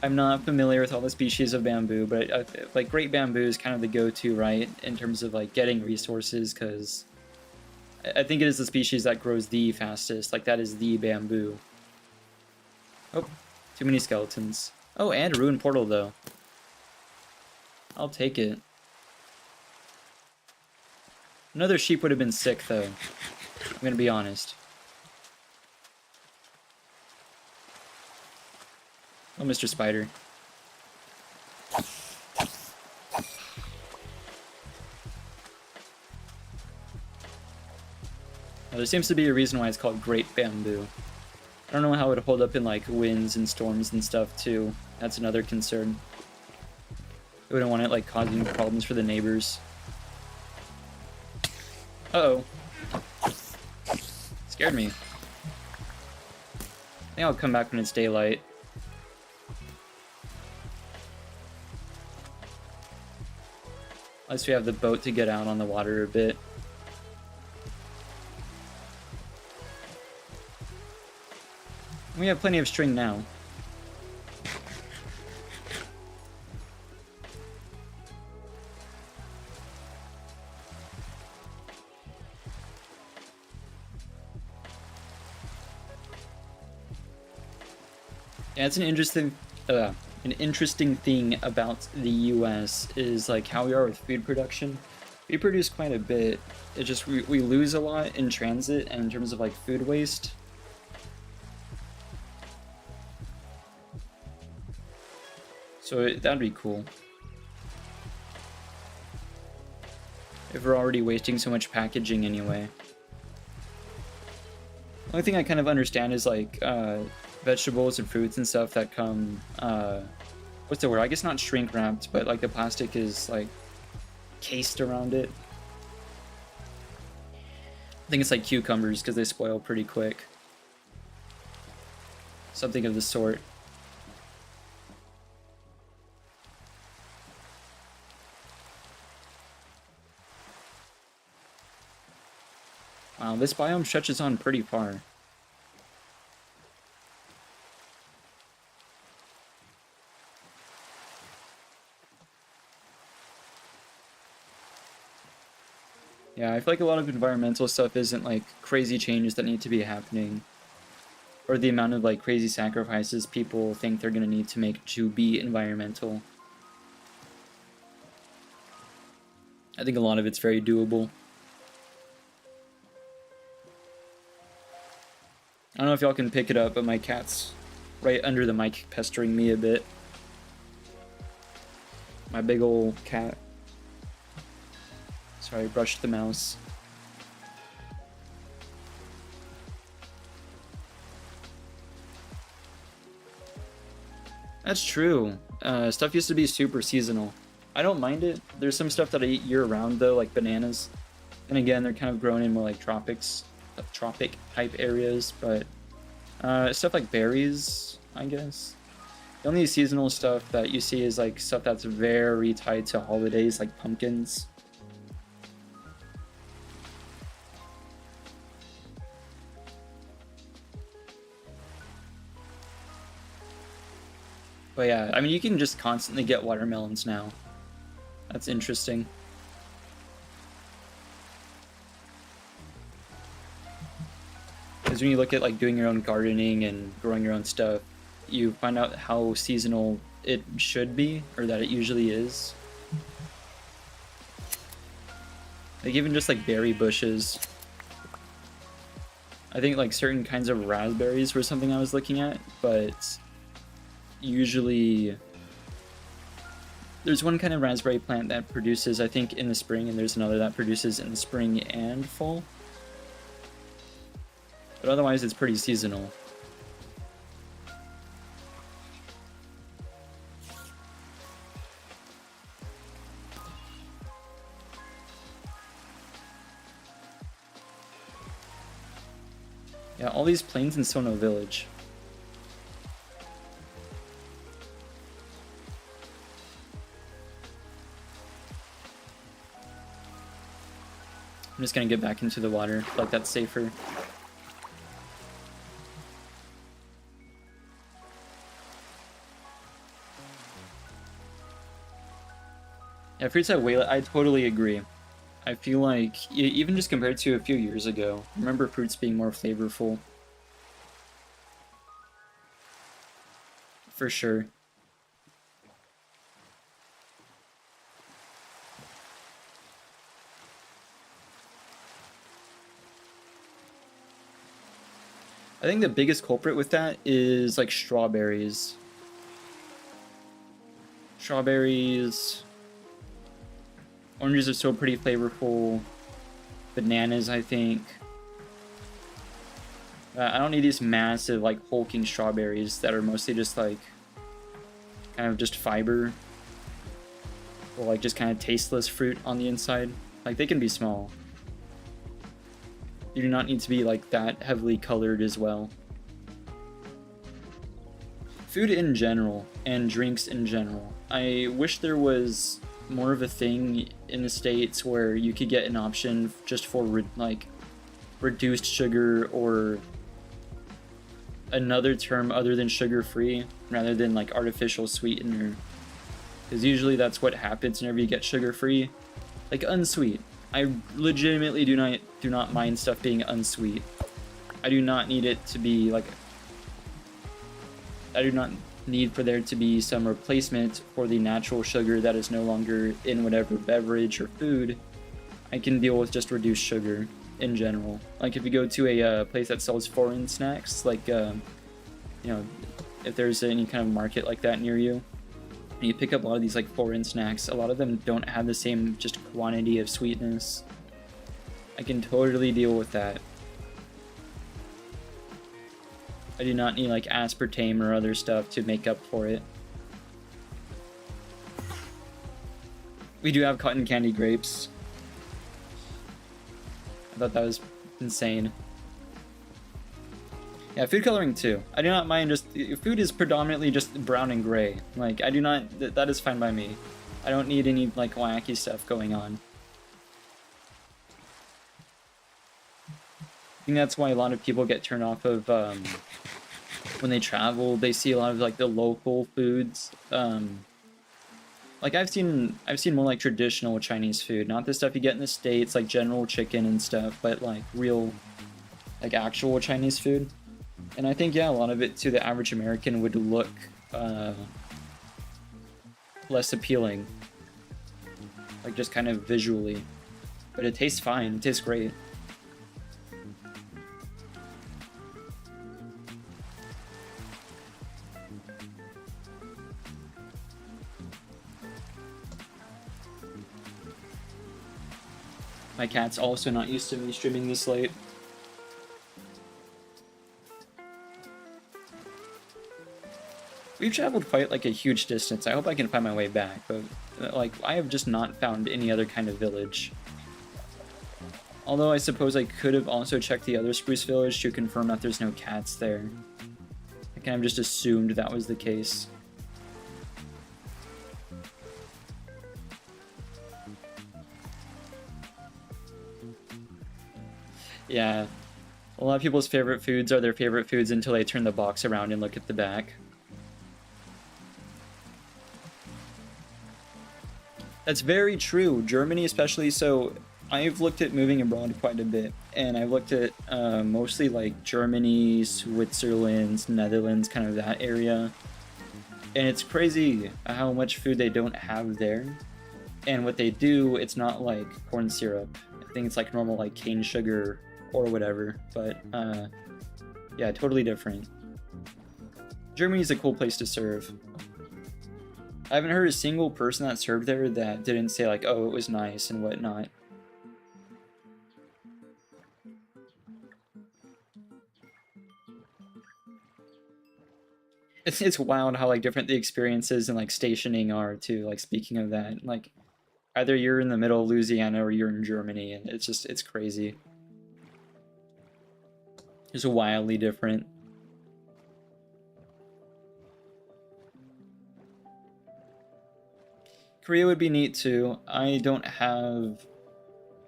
I'm not familiar with all the species of bamboo, but like great bamboo is kind of the go-to, right, in terms of like getting resources, because I think it is the species that grows the fastest. Like that is the bamboo. Oh, too many skeletons. Oh, and a ruined portal though. I'll take it. Another sheep would have been sick, though. I'm gonna be honest. Oh, Mr. Spider. Now, there seems to be a reason why it's called Great Bamboo. I don't know how it would hold up in, like, winds and storms and stuff, too. That's another concern. I wouldn't want it, like, causing problems for the neighbors. Uh-oh. Scared me. I think I'll come back when it's daylight. Unless we have the boat to get out on the water a bit. We have plenty of string now. Yeah, it's an interesting thing about the US is like how we are with food production. We produce quite a bit. It just we lose a lot in transit and in terms of like food waste. So that'd be cool. If we're already wasting so much packaging anyway. The only thing I kind of understand is like vegetables and fruits and stuff that come, what's the word? I guess not shrink wrapped, but like the plastic is like cased around it. I think it's like cucumbers because they spoil pretty quick. Something of the sort. Wow, this biome stretches on pretty far. Yeah, I feel like a lot of environmental stuff isn't like crazy changes that need to be happening. Or the amount of like crazy sacrifices people think they're gonna need to make to be environmental. I think a lot of it's very doable. I don't know if y'all can pick it up, but my cat's right under the mic pestering me a bit. My big ol' cat. Sorry, brushed the mouse. That's true. Stuff used to be super seasonal. I don't mind it. There's some stuff that I eat year-round, though, like bananas. And again, they're kind of grown in more like tropic type areas, but stuff like berries, I guess. The only seasonal stuff that you see is like stuff that's very tied to holidays, like pumpkins. But yeah, I mean, you can just constantly get watermelons now. That's interesting. Because when you look at like doing your own gardening and growing your own stuff, you find out how seasonal it should be, or that it usually is. Like even just like berry bushes. I think like certain kinds of raspberries were something I was looking at, but usually there's one kind of raspberry plant that produces, I think, in the spring, and there's another that produces in the spring and fall. But otherwise, it's pretty seasonal. Yeah, all these plains and still no village. I'm just gonna get back into the water, like that's safer. Yeah, fruits have way. I totally agree. I feel like even just compared to a few years ago, I remember fruits being more flavorful. For sure. I think the biggest culprit with that is like strawberries. Strawberries. Oranges are still pretty flavorful. Bananas, I think. I don't need these massive, like, hulking strawberries that are mostly just, like, kind of just fiber. Or, like, just kind of tasteless fruit on the inside. Like, they can be small. You do not need to be, like, that heavily colored as well. Food in general, and drinks in general. I wish there was more of a thing in the States where you could get an option just for, like, reduced sugar or another term other than sugar-free, rather than, like, artificial sweetener. Because usually that's what happens whenever you get sugar-free. Like, unsweet. I legitimately do not mind stuff being unsweet. I do not need it to be, like... I do not need for there to be some replacement for the natural sugar that is no longer in whatever beverage or food. I can deal with just reduced sugar in general. Like if you go to a place that sells foreign snacks, like you know, if there's any kind of market like that near you, and you pick up a lot of these like foreign snacks, a lot of them don't have the same just quantity of sweetness. I can totally deal with that. I do not need like aspartame or other stuff to make up for it. We do have cotton candy grapes. I thought that was insane. Yeah, food coloring too. I do not mind just... Food is predominantly just brown and gray. Like, I do not... That is fine by me. I don't need any, like, wacky stuff going on. I think that's why a lot of people get turned off of, when they travel, they see a lot of, like, the local foods. Like, I've seen more, like, traditional Chinese food. Not the stuff you get in the States, like General Chicken and stuff, but, like, real, like, actual Chinese food. And I think, yeah, a lot of it to the average American would look, less appealing. Like, just kind of visually. But it tastes fine. It tastes great. My cat's also not used to me streaming this late. We've traveled quite like a huge distance. I hope I can find my way back, but like I have just not found any other kind of village. Although I suppose I could have also checked the other spruce village to confirm that there's no cats there. I kind of just assumed that was the case. Yeah, a lot of people's favorite foods are their favorite foods until they turn the box around and look at the back. That's very true. Germany especially, so I've looked at moving abroad quite a bit, and I've looked at mostly like Germany, Switzerland, Netherlands, kind of that area. And it's crazy how much food they don't have there. And what they do, it's not like corn syrup. I think it's like normal like cane sugar or whatever, but yeah, totally different. Germany's a cool place to serve. I haven't heard a single person that served there that didn't say like, oh, it was nice and whatnot. It's wild how like different the experiences and like stationing are too, like speaking of that. Like either you're in the middle of Louisiana or you're in Germany, and it's crazy. Just wildly different. Korea would be neat too. I don't have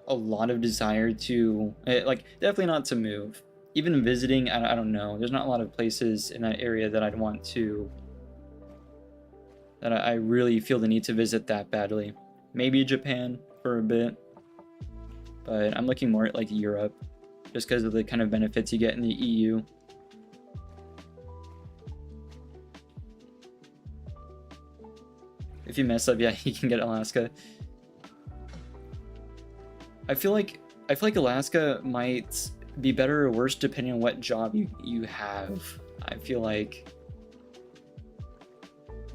a lot of desire to, like, definitely not to move. Even visiting, I don't know. There's not a lot of places in that area that I'd want to, that I really feel the need to visit that badly. Maybe Japan for a bit, but I'm looking more at like Europe, just because of the kind of benefits you get in the EU. If you mess up, yeah, you can get Alaska. I feel like Alaska might be better or worse depending on what job you have. I feel like,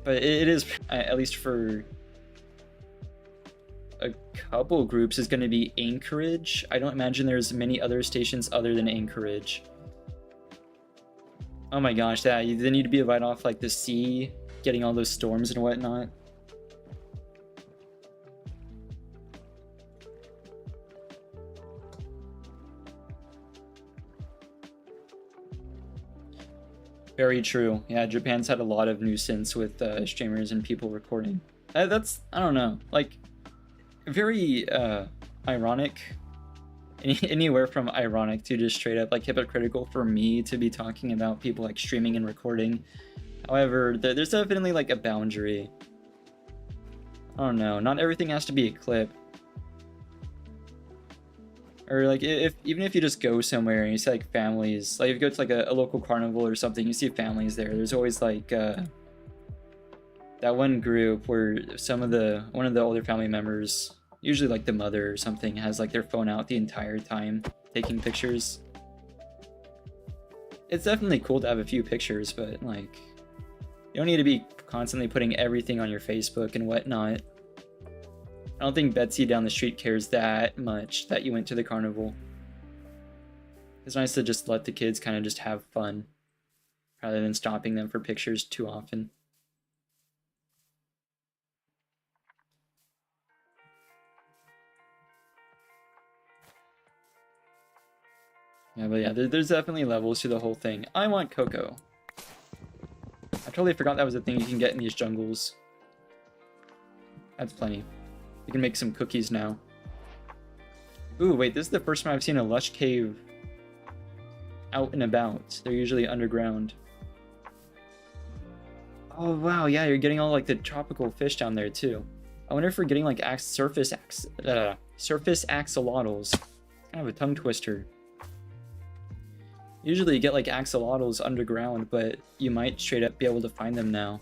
but it is, at least for a couple groups, is going to be Anchorage. I don't imagine there's many other stations other than Anchorage. Oh my gosh, that they need to be right off like the sea, getting all those storms and whatnot. Very true. Yeah, Japan's had a lot of nuisance with streamers and people recording. That's, I don't know, like, very ironic. Anywhere from ironic to just straight up like hypocritical for me to be talking about people like streaming and recording. However, there's definitely like a boundary. I don't know, not everything has to be a clip. Or like, even if you just go somewhere and you see like families, like if you go to like a local carnival or something, you see families there. There's always like that one group where one of the older family members, usually like the mother or something, has like their phone out the entire time taking pictures. It's definitely cool to have a few pictures, but like, you don't need to be constantly putting everything on your Facebook and whatnot. I don't think Betsy down the street cares that much that you went to the carnival. It's nice to just let the kids kind of just have fun rather than stopping them for pictures too often. Yeah, but yeah, there's definitely levels to the whole thing. I want cocoa. I totally forgot that was a thing you can get in these jungles. That's plenty. We can make some cookies now. Ooh, wait, this is the first time I've seen a lush cave out and about. They're usually underground. Oh wow, yeah, you're getting all like the tropical fish down there too. I wonder if we're getting like surface axolotls. Kind of a tongue twister. Usually you get like axolotls underground, but you might straight up be able to find them now.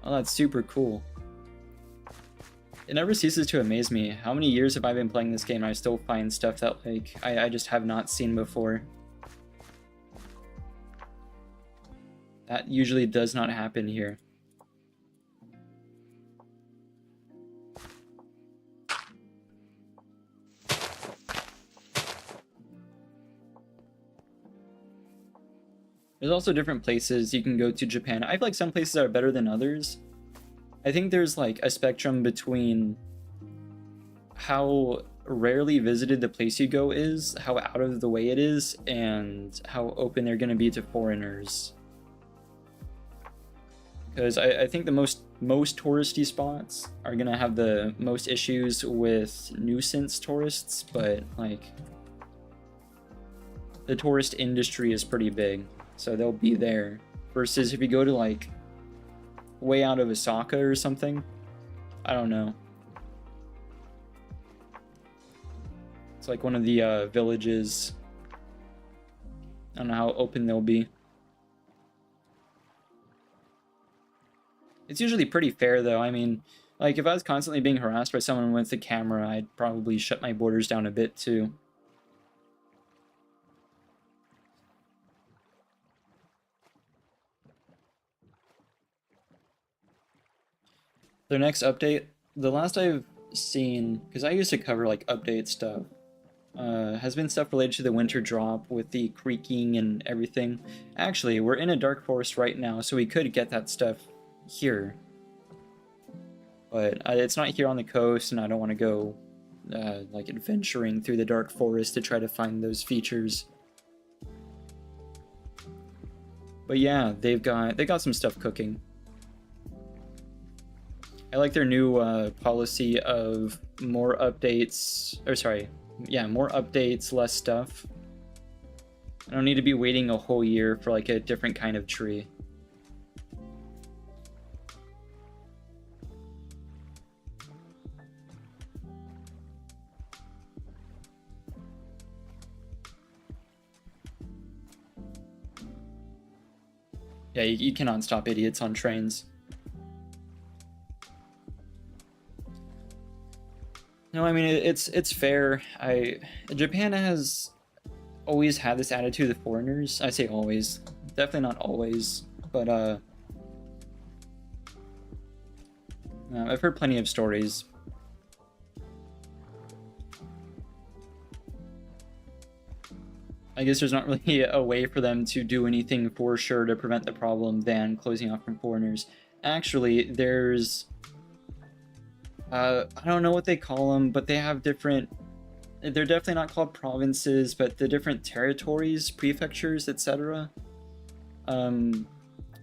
Oh, that's super cool. It never ceases to amaze me. How many years have I been playing this game and I still find stuff that like I just have not seen before. That usually does not happen here. There's also different places you can go to Japan. I feel like some places are better than others. I think there's like a spectrum between how rarely visited the place you go is, how out of the way it is, and how open they're going to be to foreigners. Because I think the most touristy spots are going to have the most issues with nuisance tourists, but like the tourist industry is pretty big. So they'll be there. Versus if you go to like way out of Osaka or something, I don't know. It's like one of the villages. I don't know how open they'll be. It's usually pretty fair though. I mean, like if I was constantly being harassed by someone with a camera, I'd probably shut my borders down a bit too. Their next update, the last I've seen, because I used to cover like update stuff, has been stuff related to the winter drop with the creaking and everything. Actually, we're in a dark forest right now, so we could get that stuff here. But it's not here on the coast, and I don't want to go like adventuring through the dark forest to try to find those features. But yeah, they got some stuff cooking. I like their new policy of more updates, or sorry, yeah, more updates, less stuff. I don't need to be waiting a whole year for like a different kind of tree. Yeah, you cannot stop idiots on trains. No, I mean it's fair. Japan has always had this attitude of foreigners. I say always, definitely not always, but I've heard plenty of stories. I guess there's not really a way for them to do anything for sure to prevent the problem than closing off from foreigners. Actually, there's I don't know what they call them, but they have different. They're definitely not called provinces, but the different territories, prefectures, etc. I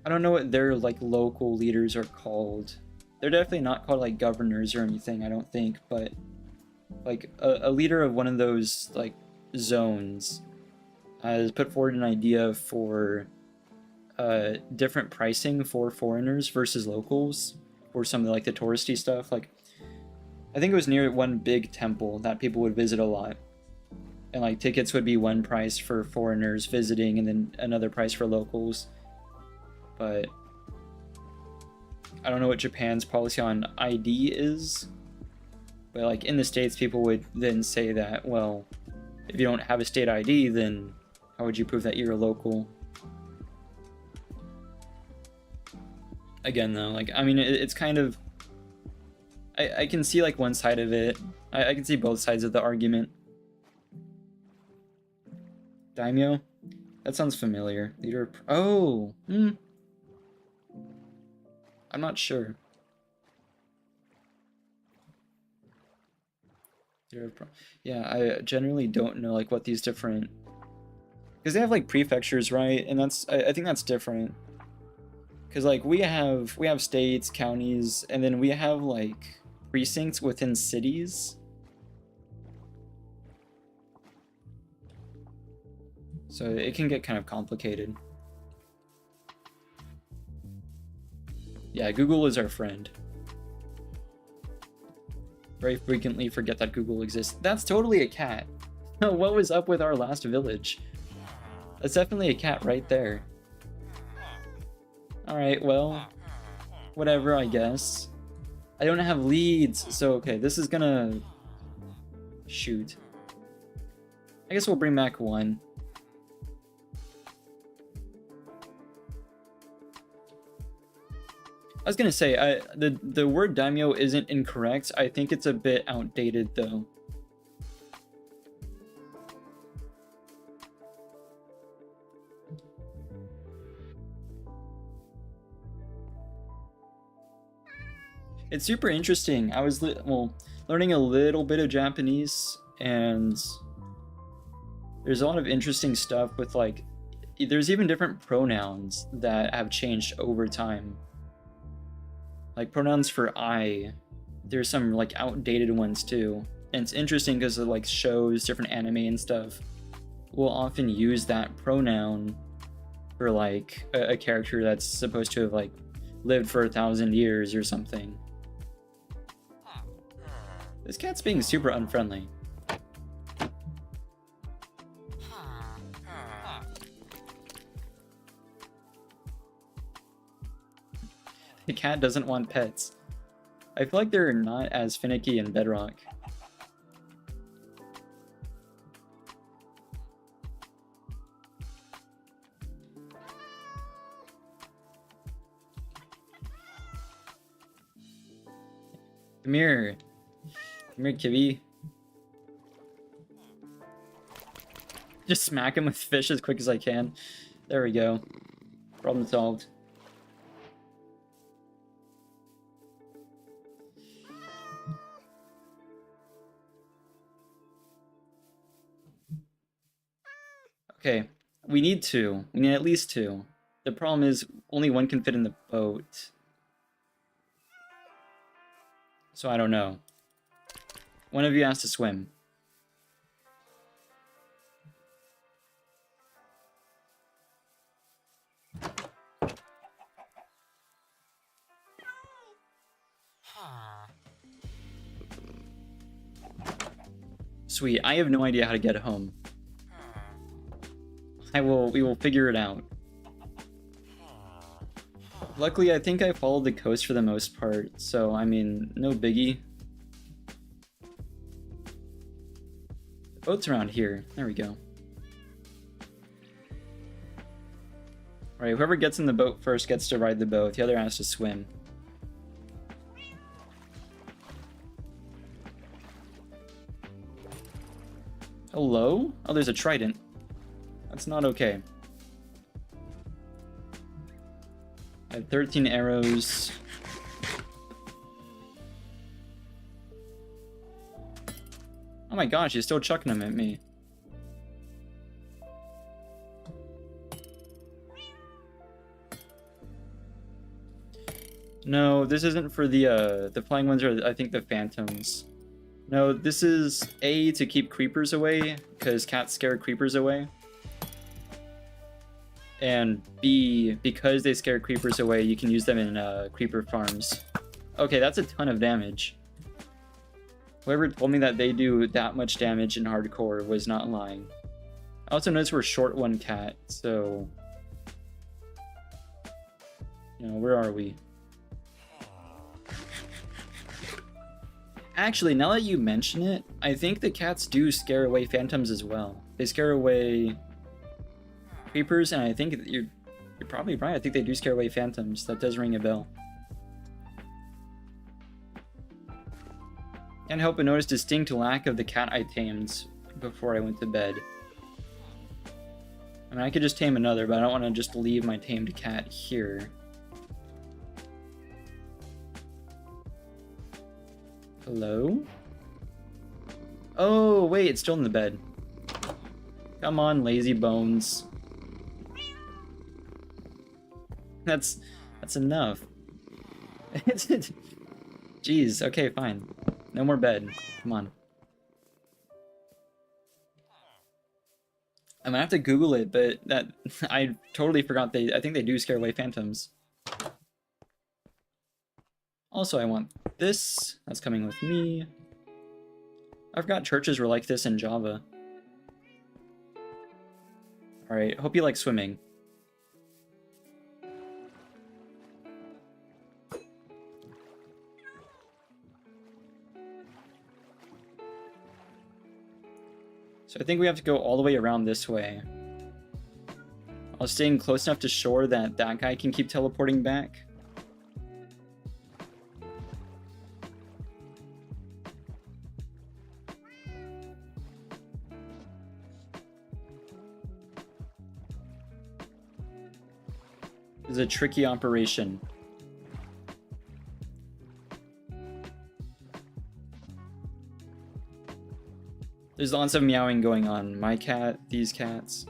don't know what their like local leaders are called. They're definitely not called like governors or anything, I don't think, but like a leader of one of those like zones has put forward an idea for different pricing for foreigners versus locals for some of the, like the touristy stuff. Like I think it was near one big temple that people would visit a lot, and like tickets would be one price for foreigners visiting and then another price for locals. But I don't know what Japan's policy on ID is, but like in the States people would then say that, well, if you don't have a state ID, then how would you prove that you're a local? Again though, like I mean it's kind of, I can see like one side of it. I can see both sides of the argument. Daimyo? That sounds familiar. Leader of... Oh! I'm not sure. Yeah, I generally don't know like what these different... Because they have like prefectures, right? And that's... I think that's different. Because like we have states, counties, and then we have like precincts within cities. So it can get kind of complicated. Yeah, Google is our friend. Very frequently forget that Google exists. That's totally a cat. What was up with our last village? That's definitely a cat right there. Alright, well, whatever, I guess. I don't have leads, so okay, this is gonna... Shoot. I guess we'll bring back one. I was gonna say, the word daimyo isn't incorrect. I think it's a bit outdated, though. It's super interesting. I was learning a little bit of Japanese, and there's a lot of interesting stuff with like, there's even different pronouns that have changed over time. Like pronouns for I, there's some like outdated ones too. And it's interesting because of like shows, different anime and stuff will often use that pronoun for like a character that's supposed to have like lived for 1,000 years or something. This cat's being super unfriendly. The cat doesn't want pets. I feel like they're not as finicky in Bedrock. Come here. Come here, Kibby. Just smack him with fish as quick as I can. There we go. Problem solved. Okay, we need two. We need at least two. The problem is only one can fit in the boat. So I don't know. One of you has to swim. Sweet, I have no idea how to get home. We will figure it out. Luckily, I think I followed the coast for the most part, so I mean, no biggie. The boat's around here. There we go. Alright, whoever gets in the boat first gets to ride the boat, the other has to swim. Hello? Oh, there's a trident. That's not okay. I have 13 arrows. Oh my gosh, he's still chucking them at me. No, this isn't for the flying ones are, I think, the phantoms. No, this is A, to keep creepers away, because cats scare creepers away. And B, because they scare creepers away, you can use them in creeper farms. Okay, that's a ton of damage. Whoever told me that they do that much damage in hardcore was not lying. I also noticed we're short one cat, so... You know, where are we? Actually, now that you mention it, I think the cats do scare away phantoms as well. They scare away creepers, and I think you're probably right. I think they do scare away phantoms. That does ring a bell. Can't help but notice distinct lack of the cat I tamed before I went to bed. I mean, I could just tame another, but I don't want to just leave my tamed cat here. Hello? Oh, wait, it's still in the bed. Come on, lazy bones. That's enough. Jeez, okay, fine. No more bed. Come on. I'm gonna have to Google it, but that I totally forgot I think they do scare away phantoms. Also, I want this. That's coming with me. I forgot churches were like this in Java. Alright, hope you like swimming. So I think we have to go all the way around this way. While staying close enough to shore that that guy can keep teleporting back. It's a tricky operation. There's lots of meowing going on. My cat, these cats.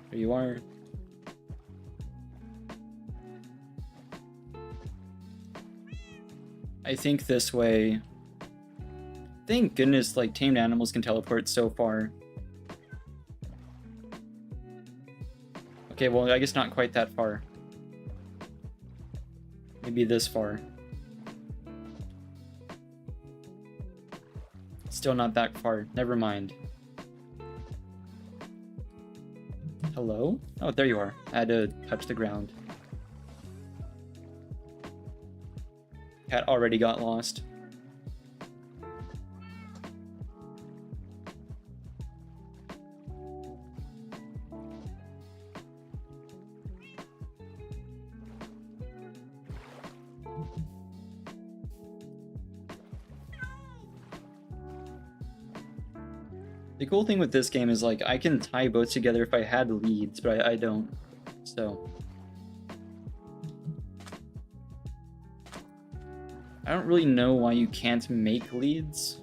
There you are. I think this way. Thank goodness, like, tamed animals can teleport so far. Okay, well, I guess not quite that far. Maybe this far. Still not that far. Never mind. Hello? Oh, there you are. I had to touch the ground. Cat already got lost. The cool thing with this game is, like, I can tie boats together if I had leads, but I don't, so. I don't really know why you can't make leads.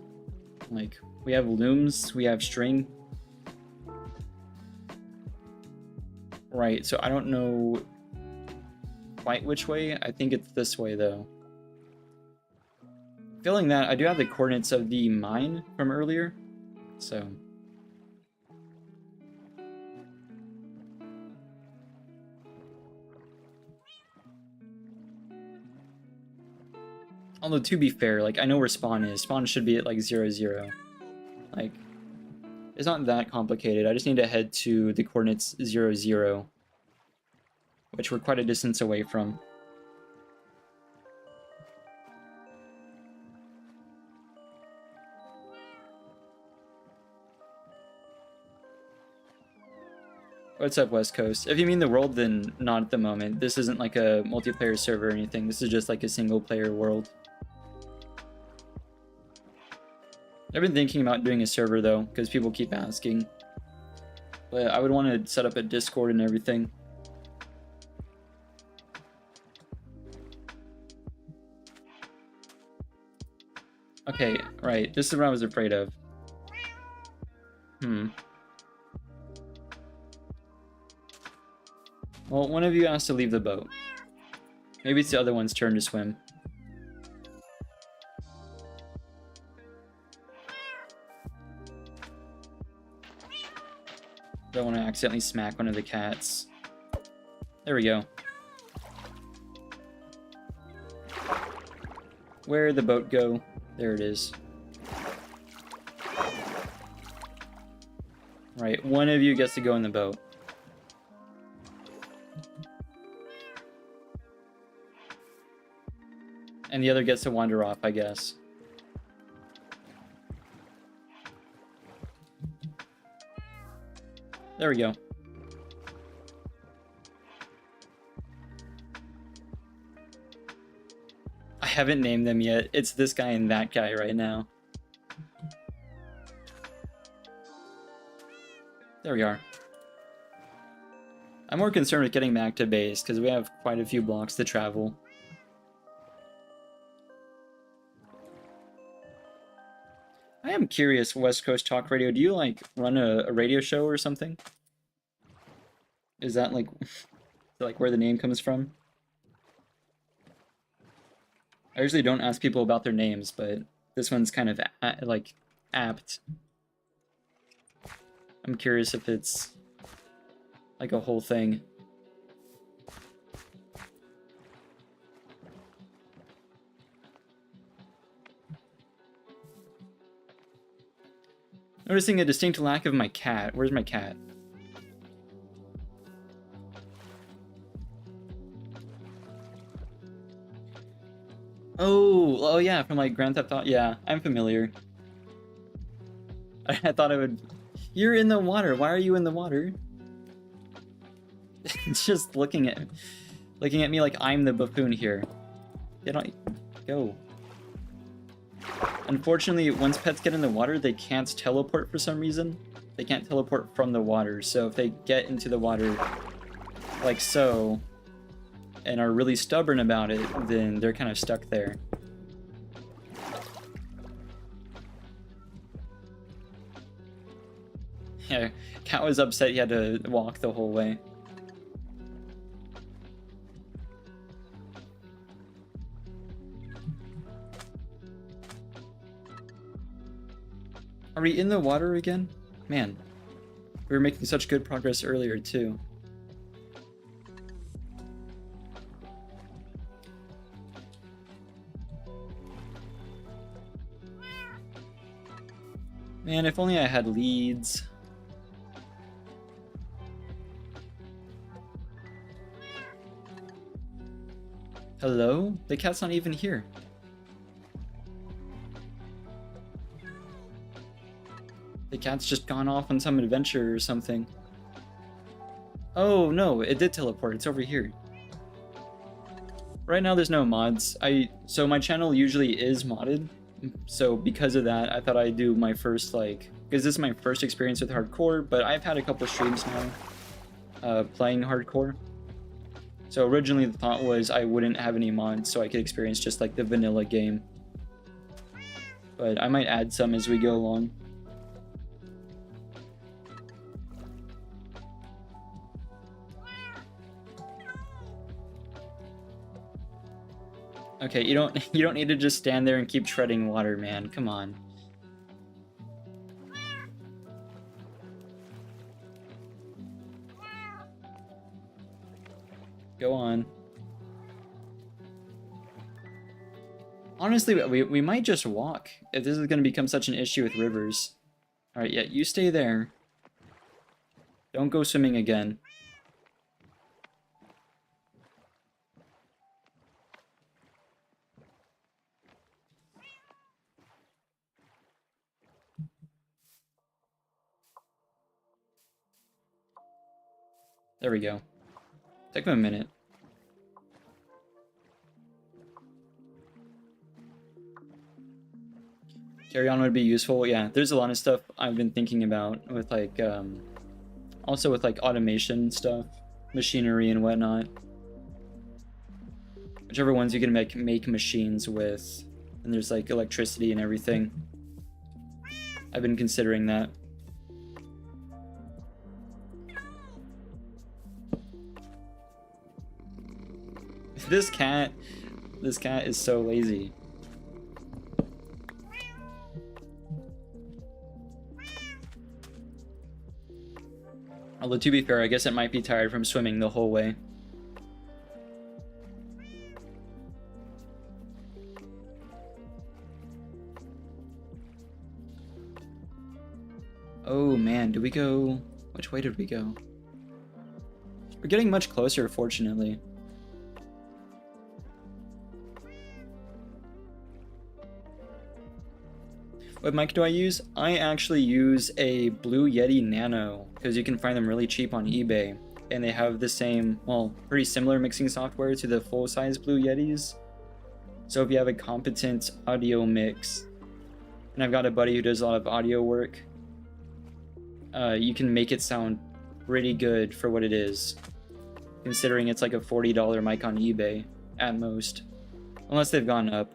Like, we have looms, we have string. Right, so I don't know quite which way. I think it's this way, though. Feeling that, I do have the coordinates of the mine from earlier, so... Although, to be fair, like, I know where spawn is. Spawn should be at, like, 0, 0. Like, it's not that complicated. I just need to head to the coordinates 0, 0, which we're quite a distance away from. What's up, West Coast? If you mean the world, then not at the moment. This isn't like a multiplayer server or anything. This is just like a single-player world. I've been thinking about doing a server, though, because people keep asking. But I would want to set up a Discord and everything. Okay, right. This is what I was afraid of. Well, one of you has to leave the boat. Maybe it's the other one's turn to swim. Don't want to accidentally smack one of the cats. There we go. Where'd the boat go? There it is. Right, one of you gets to go in the boat. And the other gets to wander off, I guess. There we go. I haven't named them yet. It's this guy and that guy right now. There we are. I'm more concerned with getting back to base, because we have quite a few blocks to travel. I am curious, West Coast Talk Radio, do you, like, run a radio show or something? Is that, like, where the name comes from? I usually don't ask people about their names, but this one's kind of, like, apt. I'm curious if it's, like, a whole thing. Noticing a distinct lack of my cat. Where's my cat? Oh yeah, from like Grand Theft Auto. Yeah, I'm familiar. I thought I would... You're in the water. Why are you in the water? It's just looking at me like I'm the buffoon here. Get on... Go. Unfortunately, once pets get in the water, they can't teleport for some reason. They can't teleport from the water, so if they get into the water like so, and are really stubborn about it, then they're kind of stuck there. Yeah, Cat was upset he had to walk the whole way. Are we in the water again? Man, we were making such good progress earlier, too. Man, if only I had leads. Hello? The cat's not even here. The cat's just gone off on some adventure or something. Oh no, it did teleport. It's over here. Right now there's no mods. So my channel usually is modded. So because of that, I thought I'd do my first, like, because this is my first experience with hardcore, but I've had a couple streams now playing hardcore. So originally the thought was I wouldn't have any mods so I could experience just like the vanilla game. But I might add some as we go along. Okay, you don't need to just stand there and keep treading water, man. Come on. Go on. Honestly, we might just walk if this is going to become such an issue with rivers. Alright, yeah, you stay there. Don't go swimming again. There we go. Took him a minute. Carry on would be useful. Yeah, there's a lot of stuff I've been thinking about with like, also with like automation stuff, machinery and whatnot. Whichever ones you can make machines with, and there's like electricity and everything. I've been considering that. This cat is so lazy. Although to be fair, I guess it might be tired from swimming the whole way. Oh man, do we go... Which way did we go? We're getting much closer, fortunately. What mic do I use? I actually use a Blue Yeti Nano, because you can find them really cheap on eBay. And they have the same, well, pretty similar mixing software to the full-size Blue Yetis. So if you have a competent audio mix, and I've got a buddy who does a lot of audio work, you can make it sound pretty good for what it is, considering it's like a $40 mic on eBay, at most. Unless they've gone up.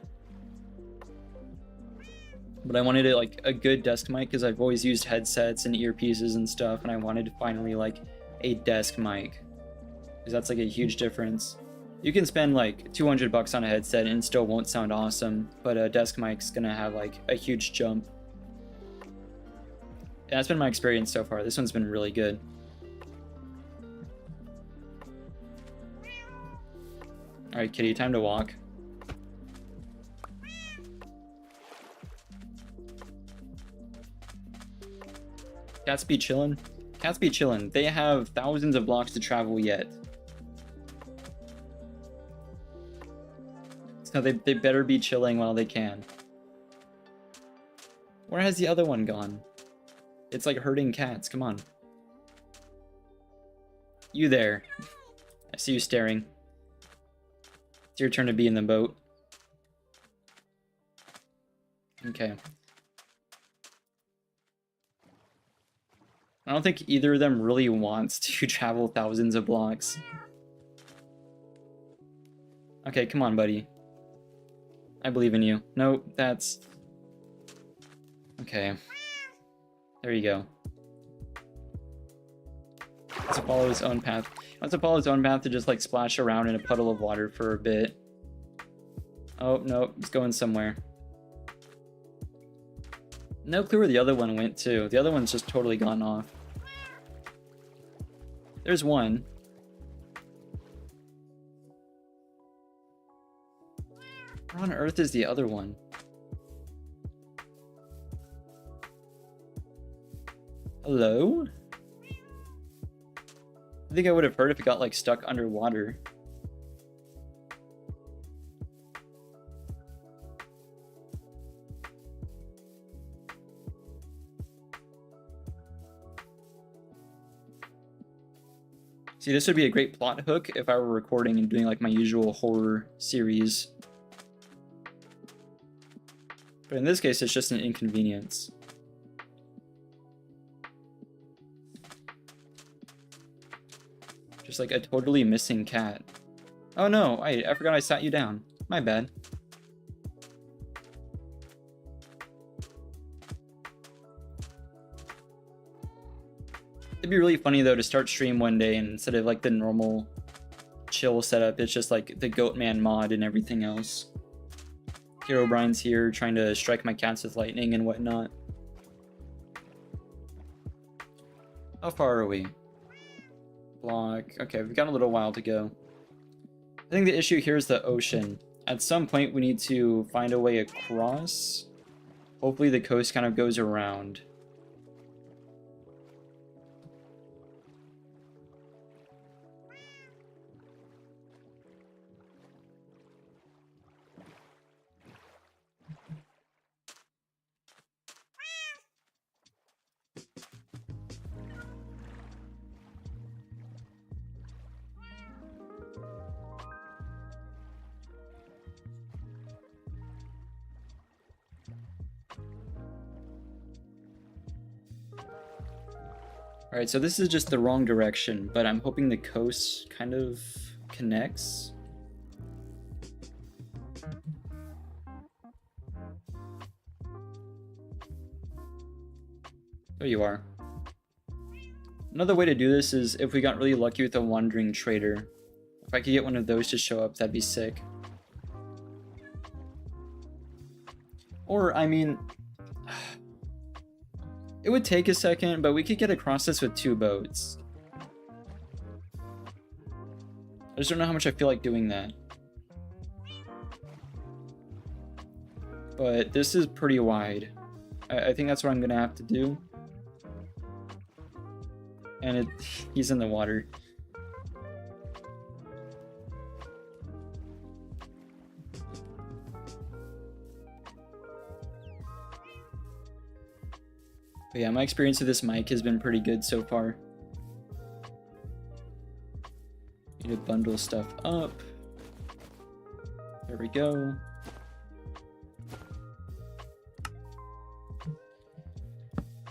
But I wanted like a good desk mic because I've always used headsets and earpieces and stuff, and I wanted finally like a desk mic, because that's like a huge difference. You can spend like $200 on a headset and still won't sound awesome, but a desk mic's gonna have like a huge jump. And that's been my experience so far. This one's been really good. Alright, kitty, time to walk. Cats be chillin'? Cats be chillin'. They have thousands of blocks to travel yet. So they better be chilling while they can. Where has the other one gone? It's like herding cats, come on. You there. I see you staring. It's your turn to be in the boat. Okay. I don't think either of them really wants to travel thousands of blocks. Okay, come on, buddy. I believe in you. No, that's... Okay. There you go. Let's follow his own path. Let's follow his own path to just like splash around in a puddle of water for a bit. Oh, no, he's going somewhere. No clue where the other one went to. The other one's just totally gone off. There's one. Where on earth is the other one? Hello? I think I would have heard if it got like stuck underwater. See, this would be a great plot hook if I were recording and doing like my usual horror series. But in this case, it's just an inconvenience. Just like a totally missing cat. Oh no, I forgot I sat you down. My bad. It'd be really funny though to start stream one day and instead of like the normal chill setup, it's just like the Goatman mod and everything else. Hero Brian's here trying to strike my cats with lightning and whatnot. How far are we? Block. Okay, we've got a little while to go. I think the issue here is the ocean. At some point we need to find a way across. Hopefully the coast kind of goes around. Alright, so this is just the wrong direction, but I'm hoping the coast kind of connects. There you are. Another way to do this is if we got really lucky with a wandering trader. If I could get one of those to show up, that'd be sick. Or, I mean... It would take a second, but we could get across this with 2 boats. I just don't know how much I feel like doing that. But this is pretty wide. I think that's what I'm gonna have to do. And he's in the water. But yeah, my experience with this mic has been pretty good so far. Need to bundle stuff up. There we go.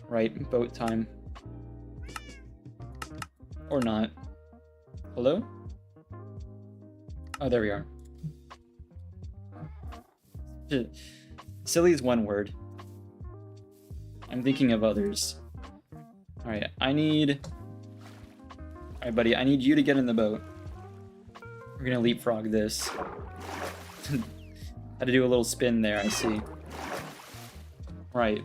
Right, boat time. Or not. Hello? Oh, there we are. Silly is one word. I'm thinking of others. Alright, Alright, buddy, I need you to get in the boat. We're gonna leapfrog this. Had to do a little spin there, I see. Right.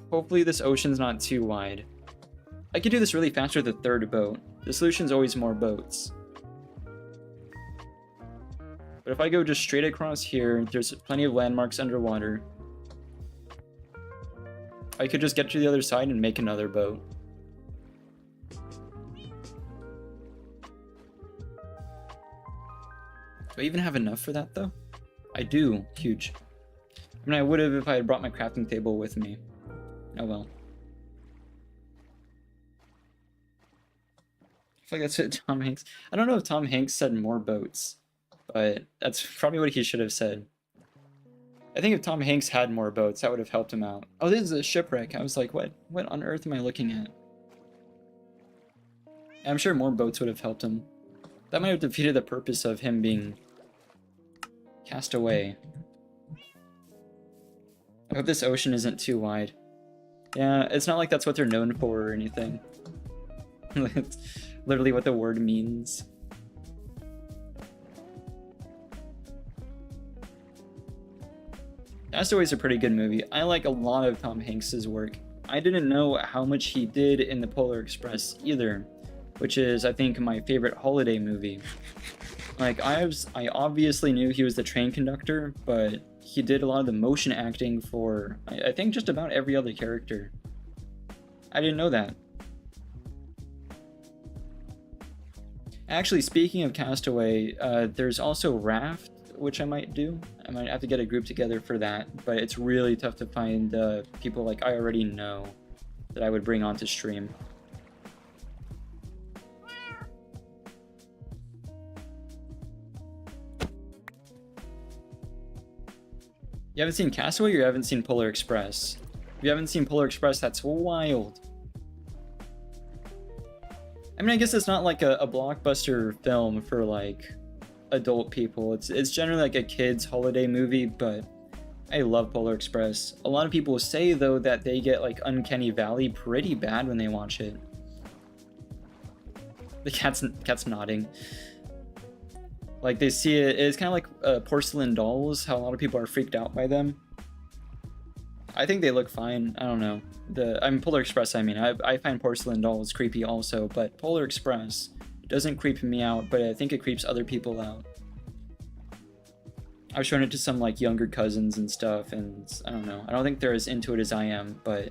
Hopefully this ocean's not too wide. I could do this really fast with a 3rd boat. The solution's always more boats. But if I go just straight across here, there's plenty of landmarks underwater. I could just get to the other side and make another boat. Do I even have enough for that, though? I do. Huge. I mean, I would have if I had brought my crafting table with me. Oh well. I feel like that's what Tom Hanks... I don't know if Tom Hanks said more boats, but that's probably what he should have said. I think if Tom Hanks had more boats, that would have helped him out. Oh, this is a shipwreck. I was like, what on earth am I looking at? I'm sure more boats would have helped him. That might have defeated the purpose of him being cast away. I hope this ocean isn't too wide. Yeah, it's not like that's what they're known for or anything. It's literally what the word means. Castaway's a pretty good movie. I like a lot of Tom Hanks's work. I didn't know how much he did in The Polar Express either, which is, I think, my favorite holiday movie. Like, I obviously knew he was the train conductor, but he did a lot of the motion acting for, I think, just about every other character. I didn't know that. Actually, speaking of Castaway, there's also Raft, which I might do. I might have to get a group together for that, but it's really tough to find people like I already know that I would bring onto stream. You haven't seen Castaway or you haven't seen Polar Express? If you haven't seen Polar Express, that's wild. I mean, I guess it's not like a blockbuster film for like adult people. It's generally like a kid's holiday movie, but I love Polar Express. A lot of people say though that they get like Uncanny Valley pretty bad when they watch it. The cat's nodding. Like they see it, it's kind of like porcelain dolls, how a lot of people are freaked out by them. I think they look fine. I don't know. Polar Express, I mean. I find porcelain dolls creepy also, but Polar Express doesn't creep me out, but I think it creeps other people out. I've shown it to some like younger cousins and stuff, and I don't know. I don't think they're as into it as I am, but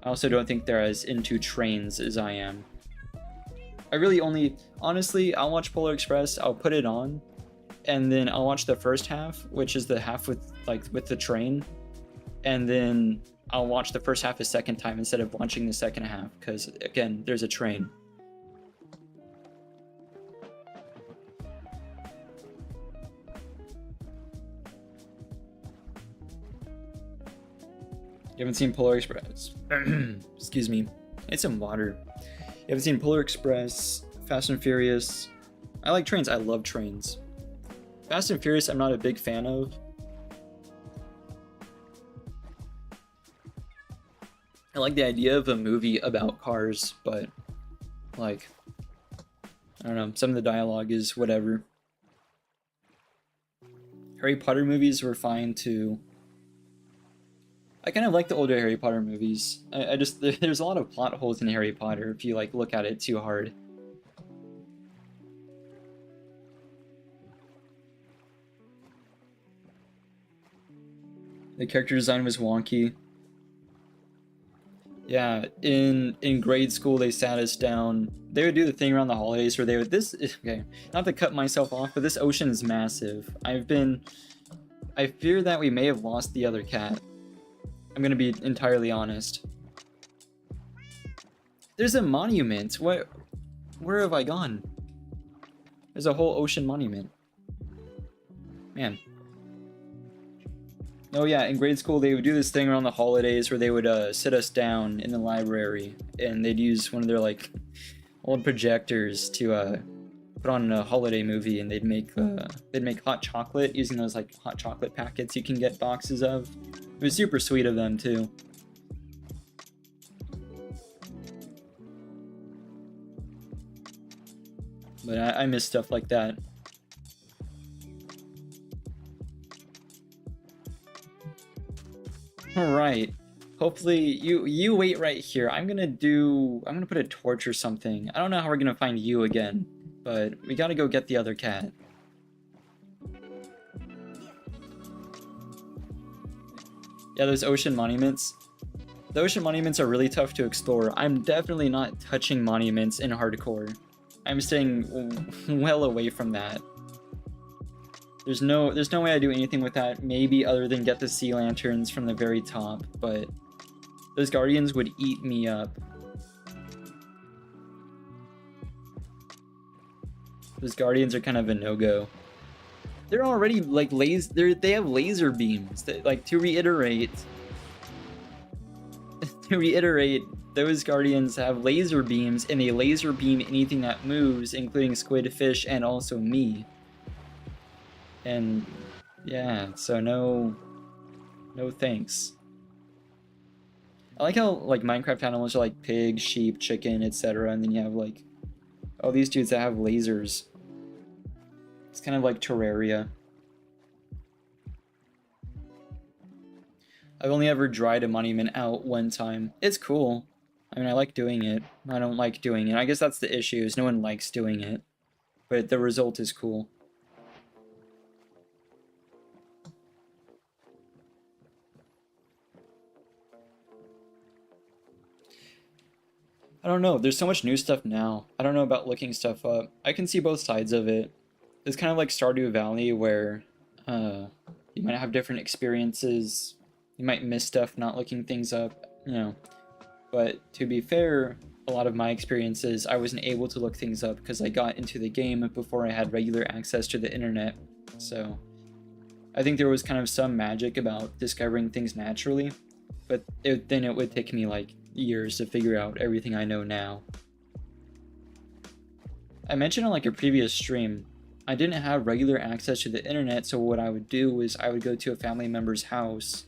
I also don't think they're as into trains as I am. I really only, honestly, I'll watch Polar Express, I'll put it on, and then I'll watch the first half, which is the half with the train, and then I'll watch the first half a second time instead of watching the second half, because again, there's a train. You haven't seen Polar Express? Excuse me. Need some water. You haven't seen Polar Express, Fast and Furious. I like trains. I love trains. Fast and Furious, I'm not a big fan of. I like the idea of a movie about cars, but like, I don't know, some of the dialogue is whatever. Harry Potter movies were fine too. I kind of like the older Harry Potter movies. I just, there's a lot of plot holes in Harry Potter if you like look at it too hard. The character design was wonky. Yeah, in grade school they sat us down. They would do the thing around the holidays where they would, okay, not to cut myself off, but this ocean is massive. I fear that we may have lost the other cat. I'm gonna be entirely honest. There's a monument. Where have I gone? There's a whole ocean monument. Man. Oh yeah, in grade school they would do this thing around the holidays where they would sit us down in the library and they'd use one of their like old projectors to put on a holiday movie, and they'd make hot chocolate using those like hot chocolate packets you can get boxes of. It was super sweet of them too. But I miss stuff like that. Alright. Hopefully you wait right here. I'm gonna put a torch or something. I don't know how we're gonna find you again, but we gotta go get the other cat. Yeah, those ocean monuments. The ocean monuments are really tough to explore. I'm definitely not touching monuments in hardcore. I'm staying well away from that. There's no way I do anything with that, maybe other than get the sea lanterns from the very top, but those guardians would eat me up. Those guardians are kind of a no-go. They're already like they have laser beams. Like to reiterate, those guardians have laser beams and they laser beam anything that moves, including squid, fish, and also me. And yeah, so no thanks. I like how like Minecraft animals are like pig, sheep, chicken, etc. And then you have like, oh, these dudes that have lasers. It's kind of like Terraria. I've only ever dried a monument out one time. It's cool. I mean, I like doing it. I don't like doing it. I guess that's the issue, is no one likes doing it. But the result is cool. I don't know. There's so much new stuff now. I don't know about looking stuff up. I can see both sides of it. It's kind of like Stardew Valley where you might have different experiences. You might miss stuff not looking things up, you know. But to be fair, a lot of my experiences, I wasn't able to look things up because I got into the game before I had regular access to the internet. So I think there was kind of some magic about discovering things naturally, but then it would take me like years to figure out everything I know now. I mentioned on like a previous stream, I didn't have regular access to the internet, so what I would do was I would go to a family member's house,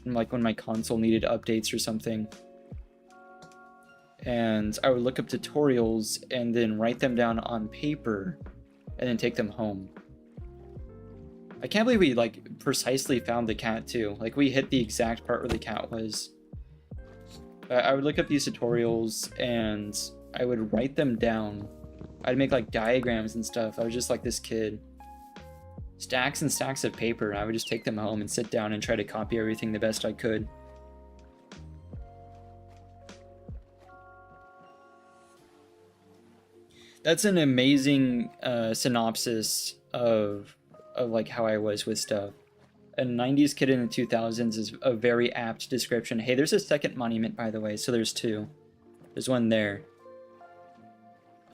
and like when my console needed updates or something, and I would look up tutorials and then write them down on paper and then take them home. I can't believe we like precisely found the cat too. Like we hit the exact part where the cat was. I would look up these tutorials and I would write them down. I'd make like diagrams and stuff. I was just like this kid. Stacks and stacks of paper, and I would just take them home and sit down and try to copy everything the best I could. That's an amazing synopsis of like how I was with stuff. A 90s kid in the 2000s is a very apt description. Hey, there's a second monument, by the way, so there's two. There's one there.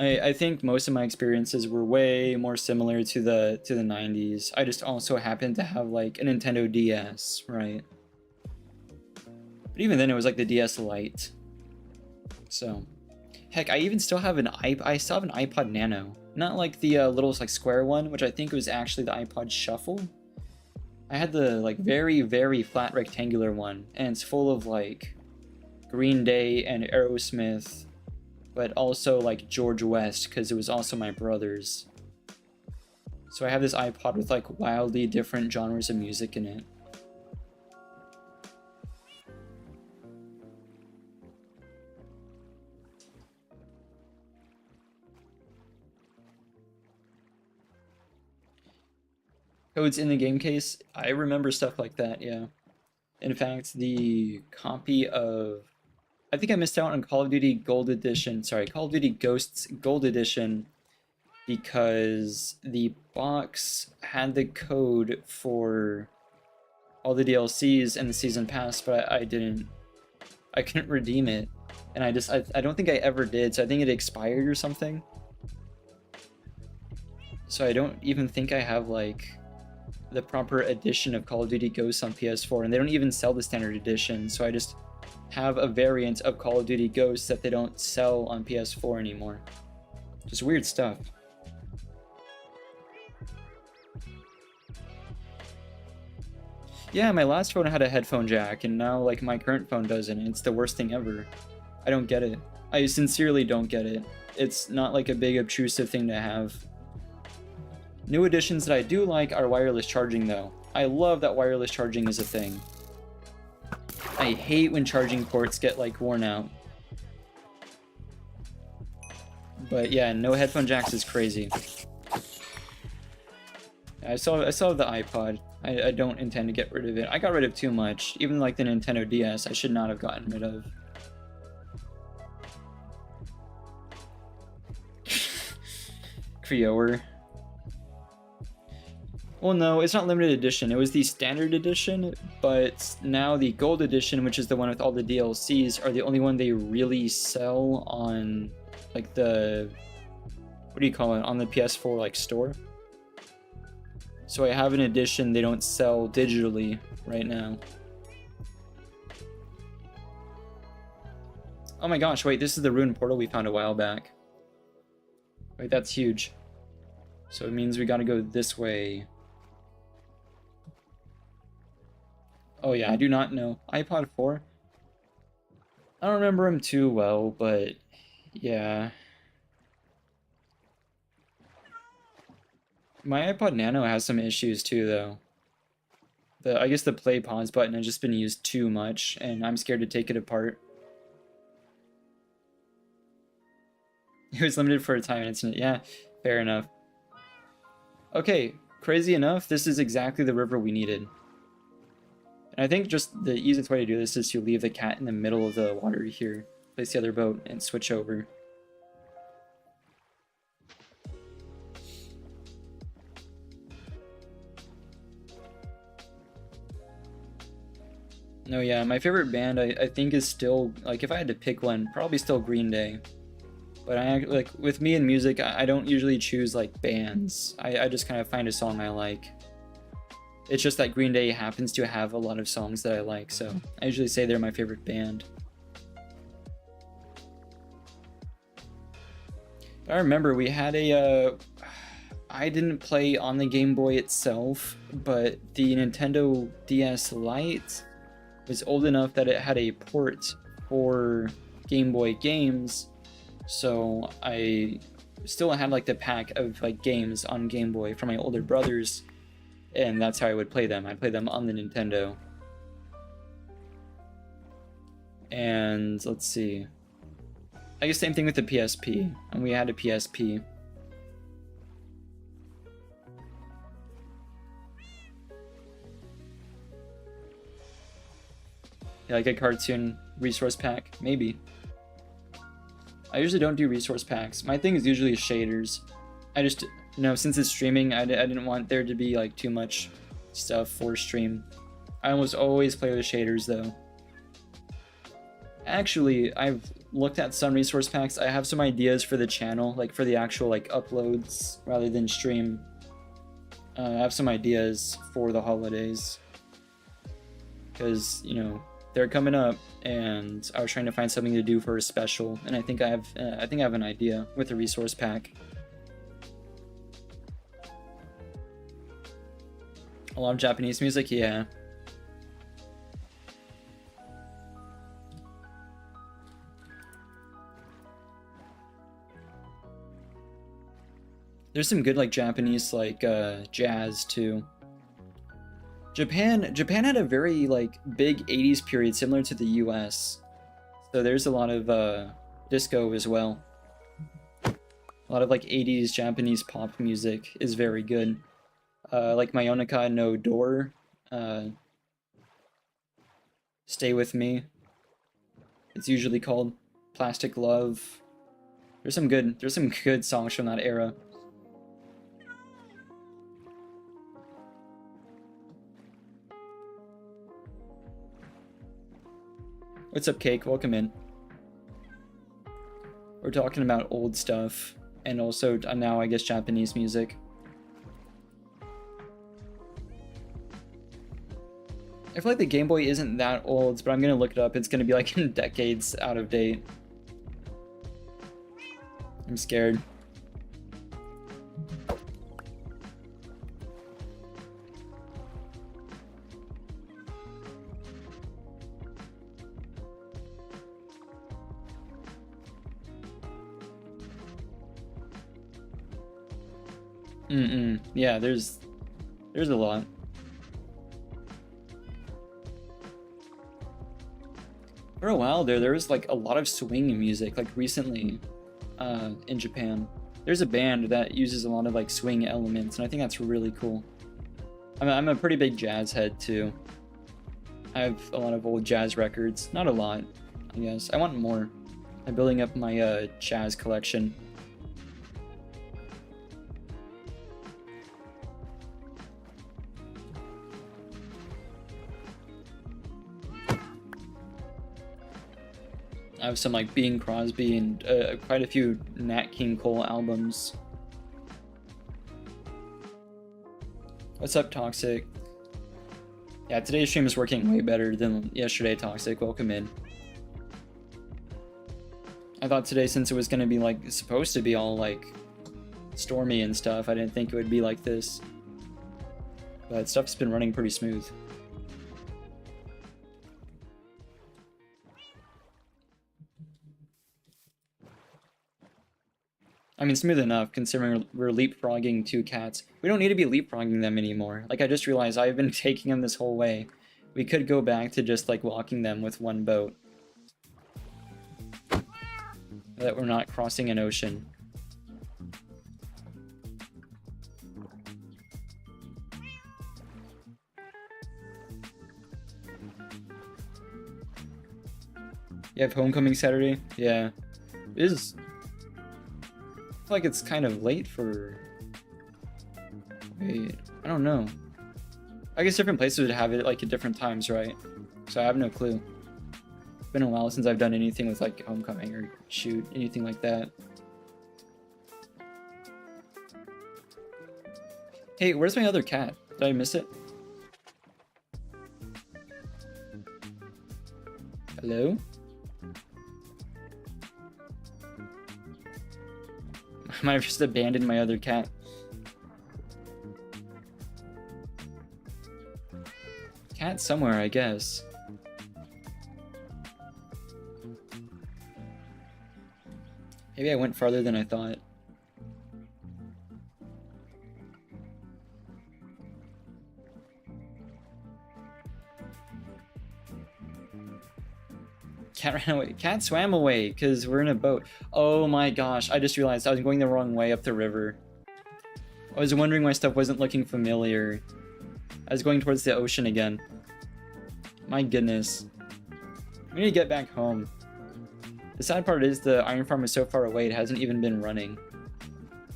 I think most of my experiences were way more similar to the 90s. I just also happened to have like a Nintendo DS, right? But even then, it was like the DS Lite. So, heck, I even still have I still have an iPod Nano, not like the little like square one, which I think was actually the iPod Shuffle. I had the like very, very flat rectangular one, and it's full of like Green Day and Aerosmith, but also like George West, because it was also my brother's. So I have this iPod with like wildly different genres of music in it. Codes in the game case, I remember stuff like that, yeah. In fact, the copy of... I think I missed out on Call of Duty Gold Edition, sorry, Call of Duty Ghosts Gold Edition, because the box had the code for all the DLCs and the Season Pass, but I couldn't redeem it. And I don't think I ever did, so I think it expired or something. So I don't even think I have, like, the proper edition of Call of Duty Ghosts on PS4, and they don't even sell the standard edition, so I just have a variant of Call of Duty Ghosts that they don't sell on PS4 anymore. Just weird stuff. Yeah, my last phone had a headphone jack, and now like my current phone doesn't, and it's the worst thing ever. I don't get it. I sincerely don't get it. It's not like a big obtrusive thing to have. New additions that I do like are wireless charging though. I love that wireless charging is a thing. I hate when charging ports get like worn out. But yeah, no headphone jacks is crazy. I still have the iPod. I don't intend to get rid of it. I got rid of too much. Even like the Nintendo DS, I should not have gotten rid of. Creower. Well, no, it's not limited edition. It was the standard edition, but now the gold edition, which is the one with all the DLCs, are the only one they really sell on, like the, what do you call it, on the PS4 like store. So I have an edition they don't sell digitally right now. Oh my gosh, wait, this is the ruined portal we found a while back. Wait, that's huge. So it means we gotta go this way. Oh yeah, I do not know. iPod 4? I don't remember him too well, but yeah. My iPod Nano has some issues too, though. I guess the play pause button has just been used too much, and I'm scared to take it apart. It was limited for a time, and it's... yeah, fair enough. Okay, crazy enough, this is exactly the river we needed. And I think just the easiest way to do this is to leave the cat in the middle of the water here, place the other boat, and switch over. No, yeah, my favorite band I think is still, like, if I had to pick one, probably still Green Day. But like, with me in music, I don't usually choose, like, bands. I just kind of find a song I like. It's just that Green Day happens to have a lot of songs that I like, so I usually say they're my favorite band. I remember we had a, I didn't play on the Game Boy itself, but the Nintendo DS Lite was old enough that it had a port for Game Boy games, so I still had like the pack of like games on Game Boy from my older brothers, and that's how I would play them. I'd play them on the Nintendo. And let's see, I guess same thing with the PSP, and we had a PSP. Yeah, like a cartoon resource pack, maybe. I usually don't do resource packs. My thing is usually shaders. I just, since it's streaming, I didn't want there to be like too much stuff for stream. I almost always play with shaders though. Actually, I've looked at some resource packs. I have some ideas for the channel, like for the actual like uploads rather than stream. I have some ideas for the holidays. Because, they're coming up, and I was trying to find something to do for a special, and I think I have an idea with a resource pack. A lot of Japanese music, yeah. There's some good like Japanese like jazz too. Japan had a very like big 80s period similar to the US. So there's a lot of disco as well. A lot of like 80s Japanese pop music is very good. Like Mayonaka no Door, Stay With Me. It's usually called Plastic Love. There's some good songs from that era. What's up, Cake? Welcome in. We're talking about old stuff, and also now I guess Japanese music. I feel like the Game Boy isn't that old, but I'm gonna look it up. It's gonna be like in decades out of date. I'm scared. Yeah, there's a lot. For a while there was like a lot of swing music, like recently, in Japan. There's a band that uses a lot of like swing elements, and I think that's really cool. I'm a pretty big jazz head too. I have a lot of old jazz records. Not a lot, I guess. I want more. I'm building up my jazz collection. I have some like Bing Crosby and quite a few Nat King Cole albums. What's up, Toxic? Yeah, today's stream is working way better than yesterday, Toxic. Welcome in. I thought today, since it was going to be like supposed to be all like stormy and stuff, I didn't think it would be like this. But stuff's been running pretty smooth. I mean, smooth enough, considering we're leapfrogging 2 cats. We don't need to be leapfrogging them anymore. Like, I just realized I've been taking them this whole way. We could go back to just, like, walking them with 1 boat. That we're not crossing an ocean. You have homecoming Saturday? Yeah. It is... I feel like it's kind of late for... Wait, I don't know. I guess different places would have it like at different times, right? So I have no clue. It's been a while since I've done anything with like homecoming or shoot, anything like that. Hey, where's my other cat? Did I miss it? Hello? I might have just abandoned my other cat. Cat somewhere, I guess. Maybe I went farther than I thought. Cat ran away. Cat swam away because we're in a boat. Oh my gosh, I just realized I was going the wrong way up the river. I was wondering why stuff wasn't looking familiar. I was going towards the ocean again. My goodness. We need to get back home. The sad part is the iron farm is so far away it hasn't even been running.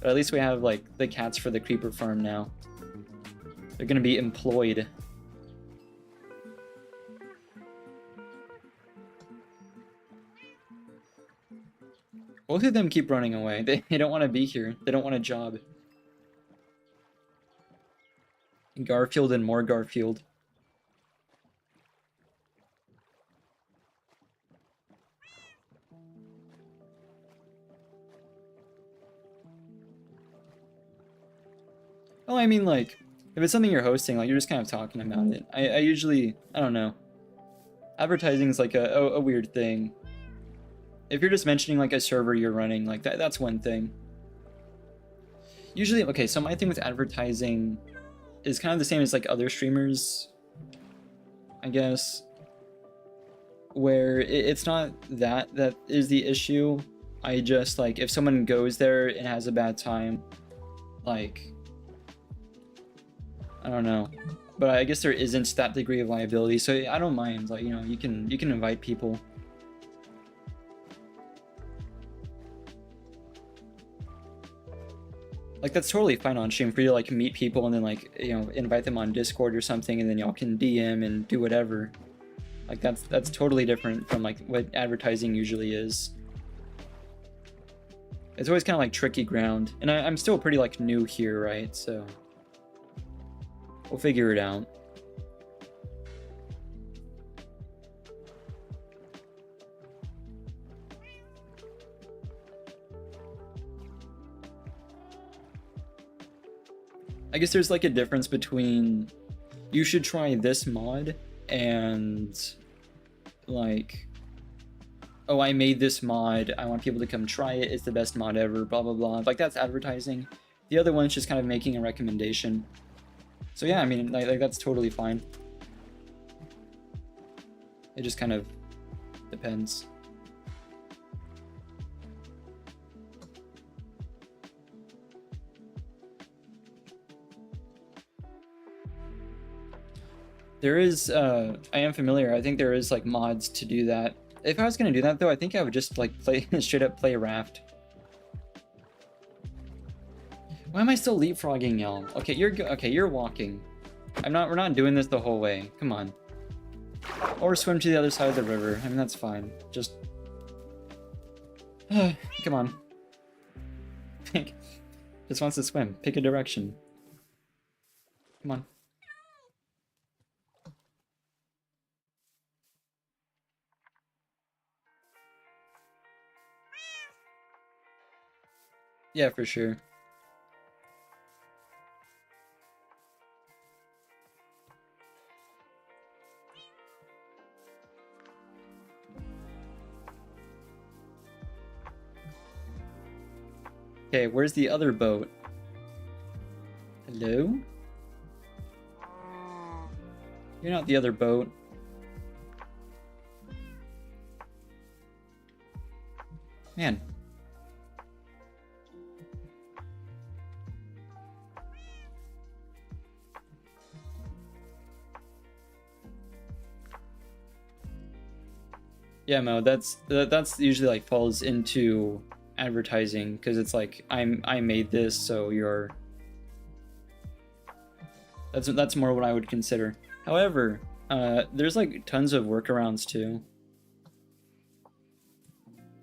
But at least we have like the cats for the creeper farm now. They're gonna be employed. Both of them keep running away. They don't want to be here. They don't want a job. Garfield and more Garfield. Oh, I mean, like, if it's something you're hosting, like, you're just kind of talking about it. I usually, I don't know. Advertising is like a weird thing. If you're just mentioning, like, a server you're running, like, that's one thing. Usually, okay, so my thing with advertising is kind of the same as, like, other streamers, I guess. Where it's not that is the issue. I just, like, if someone goes there and has a bad time, like, I don't know, but I guess there isn't that degree of liability, so I don't mind. Like, you know, you can invite people. Like, that's totally fine on stream for you to, like, meet people and then, like, you know, invite them on Discord or something, and then y'all can DM and do whatever. Like, that's totally different from, like, what advertising usually is. It's always kind of like tricky ground, and I'm still pretty, like, new here, right? So we'll figure it out. I guess there's, like, a difference between you should try this mod and, like, oh, I made this mod, I want people to come try it, it's the best mod ever, blah blah blah. Like, that's advertising. The other one's just kind of making a recommendation. So yeah, I mean, like that's totally fine. It just kind of depends. There is, I am familiar, I think there is, like, mods to do that. If I was gonna do that, though, I think I would just, like, play, straight up play Raft. Why am I still leapfrogging y'all? Okay, you're walking. We're not doing this the whole way. Come on. Or swim to the other side of the river. I mean, that's fine. Just... come on. Just wants to swim. Pick a direction. Come on. Yeah, for sure. Okay, where's the other boat? Hello? You're not the other boat. Man. Yeah, Mo, that's usually, like, falls into advertising, because it's like I made this, so you're... That's more what I would consider. However, there's, like, tons of workarounds too.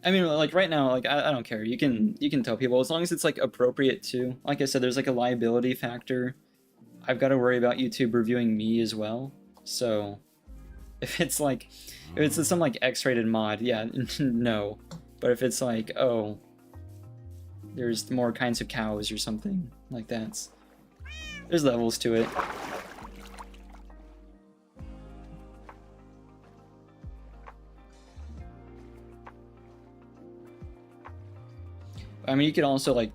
I mean, like, right now, like, I don't care. You can tell people, as long as it's, like, appropriate too. Like I said, there's, like, a liability factor. I've got to worry about YouTube reviewing me as well. So if it's like, if it's some, like, X-rated mod, yeah, no. But if it's like, oh, there's more kinds of cows or something like that, there's levels to it. I mean, you could also like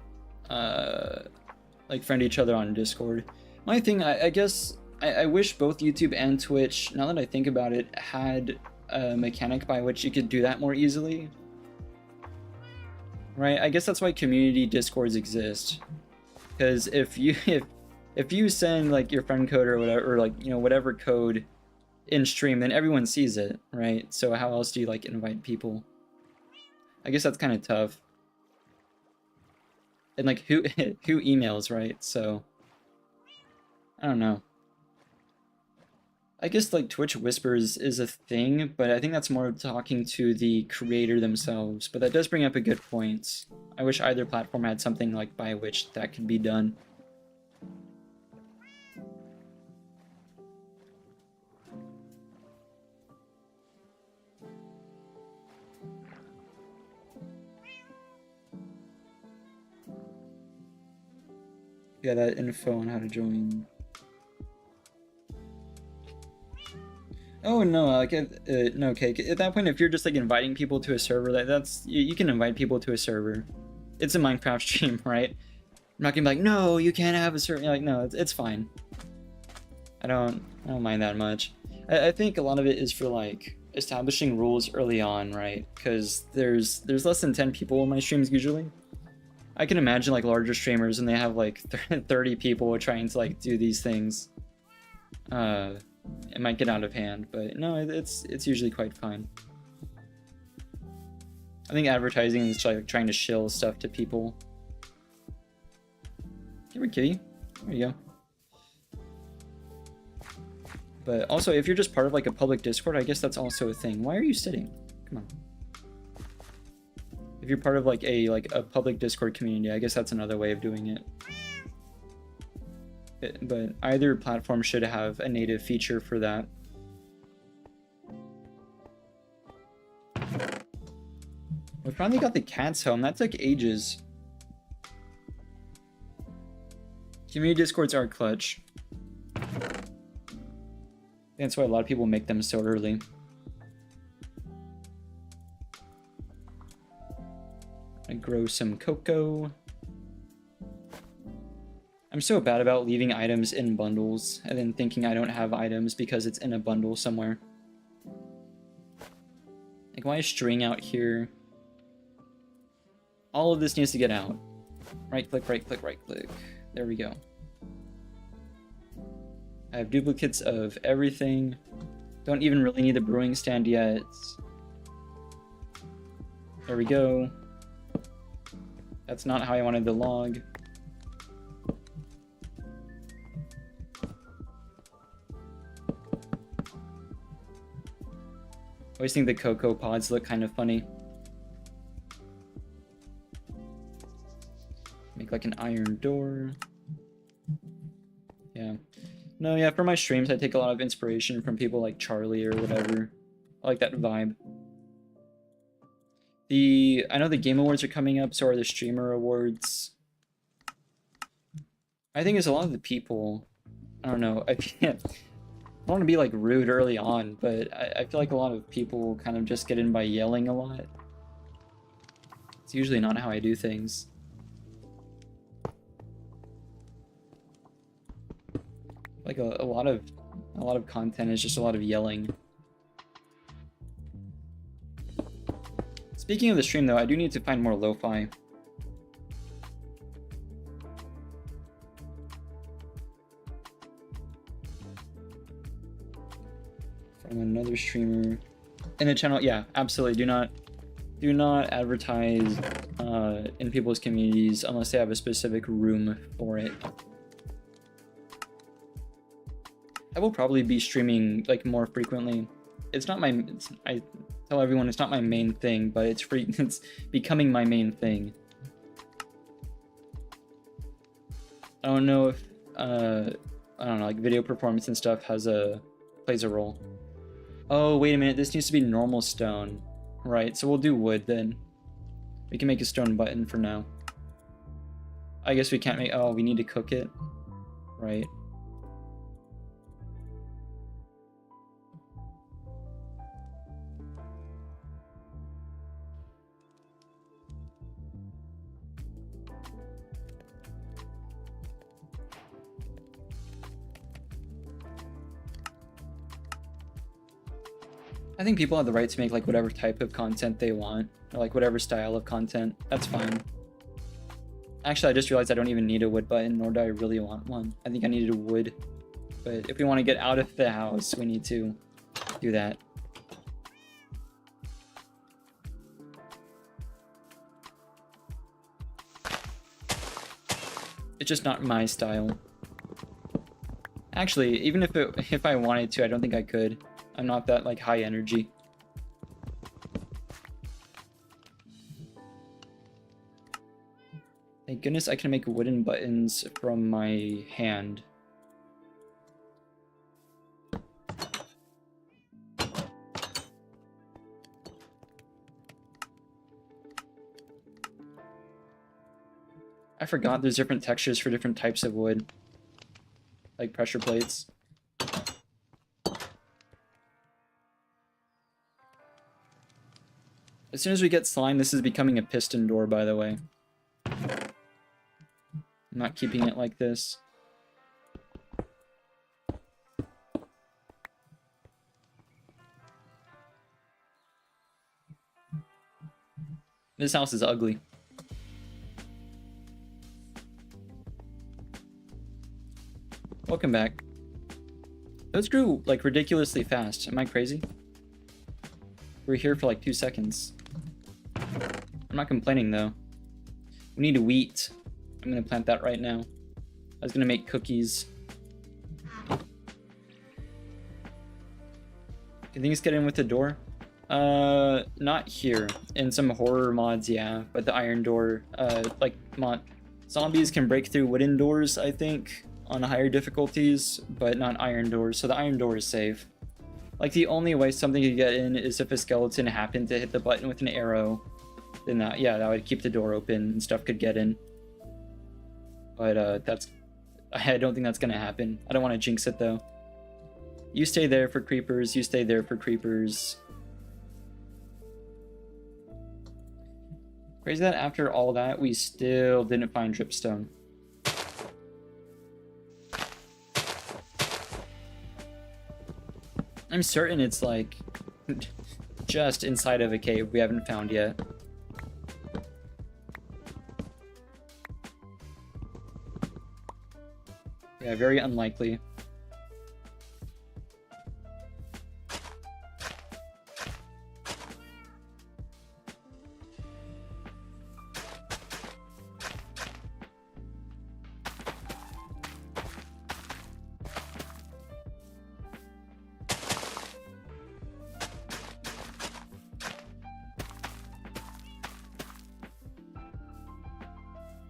friend each other on Discord. My thing, I guess, I wish both YouTube and Twitch, now that I think about it, had a mechanic by which you could do that more easily. Right? I guess that's why community Discords exist. Because if you send like your friend code or whatever, or like, you know, whatever code in stream, then everyone sees it, right? So how else do you like invite people? I guess that's kind of tough. And like who emails, right? So I don't know. I guess like Twitch Whispers is a thing, but I think that's more talking to the creator themselves. But that does bring up a good point. I wish either platform had something like by which that could be done. Yeah, that info on how to join. Oh no, like no, okay. At that point, if you're just like inviting people to a server, that's you can invite people to a server. It's a Minecraft stream, right? I'm not gonna be like, no, you can't have a server. Like, no, it's fine. I don't mind that much. I think a lot of it is for like establishing rules early on, right? Because there's less than 10 people in my streams usually. I can imagine like larger streamers and they have like 30 people trying to like do these things. It might get out of hand, but no, it's usually quite fine. I think advertising is like trying to shill stuff to people. Here we kitty. There you go. But also, if you're just part of like a public Discord, I guess that's also a thing. Why are you sitting? Come on. If you're part of like a public Discord community, I guess that's another way of doing it. But either platform should have a native feature for that. We finally got the cats home. That took ages. Community Discords are clutch. That's why a lot of people make them so early. I grow some cocoa. I'm so bad about leaving items in bundles and then thinking I don't have items because it's in a bundle somewhere. Like, why is string out here? All of this needs to get out. Right click, right click, right click. There we go. I have duplicates of everything. Don't even really need the brewing stand yet. There we go. That's not how I wanted the log. I always think the cocoa pods look kind of funny. Make like an iron door. Yeah. No, yeah, for my streams, I take a lot of inspiration from people like Charlie or whatever. I like that vibe. I know the Game Awards are coming up, so are the Streamer Awards. I think it's a lot of the people. I don't know. I don't want to be like rude early on, but I feel like a lot of people kind of just get in by yelling a lot. It's usually not how I do things. Like a lot of content is just a lot of yelling. Speaking of the stream though, I do need to find more lo-fi. From another streamer in the channel. Yeah, absolutely. Do not advertise in people's communities unless they have a specific room for it. I will probably be streaming like more frequently. It's not my. I tell everyone it's not my main thing, but it's it's becoming my main thing. I don't know if I don't know, like video performance and stuff plays a role. Oh wait a minute, this needs to be normal stone, right? So we'll do wood then. We can make a stone button for now. I guess we can't make. Oh, we need to cook it, right? I think people have the right to make like whatever type of content they want, or like whatever style of content. That's fine. Actually, I just realized I don't even need a wood button, nor do I really want one. I think I needed a wood. But if we want to get out of the house, we need to do that. It's just not my style. Actually, even if I wanted to, I don't think I could. I'm not that like high energy. Thank goodness I can make wooden buttons from my hand. I forgot there's different textures for different types of wood. Like pressure plates. As soon as we get slime, this is becoming a piston door, by the way. I'm not keeping it like this. This house is ugly. Welcome back. Those grew like ridiculously fast. Am I crazy? We were here for like 2 seconds. I'm not complaining though. We need wheat. I'm gonna plant that right now. I was gonna make cookies. Can things get in with the door? Not here. In some horror mods, yeah. But the iron door, zombies can break through wooden doors, I think, on higher difficulties, but not iron doors. So the iron door is safe. Like the only way something could get in is if a skeleton happened to hit the button with an arrow. Then that would keep the door open and stuff could get in. But I don't think that's gonna happen. I don't want to jinx it though. You stay there for creepers. You stay there for creepers. Crazy that after all that, we still didn't find dripstone. I'm certain it's like just inside of a cave we haven't found yet. Yeah, very unlikely.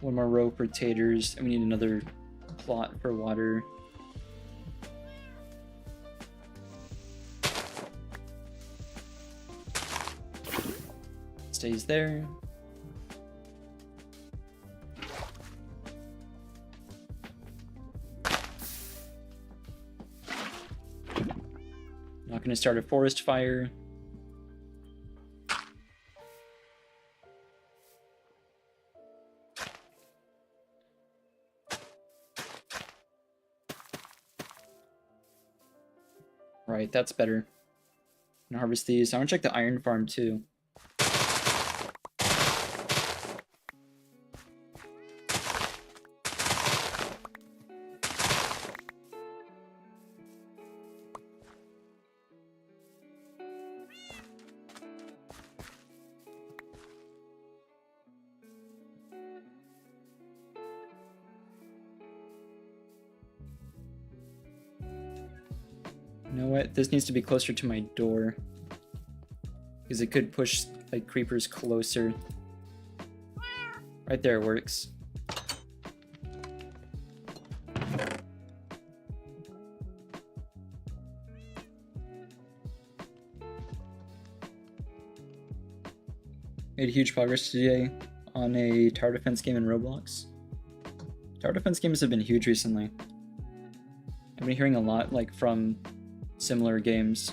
One more row for taters, and we need another plot for water. Stays there. Not gonna start a forest fire. Right, that's better. And harvest these. I want to check the iron farm too. You know what? This needs to be closer to my door. Because it could push like creepers closer. Right there works. Made huge progress today on a tower defense game in Roblox. Tower defense games have been huge recently. I've been hearing a lot like from similar games.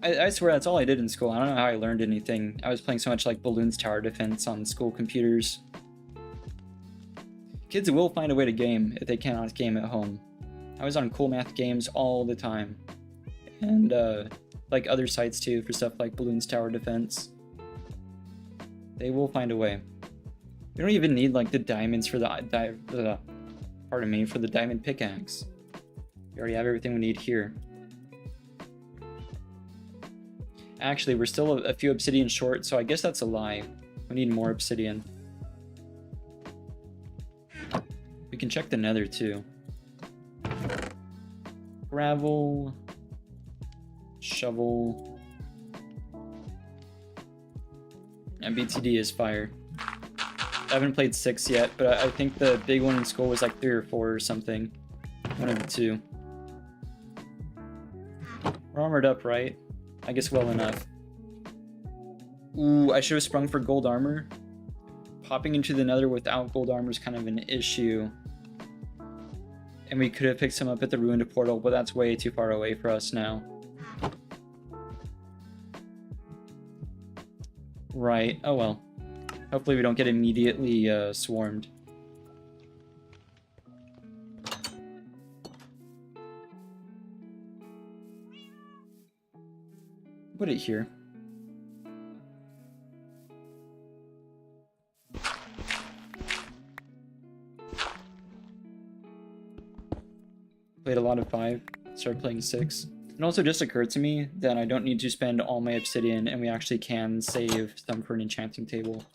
I swear that's all I did in school. I don't know how I learned anything. I was playing so much like Balloons Tower Defense on school computers. Kids will find a way to game if they cannot game at home. I was on cool math games all the time. and like other sites too for stuff like Balloons Tower Defense. They will find a way. We don't even need like the diamonds for the for the diamond pickaxe. We already have everything we need here. Actually, we're still a few obsidian short, so I guess that's a lie. We need more obsidian. We can check the nether too. Gravel, shovel, and BTD is fire. I haven't played 6 yet, but I think the big one in school was like 3 or 4 or something. One of the two. We're armored up, right? I guess well enough. Ooh, I should have sprung for gold armor. Popping into the nether without gold armor is kind of an issue. And we could have picked some up at the ruined portal, but that's way too far away for us now. Right, oh well. Hopefully we don't get immediately swarmed. Put it here. Played a lot of 5, started playing 6. It also just occurred to me that I don't need to spend all my obsidian and we actually can save some for an enchanting table.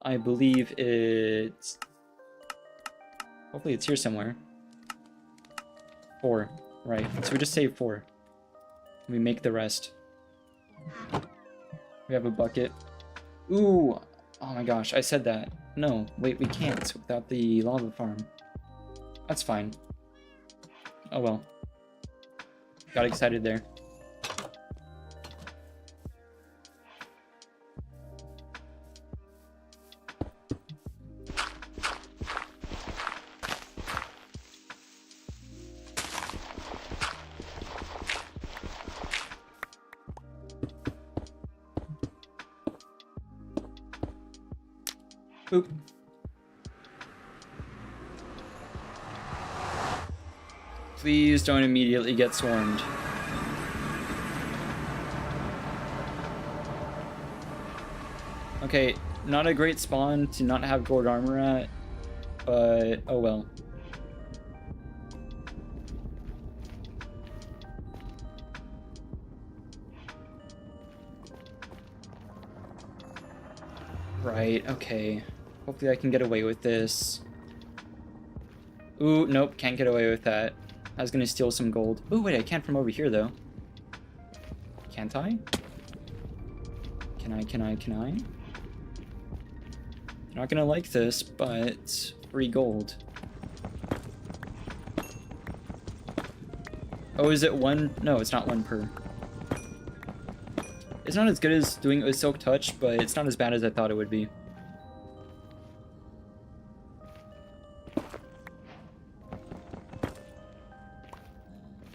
I believe it's... Hopefully it's here somewhere. 4, right. So we just save 4. We make the rest. We have a bucket. Ooh! Oh my gosh, I said that. No, wait, we can't without the lava farm. That's fine. Oh well. Got excited there. Oop. Please don't immediately get swarmed. Okay, not a great spawn to not have gold armor at, but oh well. Right, okay. Hopefully I can get away with this. Ooh, nope, can't get away with that. I was gonna steal some gold. Ooh, wait, I can't from over here, though. Can't I? Can I? You're not gonna like this, but free gold. Oh, is it 1? No, it's not 1 per. It's not as good as doing it with Silk Touch, but it's not as bad as I thought it would be.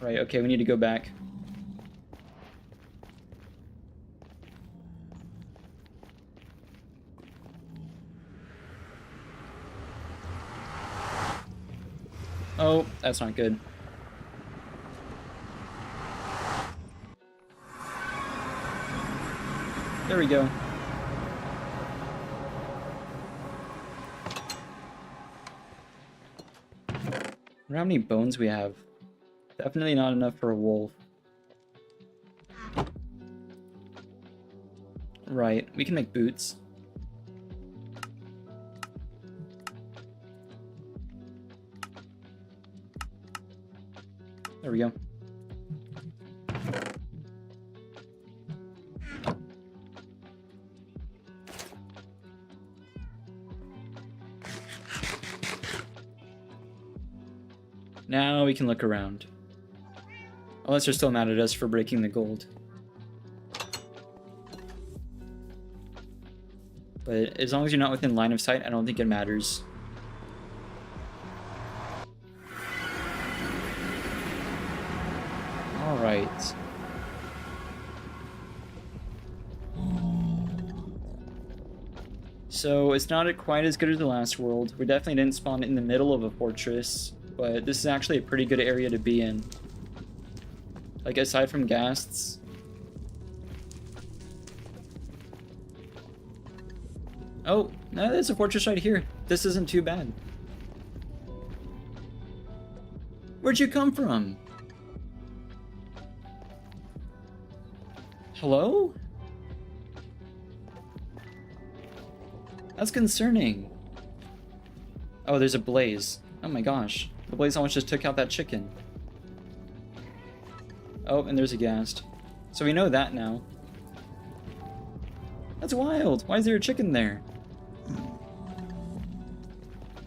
Right, okay, we need to go back. Oh, that's not good. There we go. I wonder how many bones we have. Definitely not enough for a wolf. Right, we can make boots. There we go. Now we can look around. Unless they're still mad at us for breaking the gold. But as long as you're not within line of sight, I don't think it matters. Alright. So it's not quite as good as the last world. We definitely didn't spawn in the middle of a fortress, but this is actually a pretty good area to be in. Like, aside from ghasts. Oh, no, there's a fortress right here. This isn't too bad. Where'd you come from? Hello? That's concerning. Oh, there's a blaze. Oh my gosh. The blaze almost just took out that chicken. Oh, and there's a ghast. So we know that now. That's wild. Why is there a chicken there?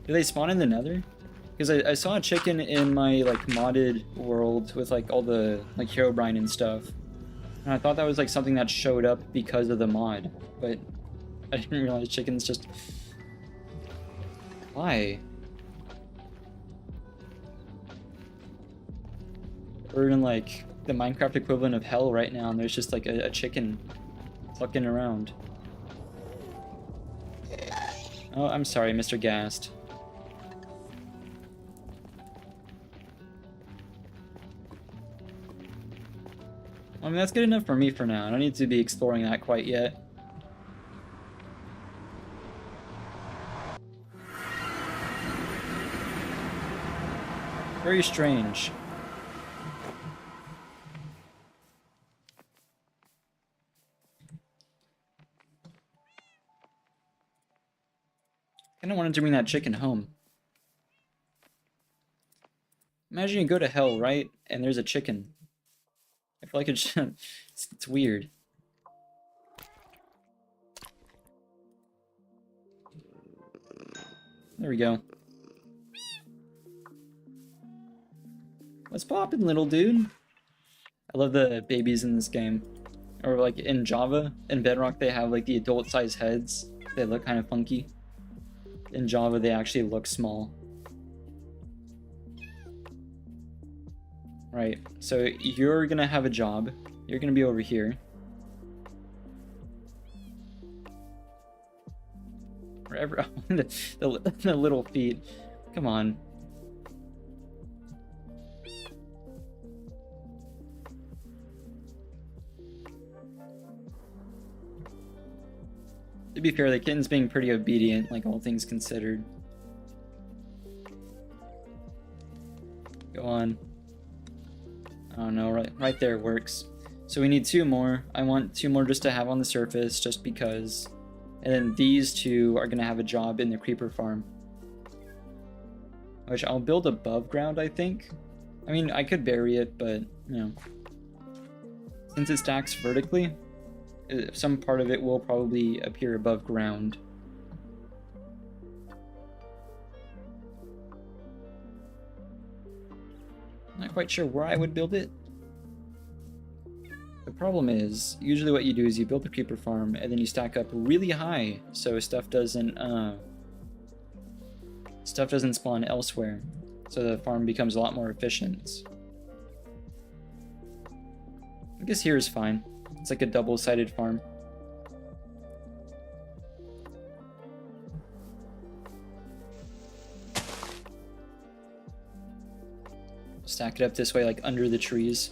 Do they spawn in the nether? Because I saw a chicken in my, like, modded world with, like, all the, like, Herobrine and stuff. And I thought that was, like, something that showed up because of the mod. But I didn't realize chickens just... Why? We're in, like, the Minecraft equivalent of hell right now, and there's just, like, a chicken clucking around. Oh, I'm sorry, Mr. Ghast. I mean, that's good enough for me for now. I don't need to be exploring that quite yet. Very strange. I kinda wanted to bring that chicken home. Imagine you go to hell, right? And there's a chicken. I feel like it's weird. There we go. What's poppin', little dude? I love the babies in this game. Or like in Java, in Bedrock, they have like the adult-sized heads. They look kind of funky. In Java, they actually look small. Right, so you're gonna have a job. You're gonna be over here. Wherever, the little feet. Come on. To be fair, the kitten's being pretty obedient, like all things considered. Go on. Oh no, right there works. So we need 2 more. I want 2 more just to have on the surface, just because. And then these 2 are gonna have a job in the creeper farm. Which I'll build above ground, I think. I mean, I could bury it, but, you know. Since it stacks vertically, some part of it will probably appear above ground. Not quite sure where I would build it. The problem is, usually what you do is you build a creeper farm and then you stack up really high so stuff doesn't spawn elsewhere. So the farm becomes a lot more efficient. I guess here is fine. It's like a double-sided farm. Stack it up this way, like under the trees.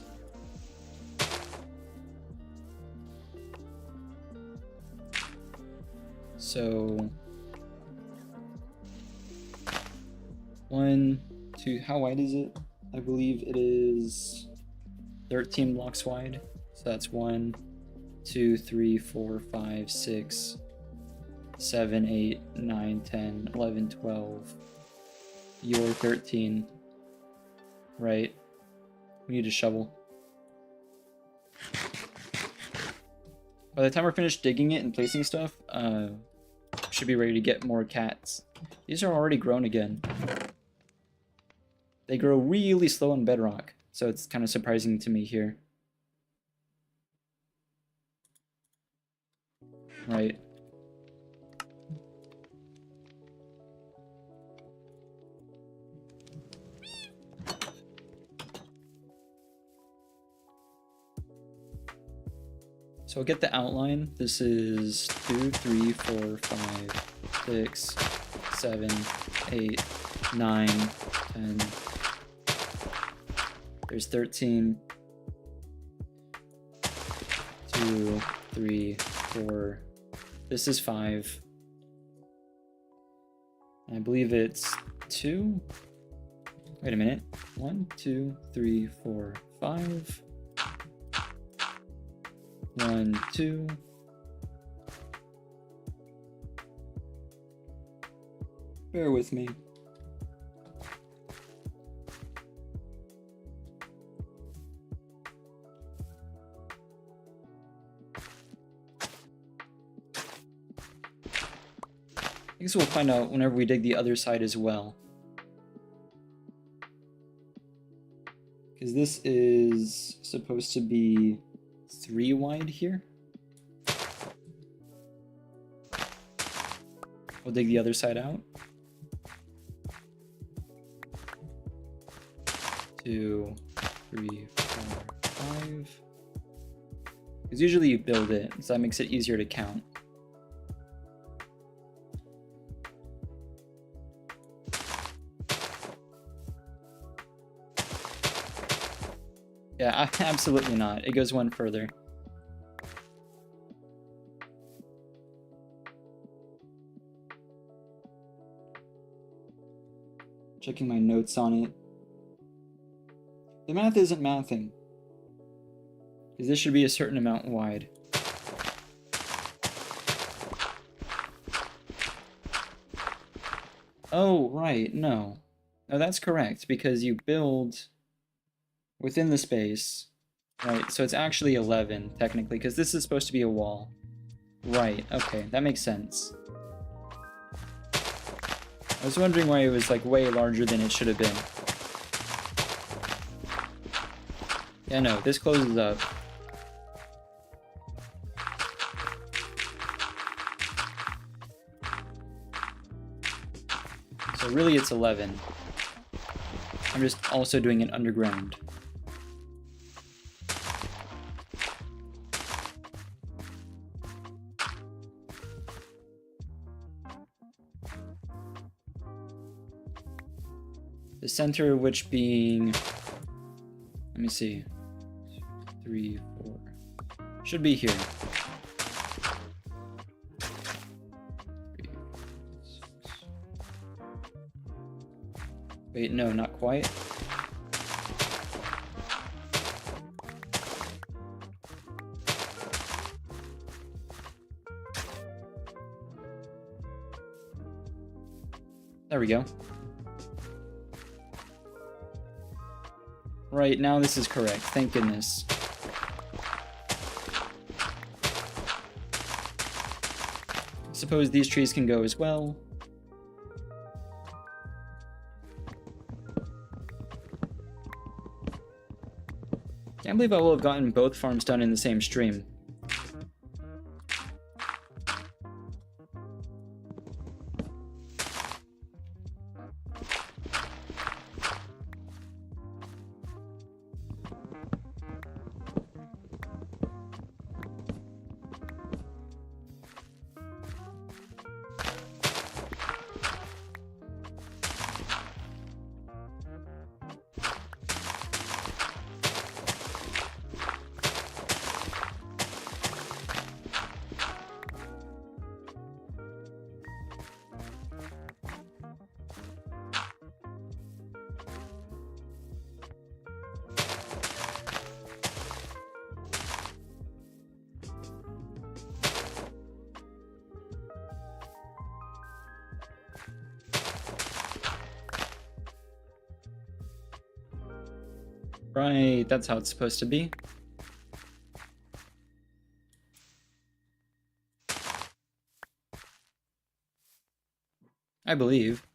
So 1, 2, how wide is it? I believe it is 13 blocks wide. So that's 1, 2, 3, 4, 5, 6, 7, 8, 9, 10, 11, 12. You're 13. Right. We need a shovel. By the time we're finished digging it and placing stuff, should be ready to get more cats. These are already grown again. They grow really slow in Bedrock, so it's kind of surprising to me here. Right. So I'll get the outline. This is 2, 3, 4, 5, 6, 7, 8, 9, 10. There's 13. 2, 3, 4. This is 5. I believe it's 2. Wait a minute. 1, 2, 3, 4, 5. 1, 2. Bear with me. I guess we'll find out whenever we dig the other side as well. Because this is supposed to be 3 wide here. We'll dig the other side out. 2, 3, 4, 5. Because usually you build it, so that makes it easier to count. Yeah, absolutely not. It goes one further. Checking my notes on it. The math isn't mathing. Because this should be a certain amount wide. Oh, right, no. No, that's correct, because you build within the space. Right, so it's actually 11, technically, because this is supposed to be a wall. Right, okay, that makes sense. I was wondering why it was like way larger than it should have been. Yeah, no, this closes up. So really it's 11. I'm just also doing it underground. The center of which being, let me see, 3, 4, should be here. 3, 6. Wait, no, not quite. There we go. Right, now this is correct. Thank goodness. Suppose these trees can go as well. Can't believe I will have gotten both farms done in the same stream. Right, that's how it's supposed to be. I believe.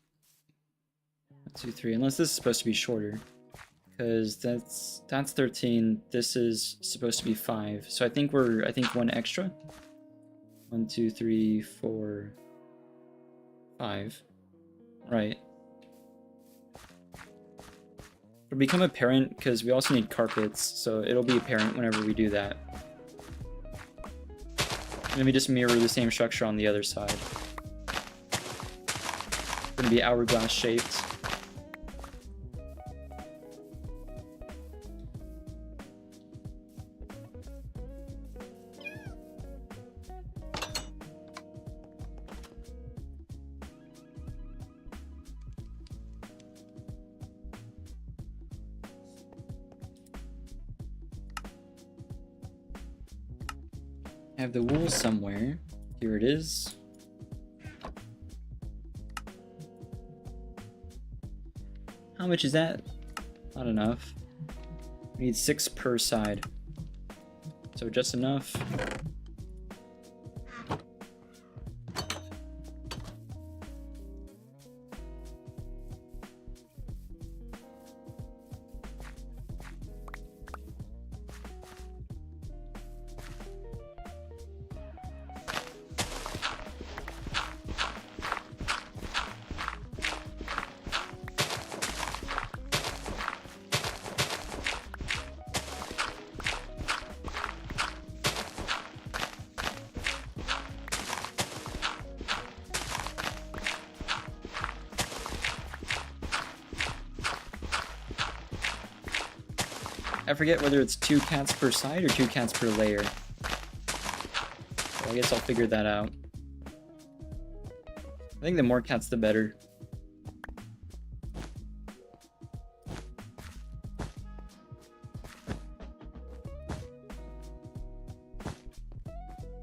1, 2, 3, unless this is supposed to be shorter. Because that's 13, this is supposed to be 5. So I think we're, one extra. 1, 2, 3, 4, 5. Right. It'll become apparent because we also need carpets, so it'll be apparent whenever we do that. And then we just mirror the same structure on the other side. It's gonna be hourglass shaped. I have the wool somewhere. Here it is. How much is that? Not enough. We need 6 per side. So just enough. I forget whether it's 2 cats per side or 2 cats per layer. So I guess I'll figure that out. I think the more cats, the better.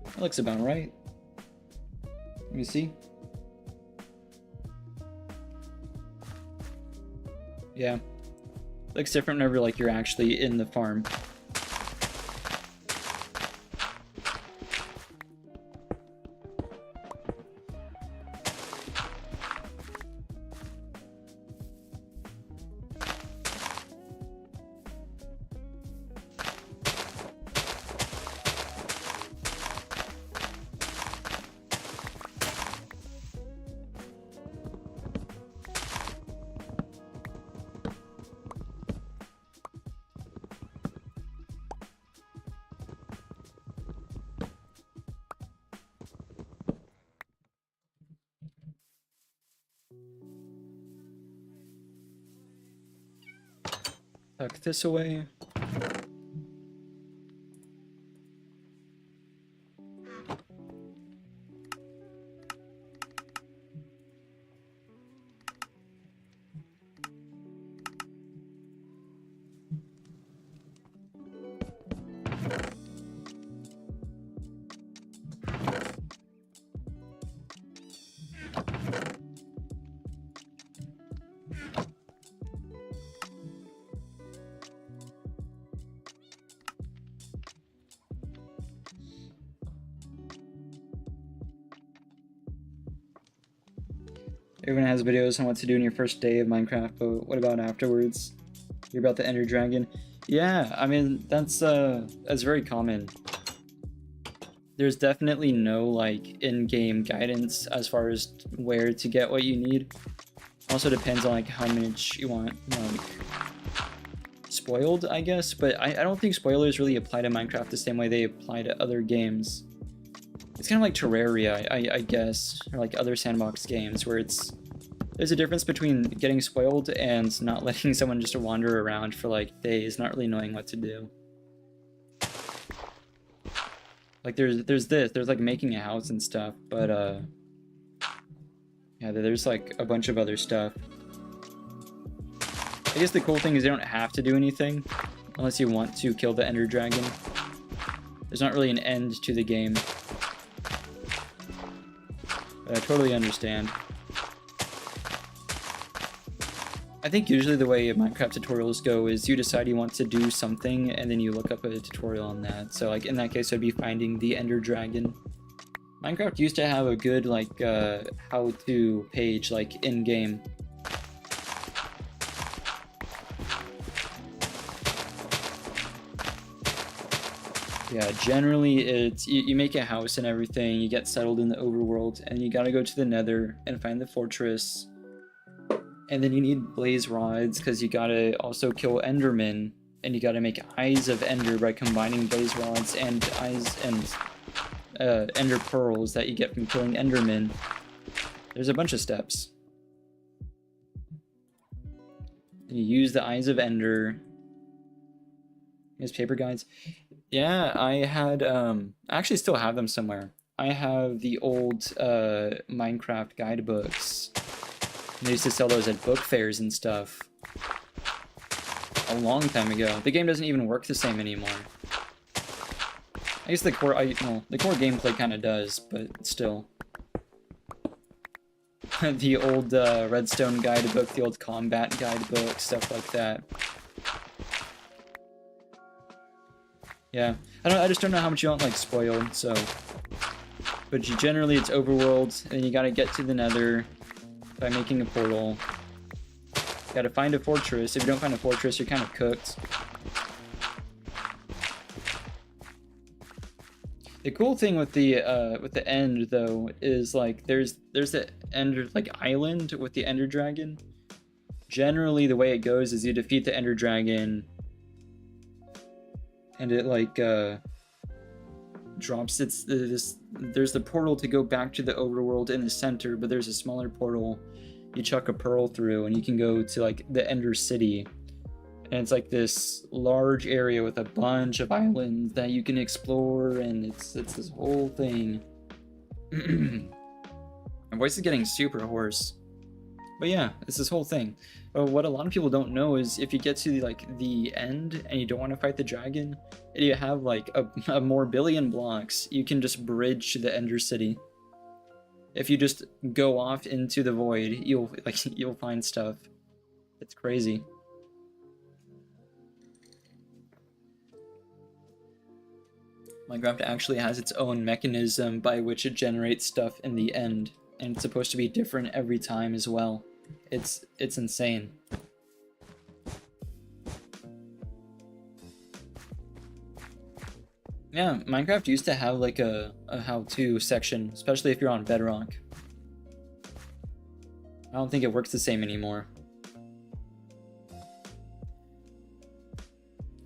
That looks about right. Let me see. Yeah. Looks different whenever like you're actually in the farm. Tuck this away. Everyone has videos on what to do in your first day of Minecraft, but what about afterwards? You're about the Ender Dragon? Yeah, I mean, that's very common. There's definitely no, like, in-game guidance as far as where to get what you need. Also depends on, like, how much you want, like, spoiled, I guess, but I don't think spoilers really apply to Minecraft the same way they apply to other games. It's kind of like Terraria, I guess, or like other sandbox games, where there's a difference between getting spoiled and not letting someone just wander around for like days, not really knowing what to do. Like there's like making a house and stuff, but yeah, there's like a bunch of other stuff. I guess the cool thing is you don't have to do anything unless you want to kill the Ender Dragon. There's not really an end to the game. But I totally understand. I think usually the way Minecraft tutorials go is you decide you want to do something and then you look up a tutorial on that. So like in that case I'd be finding the Ender Dragon. Minecraft used to have a good like how-to page like in-game. Yeah, generally it's you make a house and everything, you get settled in the overworld, and you gotta go to the nether and find the fortress. And then you need blaze rods because you gotta also kill endermen, and you gotta make eyes of ender by combining blaze rods and eyes and ender pearls that you get from killing endermen. There's a bunch of steps. And you use the eyes of ender. Here's paper guides. Yeah, I had, I actually still have them somewhere. I have the old Minecraft guidebooks. They used to sell those at book fairs and stuff. A long time ago. The game doesn't even work the same anymore. I guess the core, well, the core gameplay kind of does, but still. The old Redstone guidebook, the old combat guidebook, stuff like that. Yeah, I just don't know how much you want like spoiled. So, but generally it's overworld, and you gotta get to the Nether by making a portal. You gotta find a fortress. If you don't find a fortress, you're kind of cooked. The cool thing with the end though is like there's the Ender like island with the Ender Dragon. Generally, the way it goes is you defeat the Ender Dragon, and it like drops there's the portal to go back to the overworld in the center, but there's a smaller portal you chuck a pearl through, and you can go to like the Ender City. And it's like this large area with a bunch of islands that you can explore, and it's this whole thing. My voice is getting super hoarse. But yeah, it's this whole thing. But what a lot of people don't know is if you get to like the end and you don't want to fight the dragon, and you have like a more billion blocks, you can just bridge to the Ender City. If you just go off into the void, you'll find stuff. It's crazy. Minecraft actually has its own mechanism by which it generates stuff in the end, and it's supposed to be different every time as well. It's insane. Yeah, Minecraft used to have like a how-to section, especially if you're on Bedrock. I don't think it works the same anymore.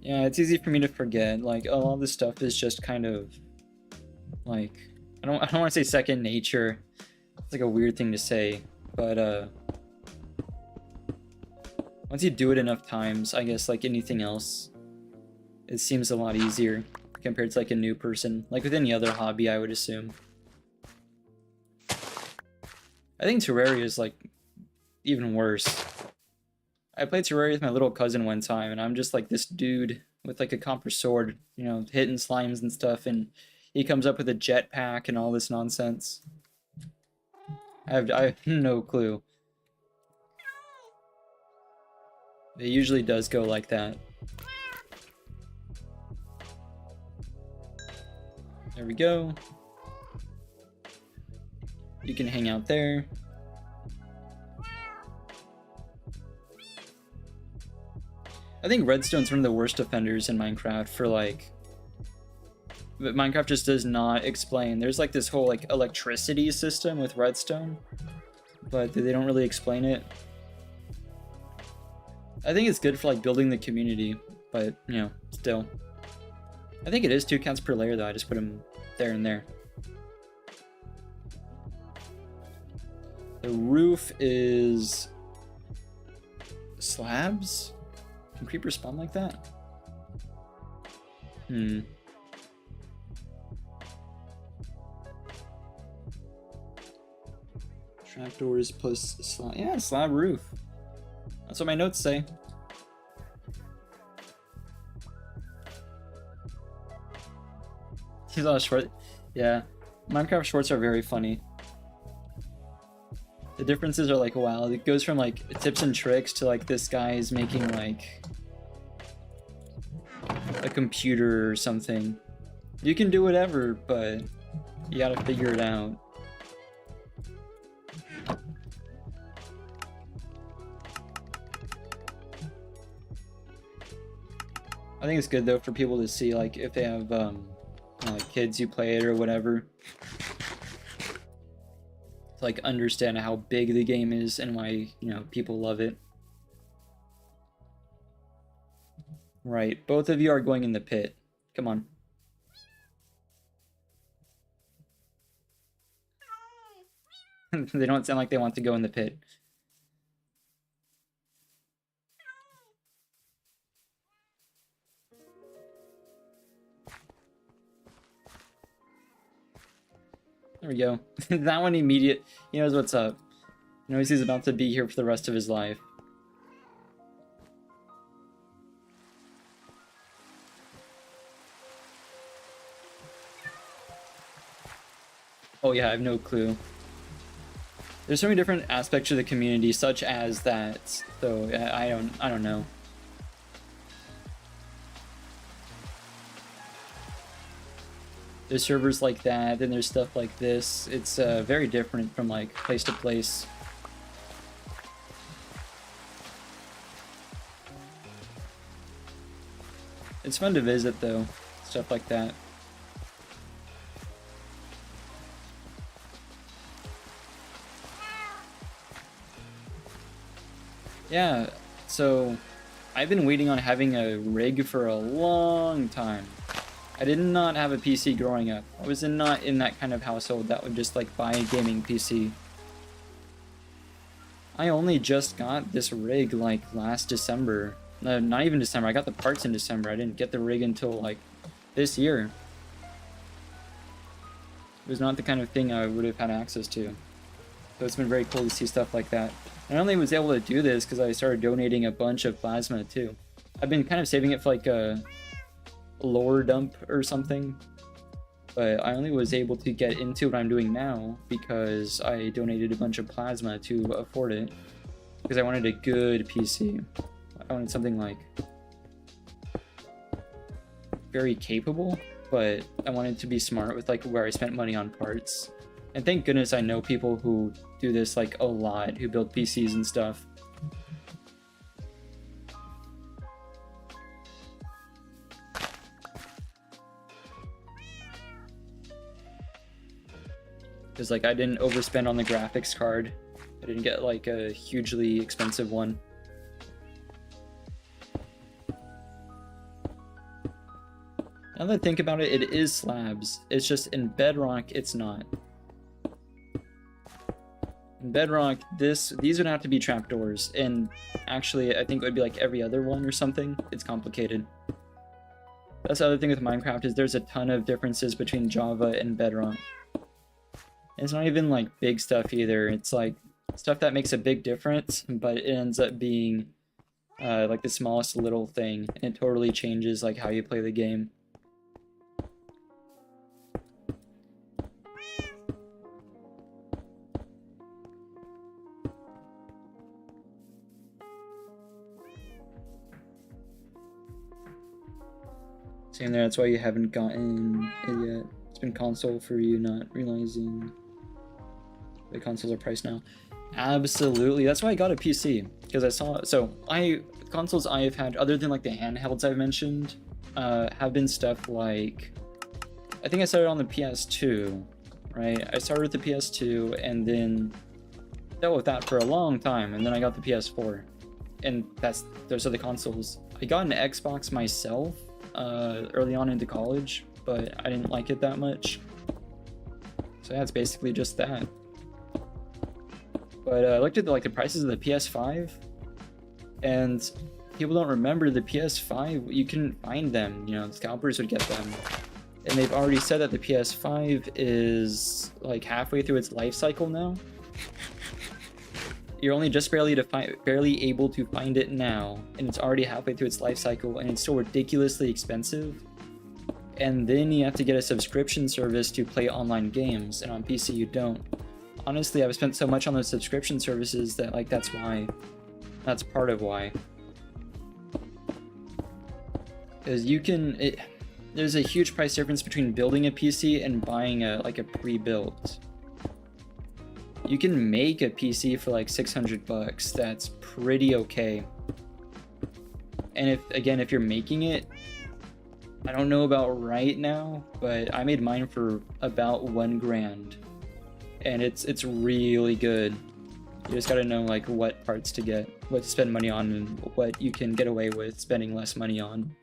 Yeah, it's easy for me to forget. Like, a lot of this stuff is just kind of like, I don't want to say second nature. It's like a weird thing to say, but once you do it enough times, I guess like anything else, it seems a lot easier compared to like a new person, like with any other hobby, I would assume. I think Terraria is like even worse. I played Terraria with my little cousin one time, and I'm just like this dude with like a copper sword, you know, hitting slimes and stuff, and he comes up with a jetpack and all this nonsense. I have no clue. It usually does go like that. There we go. You can hang out there. I think Redstone's one of the worst offenders in Minecraft for like... But Minecraft just does not explain. There's like this whole like electricity system with Redstone, but they don't really explain it. I think it's good for like building the community, but you know, still. I think it is 2 counts per layer though, I just put them there and there. The roof is slabs? Can creepers spawn like that? Trapdoors plus slab. Yeah, slab roof. That's what my notes say. He's on a short. Yeah, Minecraft shorts are very funny. The differences are like wild. It goes from like tips and tricks to like this guy is making like a computer or something. You can do whatever, but you gotta figure it out. I think it's good though for people to see like if they have you know, like kids who play it or whatever. To like understand how big the game is and why, you know, people love it. Right, both of you are going in the pit. Come on. They don't sound like they want to go in the pit. There we go. That one immediate. He knows what's up. He knows he's about to be here for the rest of his life. Oh yeah, I have no clue. There's so many different aspects of the community, such as that. So I don't know. There's servers like that, then there's stuff like this. It's very different from like place to place. It's fun to visit though, stuff like that. Yeah, so I've been waiting on having a rig for a long time. I did not have a PC growing up. I was not in that kind of household that would just like buy a gaming PC. I only just got this rig like last December. No, not even December. I got the parts in December. I didn't get the rig until like this year. It was not the kind of thing I would have had access to. So it's been very cool to see stuff like that. I only was able to do this because I started donating a bunch of plasma too. I've been kind of saving it for like a lore dump or something, but I only was able to get into what I'm doing now because I donated a bunch of plasma to afford it, because I wanted a good PC. I wanted something like very capable, but I wanted to be smart with like where I spent money on parts. And thank goodness I know people who do this like a lot, who build PCs and stuff. Because like I didn't overspend on the graphics card. I didn't get like a hugely expensive one. Now that I think about it, it is slabs. It's just in Bedrock, it's not. In Bedrock, these would have to be trapdoors, and actually I think it would be like every other one or something. It's complicated. That's the other thing with Minecraft, is there's a ton of differences between Java and Bedrock. And it's not even like big stuff either. It's like stuff that makes a big difference, but it ends up being like the smallest little thing, and it totally changes like how you play the game. Same there, that's why you haven't gotten it yet. It's been console for you, not realizing the consoles are priced now. Absolutely, that's why I got a PC, because I saw, so consoles I have had, other than like the handhelds I've mentioned, have been stuff like, I think I started on the PS2, right? I started with the PS2 and then dealt with that for a long time, and then I got the PS4, and those are the consoles. I got an Xbox myself early on into college, but I didn't like it that much. So yeah, it's basically just that. But I looked at the prices of the PS5, and people don't remember the PS5. You couldn't find them. You know, scalpers would get them, and they've already said that the PS5 is like halfway through its life cycle now. You're only just barely able to find it now, and it's already halfway through its life cycle, and it's still ridiculously expensive. And then you have to get a subscription service to play online games, and on PC you don't. Honestly, I've spent so much on those subscription services that like that's part of why. Because there's a huge price difference between building a PC and buying a pre-built. You can make a PC for like $600. That's pretty okay. And if you're making it, I don't know about right now, but I made mine for about $1,000, and it's really good. You just gotta know like what parts to get, what to spend money on, and what you can get away with spending less money on.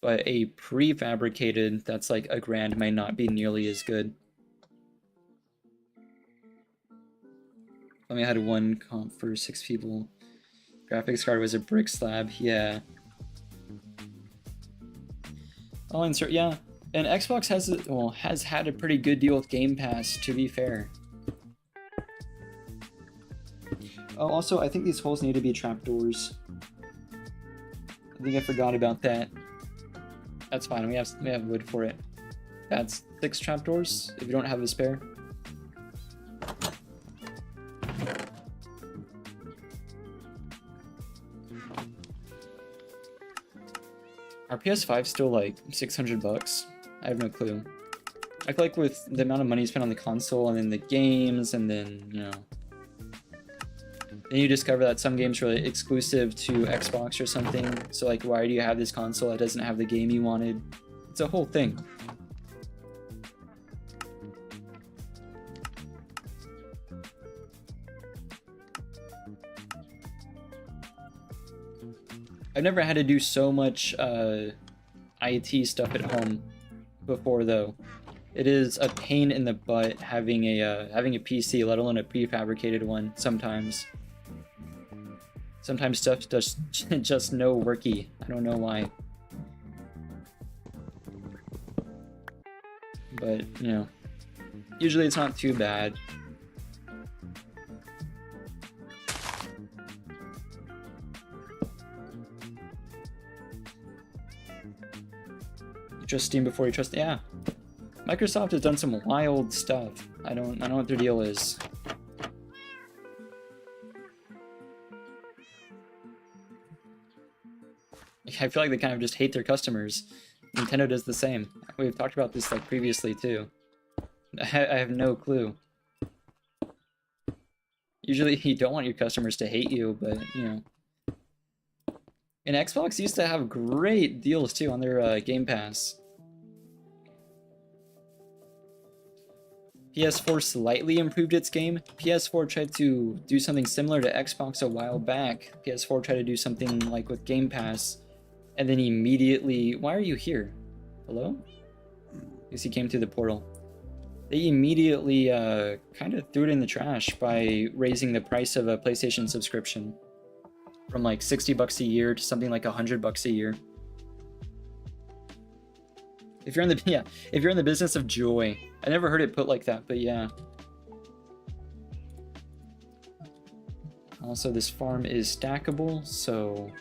But a prefabricated that's like $1,000 might not be nearly as good. I had one comp for 6 people. Graphics card was a brick slab, yeah. I'll insert, yeah. And Xbox has had a pretty good deal with Game Pass, to be fair. Oh, also, I think these holes need to be trapdoors. I think I forgot about that. That's fine. We have wood for it. That's 6 trapdoors if you don't have a spare. Are PS5 still like $600? I have no clue. I feel like with the amount of money spent on the console and then the games and then, you know, then you discover that some games are exclusive to Xbox or something. So like, why do you have this console that doesn't have the game you wanted? It's a whole thing. I've never had to do so much IT stuff at home before, though. It is a pain in the butt having a PC, let alone a prefabricated one. Sometimes stuff just no worky. I don't know why. But you know, usually it's not too bad. Trust Steam before you trust. Yeah, Microsoft has done some wild stuff. I don't know what their deal is. I feel like they kind of just hate their customers. Nintendo does the same. We've talked about this like previously too. I have no clue. Usually you don't want your customers to hate you, but you know. And Xbox used to have great deals too on their Game Pass. PS4 slightly improved its game. PS4 tried to do something similar to Xbox a while back. PS4 tried to do something like with Game Pass, and then immediately... Why are you here? Hello? I guess he came through the portal. They immediately kind of threw it in the trash by raising the price of a PlayStation subscription from like $60 a year to something like $100 a year. If you're in the if you're in the business of joy. I never heard it put like that, but yeah. Also, this farm is stackable, so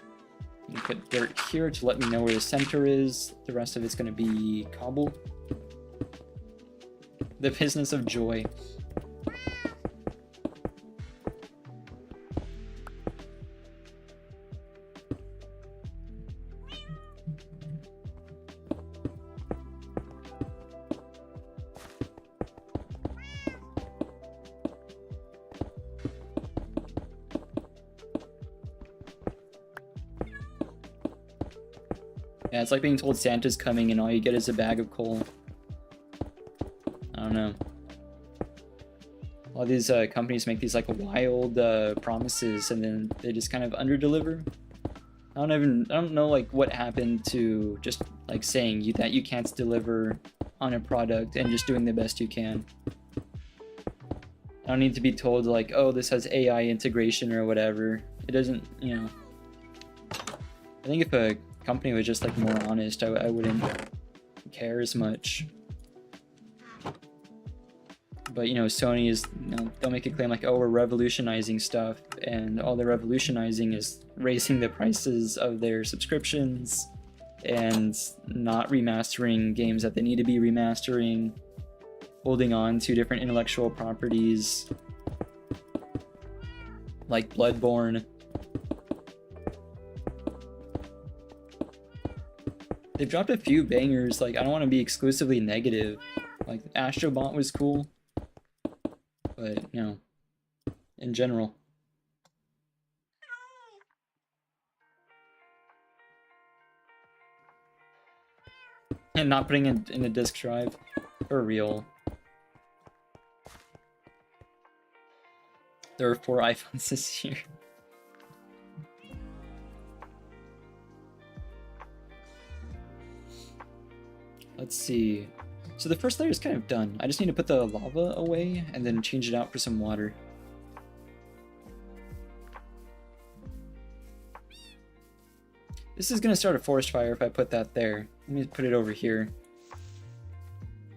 you can put dirt here to let me know where the center is. The rest of it's going to be cobble. The business of joy. Yeah, it's like being told Santa's coming and all you get is a bag of coal. I don't know. All these companies make these like wild promises and then they just kind of underdeliver. I don't know like what happened to just like saying that you can't deliver on a product and just doing the best you can. I don't need to be told like, oh, this has AI integration or whatever. It doesn't, you know. I think if a company was just like more honest, I wouldn't care as much. But you know, Sony is, you know, they'll make a claim like, oh, we're revolutionizing stuff, and all they're revolutionizing is raising the prices of their subscriptions and not remastering games that they need to be remastering, holding on to different intellectual properties like Bloodborne. They've dropped a few bangers. Like, I don't want to be exclusively negative. Like, Astrobot was cool, but, you know, in general. And not putting it in a disk drive. For real. There are 4 iPhones this year. Let's see. So the first layer is kind of done. I just need to put the lava away and then change it out for some water. This is going to start a forest fire if I put that there. Let me put it over here.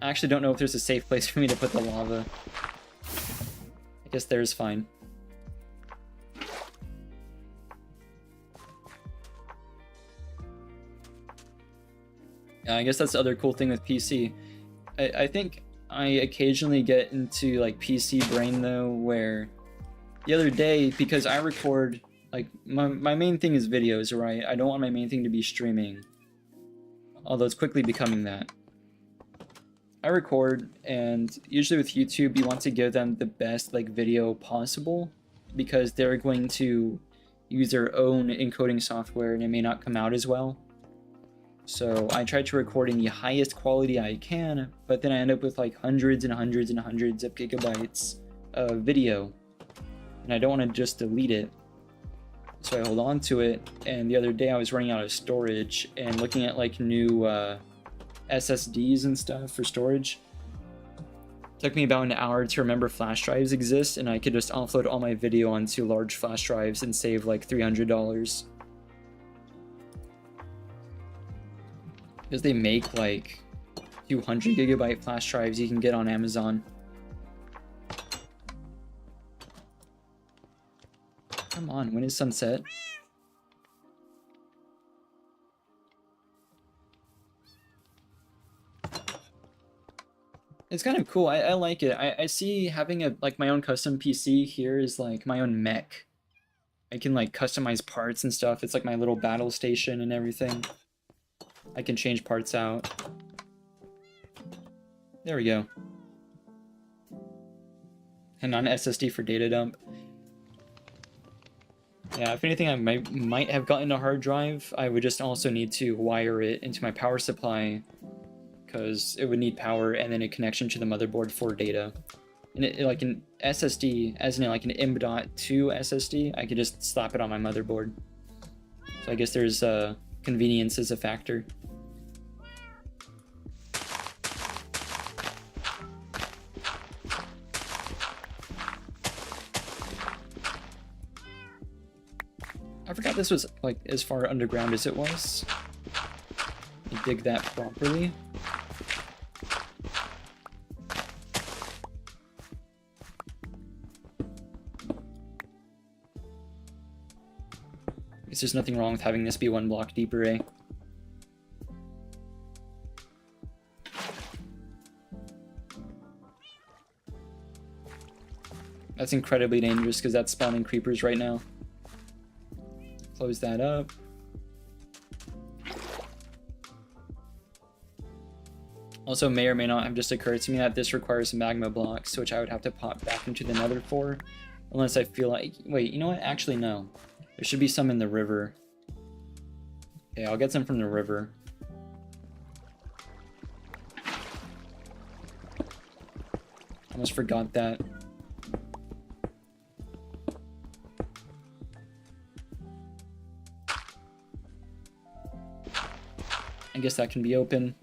I actually don't know if there's a safe place for me to put the lava. I guess there's fine. I guess that's the other cool thing with PC. I think I occasionally get into like PC brain though, where the other day, because I record, like my main thing is videos, right? I don't want my main thing to be streaming, although it's quickly becoming that. I record, and usually with YouTube you want to give them the best like video possible, because they're going to use their own encoding software and it may not come out as well. So I try to record in the highest quality I can, but then I end up with like hundreds and hundreds and hundreds of gigabytes of video, and I don't want to just delete it. So I hold on to it, and the other day I was running out of storage and looking at like new SSDs and stuff for storage. It took me about an hour to remember flash drives exist, and I could just offload all my video onto large flash drives and save like $300. Because they make like 200 gigabyte flash drives you can get on Amazon. Come on, when is sunset? It's kind of cool. I like it. I see having a like my own custom PC here is like my own mech. I can like customize parts and stuff. It's like my little battle station and everything. I can change parts out. There we go. And on SSD for data dump. Yeah, if anything, I might have gotten a hard drive. I would just also need to wire it into my power supply, because it would need power and then a connection to the motherboard for data. And it, like an SSD, as in like an M.2 SSD, I could just slap it on my motherboard. So I guess there's convenience as a factor. I forgot this was like as far underground as it was. I dig that properly. I guess there's nothing wrong with having this be one block deeper, eh? That's incredibly dangerous because that's spawning creepers right now. Close that up. Also, may or may not have just occurred to me that this requires magma blocks, which I would have to pop back into the nether for, unless I feel like... Wait, you know what? Actually, no. There should be some in the river. Okay, I'll get some from the river. Almost forgot that. I guess that can be open.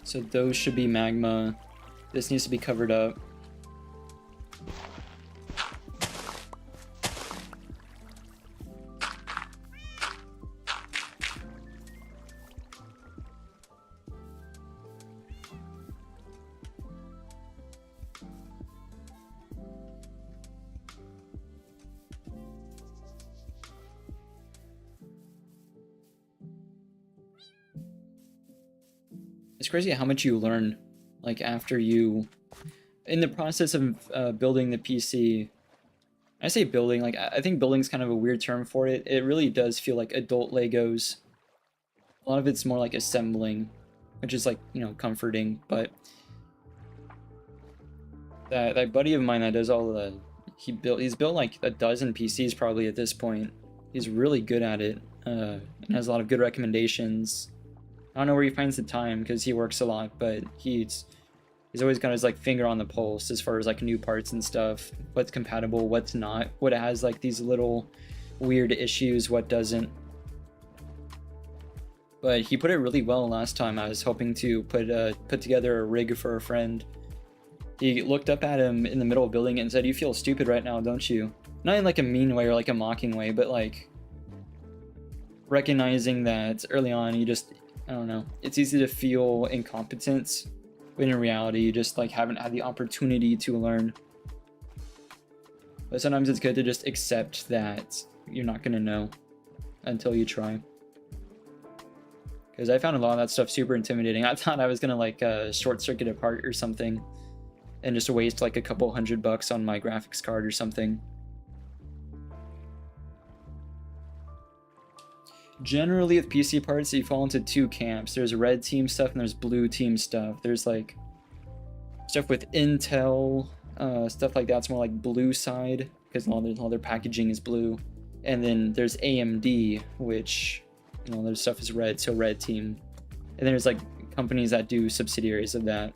So those should be magma. This needs to be covered up. It's crazy how much you learn, like, after you... In the process of building the PC... I say building, like, I think building's kind of a weird term for it. It really does feel like adult Legos. A lot of it's more like assembling, which is, like, you know, comforting, but... That buddy of mine that does all the... He's built, like, a dozen PCs probably at this point. He's really good at it, and has a lot of good recommendations. I don't know where he finds the time because he works a lot, but he's always got his like finger on the pulse as far as like new parts and stuff, what's compatible, what's not, what has like these little weird issues, what doesn't. But he put it really well last time. I was hoping to put together a rig for a friend. He looked up at him in the middle of building it and said, "You feel stupid right now, don't you?" not in like a mean way or like a mocking way, but like recognizing that early on you just, I don't know, it's easy to feel incompetent when in reality you just like haven't had the opportunity to learn. But sometimes it's good to just accept that you're not gonna know until you try. Because I found a lot of that stuff super intimidating. I thought I was gonna like short circuit a part or something and just waste like a couple $100 on my graphics card or something. Generally with PC parts, you fall into two camps. There's red team stuff and there's blue team stuff. There's like stuff with Intel, stuff like that's more like blue side because all their packaging is blue. And then there's AMD, which, you know, their stuff is red, so red team. And there's like companies that do subsidiaries of that.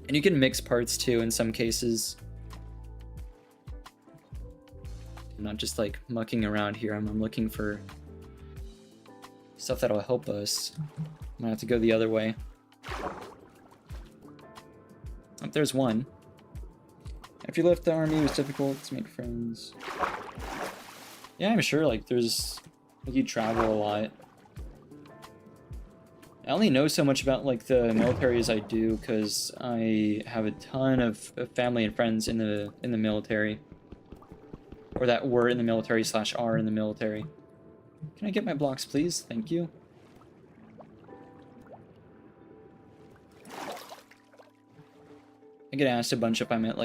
And you can mix parts too in some cases. I'm not just like mucking around here. I'm looking for stuff that'll help us. I'm gonna have to go the other way. Oh, there's one. After you left the army, it was difficult to make friends. Yeah, I'm sure like there's, like, you travel a lot. I only know so much about like the military as I do because I have a ton of family and friends in the military, or that were in the military / are in the military. Can I get my blocks, please? Thank you. I get asked a bunch if I'm at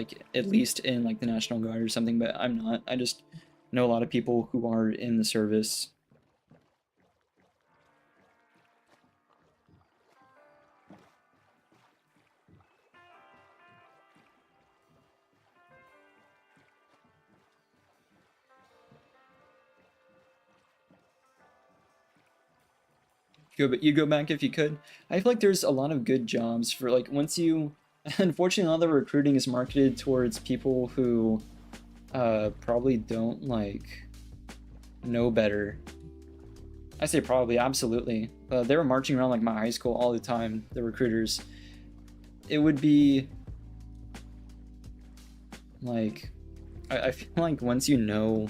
least in like the National Guard or something, but I'm not. I just know a lot of people who are in the service. You go back if you could. I feel like there's a lot of good jobs for like once you. Unfortunately, a lot of the recruiting is marketed towards people who probably don't like know better. I say probably, absolutely. They were marching around like my high school all the time, the recruiters. It would be like, I feel like once you know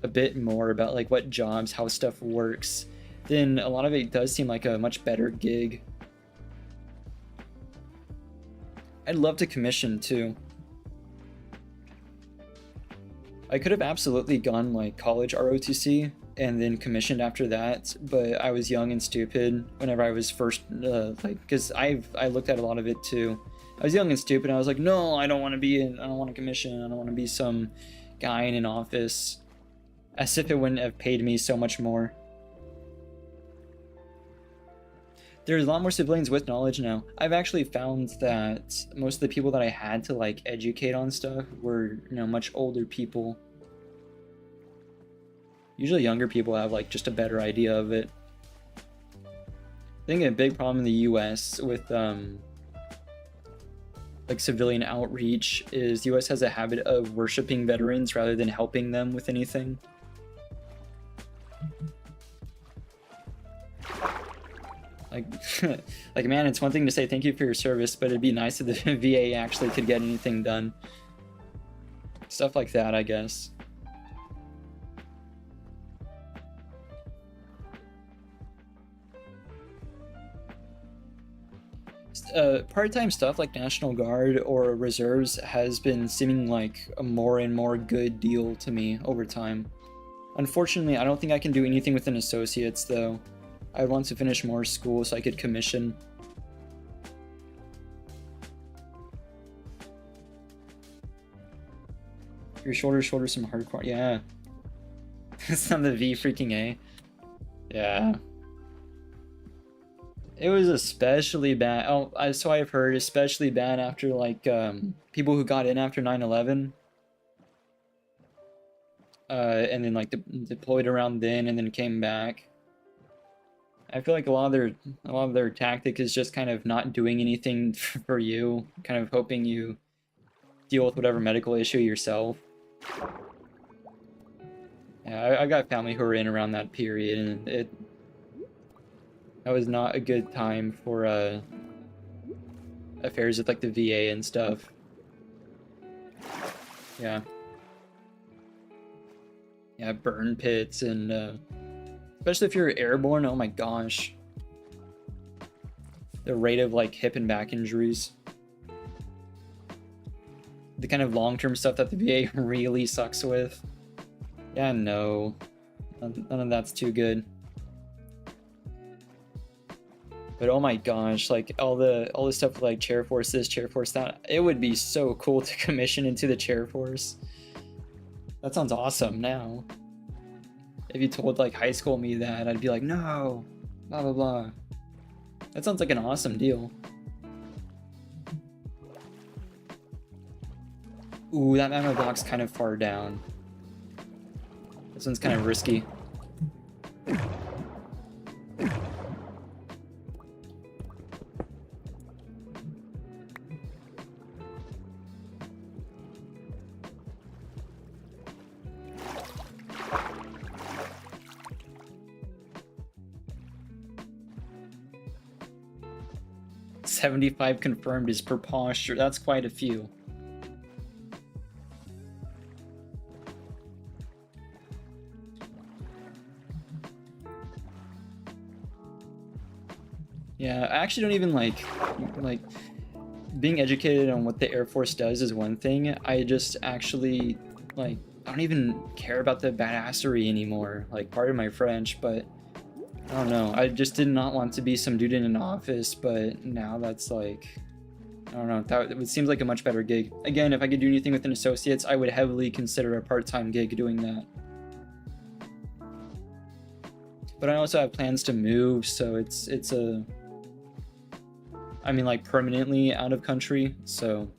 a bit more about like what jobs, how stuff works, then a lot of it does seem like a much better gig. I'd love to commission too. I could have absolutely gone like college ROTC and then commissioned after that, but I was young and stupid whenever I was first like, because I looked at a lot of it too. I was young and stupid and I was like, no, I don't want to commission, I don't want to be some guy in an office, as if it wouldn't have paid me so much more. There's a lot more civilians with knowledge now. I've actually found that most of the people that I had to like educate on stuff were, you know, much older people. Usually younger people have like just a better idea of it. I think a big problem in the US with like civilian outreach is the US has a habit of worshiping veterans rather than helping them with anything. Like man, it's one thing to say thank you for your service, but it'd be nice if the VA actually could get anything done. Stuff like that, I guess. Part-time stuff like National Guard or Reserves has been seeming like a more and more good deal to me over time. Unfortunately, I don't think I can do anything with an associate's though. I want to finish more school so I could commission. Your shoulder some hardcore. Yeah. It's on the V freaking A. Yeah. It was especially bad. Oh, so I've heard, especially bad after like people who got in after 9/11. And then like deployed around then and then came back. I feel like a lot of their tactic is just kind of not doing anything for you, kind of hoping you deal with whatever medical issue yourself. Yeah, I got family who were in around that period, and that was not a good time for affairs with like the VA and stuff. Yeah. Yeah, burn pits and especially if you're airborne, oh my gosh. The rate of like hip and back injuries. The kind of long-term stuff that the VA really sucks with. Yeah, no. None of that's too good. But oh my gosh, like all the stuff like chair force this, chair force that, it would be so cool to commission into the chair force. That sounds awesome now. If you told like high school me that, I'd be like, no, blah blah blah. That sounds like an awesome deal. Ooh, that ammo block's kind of far down. This one's kind of risky. $75 confirmed is per posture. That's quite a few. Yeah, I actually don't even like being educated on what the Air Force does is one thing. I just actually like I don't even care about the badassery anymore. Like, pardon my French, but I don't know. I just did not want to be some dude in an office, but now that's like, I don't know. It seems like a much better gig. Again, if I could do anything with an associates, I would heavily consider a part-time gig doing that. But I also have plans to move, so it's a, I mean, like permanently out of country, so,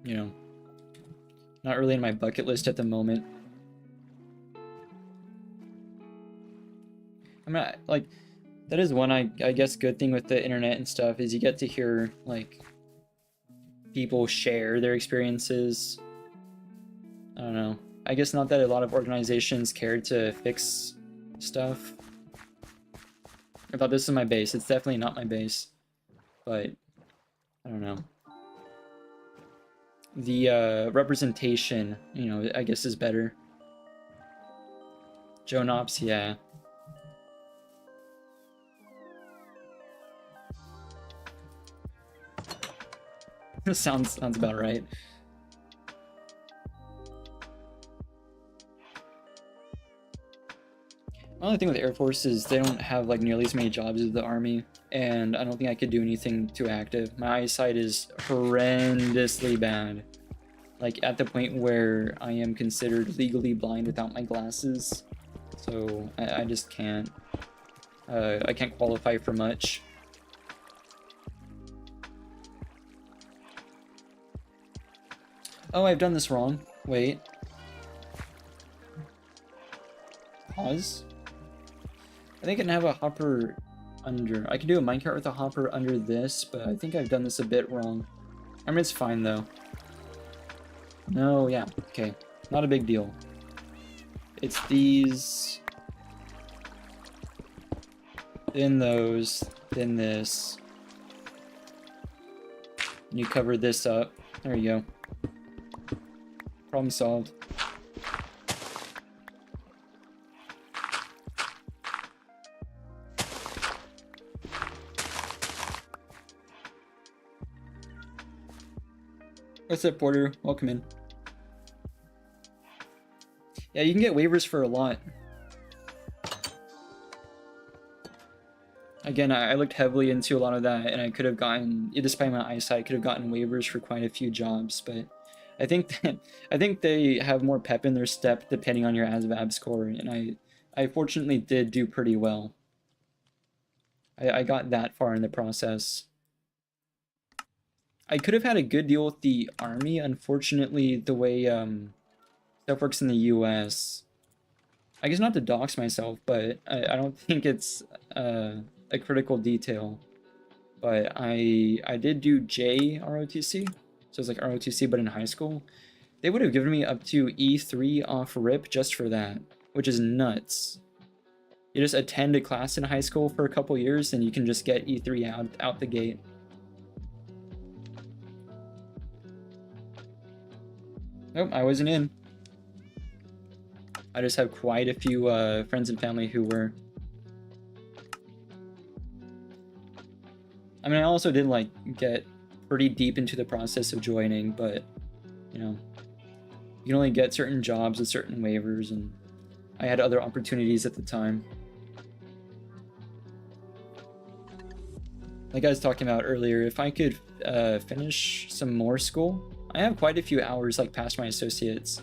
you know, not really in my bucket list at the moment. I mean, like, that is one, I guess, good thing with the internet and stuff is you get to hear, like, people share their experiences. I don't know. I guess not that a lot of organizations care to fix stuff. I thought this is my base. It's definitely not my base. But, I don't know. The representation, you know, I guess is better. Jonops, yeah. sounds about right. The only thing with Air Force is they don't have like nearly as many jobs as the Army, and I don't think I could do anything too active. My eyesight is horrendously bad. Like at the point where I am considered legally blind without my glasses. So I just can't. I can't qualify for much. Oh, I've done this wrong. Wait. Pause. I think I can have a hopper under. I can do a minecart with a hopper under this, but I think I've done this a bit wrong. I mean, it's fine though. No, yeah, okay. Not a big deal. It's these. Then those. Then this. And you cover this up. There you go. Problem solved. What's up, Porter? Welcome in. Yeah, you can get waivers for a lot. Again, I looked heavily into a lot of that, and I could have gotten, despite my eyesight, I could have gotten waivers for quite a few jobs, but I think they have more pep in their step depending on your ASVAB score, and I fortunately did do pretty well. I got that far in the process. I could have had a good deal with the Army. Unfortunately, the way stuff works in the US, I guess not to dox myself, but I don't think it's a critical detail. But I did do JROTC, so it's like ROTC but in high school. They would have given me up to E3 off rip just for that, which is nuts. You just attend a class in high school for a couple years and you can just get E3 out the gate. Nope, I wasn't in. I just have quite a few friends and family who were. I mean, I also did like get pretty deep into the process of joining, but you know, you can only get certain jobs with certain waivers, and I had other opportunities at the time. Like I was talking about earlier, if I could finish some more school, I have quite a few hours like past my associates.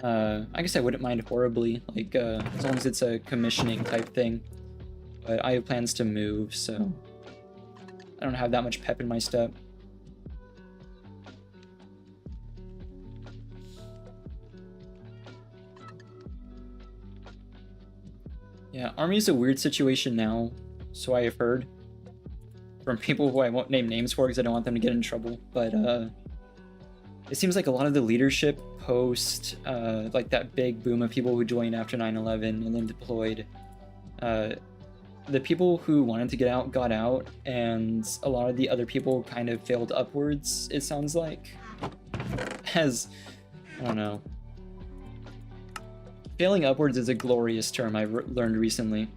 I guess I wouldn't mind horribly, like as long as it's a commissioning type thing. But I have plans to move, so I don't have that much pep in my step. Yeah, Army's a weird situation now, so I have heard. From people who I won't name names for because I don't want them to get in trouble, but it seems like a lot of the leadership post like that big boom of people who joined after 9/11 and then deployed, the people who wanted to get out got out, and a lot of the other people kind of failed upwards, it sounds like. As, I don't know. Failing upwards is a glorious term I've learned recently.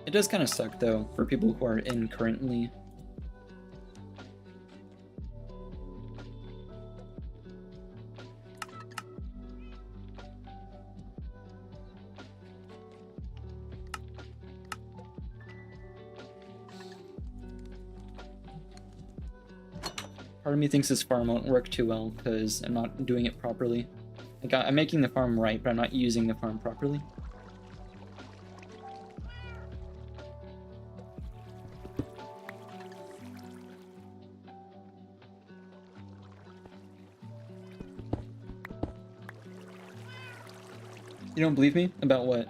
It does kind of suck, though, for people who are in currently. Part of me thinks this farm won't work too well because I'm not doing it properly. Like, I'm making the farm right, but I'm not using the farm properly. You don't believe me? About what?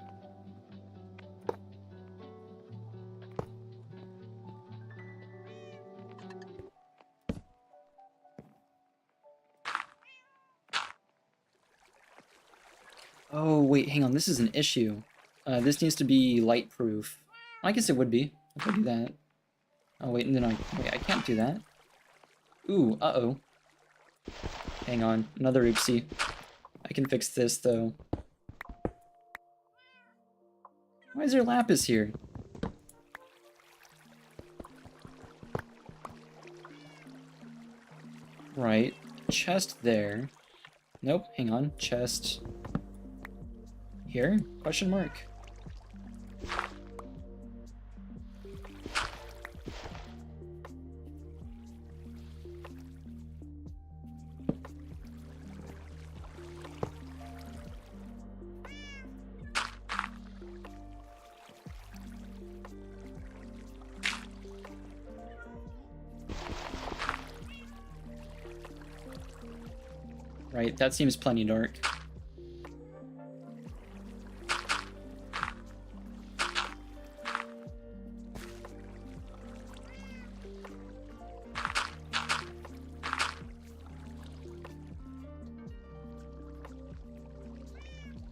Oh, wait, hang on. This is an issue. This needs to be light proof. I guess it would be. I could do that. Oh, wait, wait, I can't do that. Ooh, uh-oh. Hang on. Another oopsie. I can fix this, though. Why is there lapis here? Right. Chest there. Nope, hang on. Chest here? Question mark. Right, that seems plenty dark.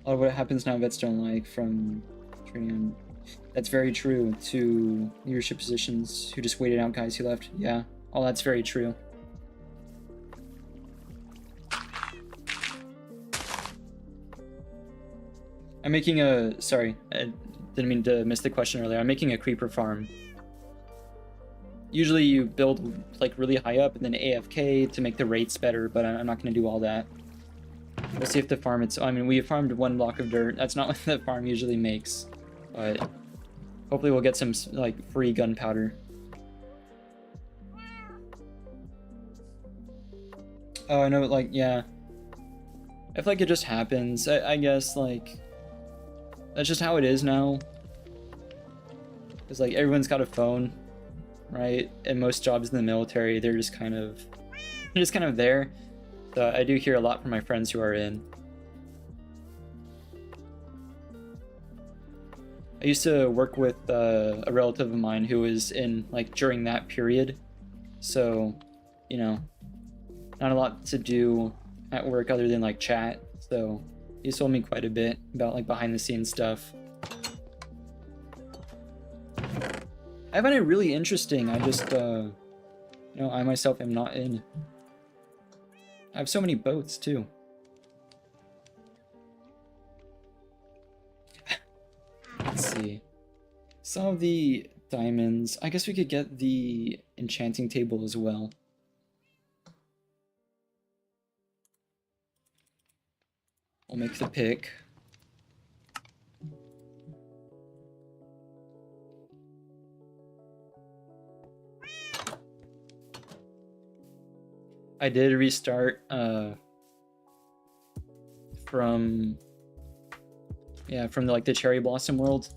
A lot of what happens now vets don't like from training. That's very true to leadership positions who just waited out guys who left. Yeah, all that's very true. I'm making a, sorry, I didn't mean to miss the question earlier. I'm making a creeper farm. Usually you build like really high up and then AFK to make the rates better, but I'm not going to do all that. We'll see if the farm, I mean, we farmed 1 block of dirt. That's not what the farm usually makes, but hopefully we'll get some like free gunpowder. Oh, I know, like, yeah. I feel like it just happens. I guess, like, that's just how it is now. Because, like, everyone's got a phone, right? And most jobs in the military, they're just kind of there. So I do hear a lot from my friends who are in. I used to work with a relative of mine who was in, like, during that period. So, you know, not a lot to do at work other than, like, chat. So he told me quite a bit about, like, behind the scenes stuff. I find it really interesting. I just You know, I myself am not in. I have so many boats, too. Let's see. Some of the diamonds. I guess we could get the enchanting table as well. We'll make the pick. I did restart from like the cherry blossom world.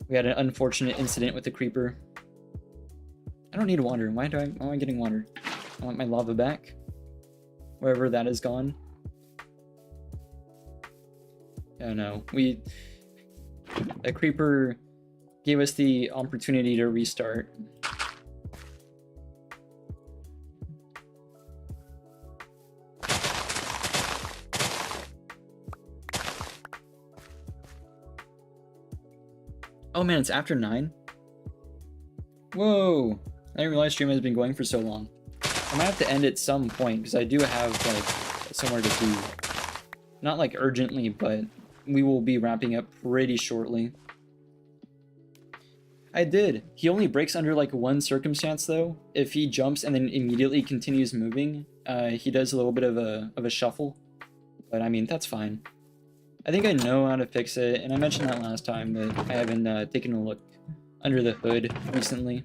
We had an unfortunate incident with the creeper. I don't need water. Why am I getting water? I want my lava back. Wherever that is gone. Yeah, no. A creeper gave us the opportunity to restart. Oh man, it's after 9? Whoa! I didn't realize stream has been going for so long. I might have to end at some point, because I do have, like, somewhere to be. Not, like, urgently, but we will be wrapping up pretty shortly. I did. He only breaks under, like, one circumstance, though. If he jumps and then immediately continues moving, he does a little bit of a shuffle. But, I mean, that's fine. I think I know how to fix it, and I mentioned that last time, but I haven't taken a look under the hood recently.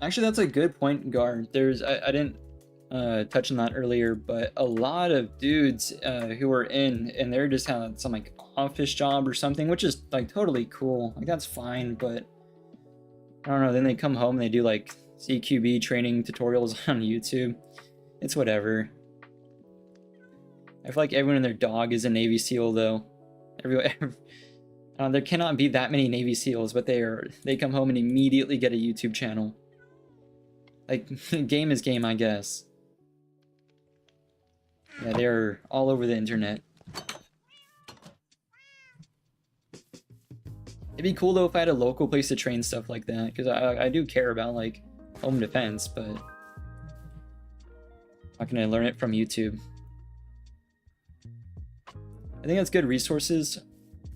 Actually, that's a good point, Gar. I didn't touch on that earlier, but a lot of dudes who are in, and they're just having some like office job or something, which is like totally cool. Like that's fine, but I don't know. Then they come home and they do like CQB training tutorials on YouTube. It's whatever. I feel like everyone and their dog is a Navy SEAL though. There cannot be that many Navy SEALs, but they come home and immediately get a YouTube channel. Like, game is game, I guess. Yeah, they're all over the internet. It'd be cool though if I had a local place to train stuff like that, because I do care about like home defense, but I'm not gonna learn it from YouTube. I think that's good resources.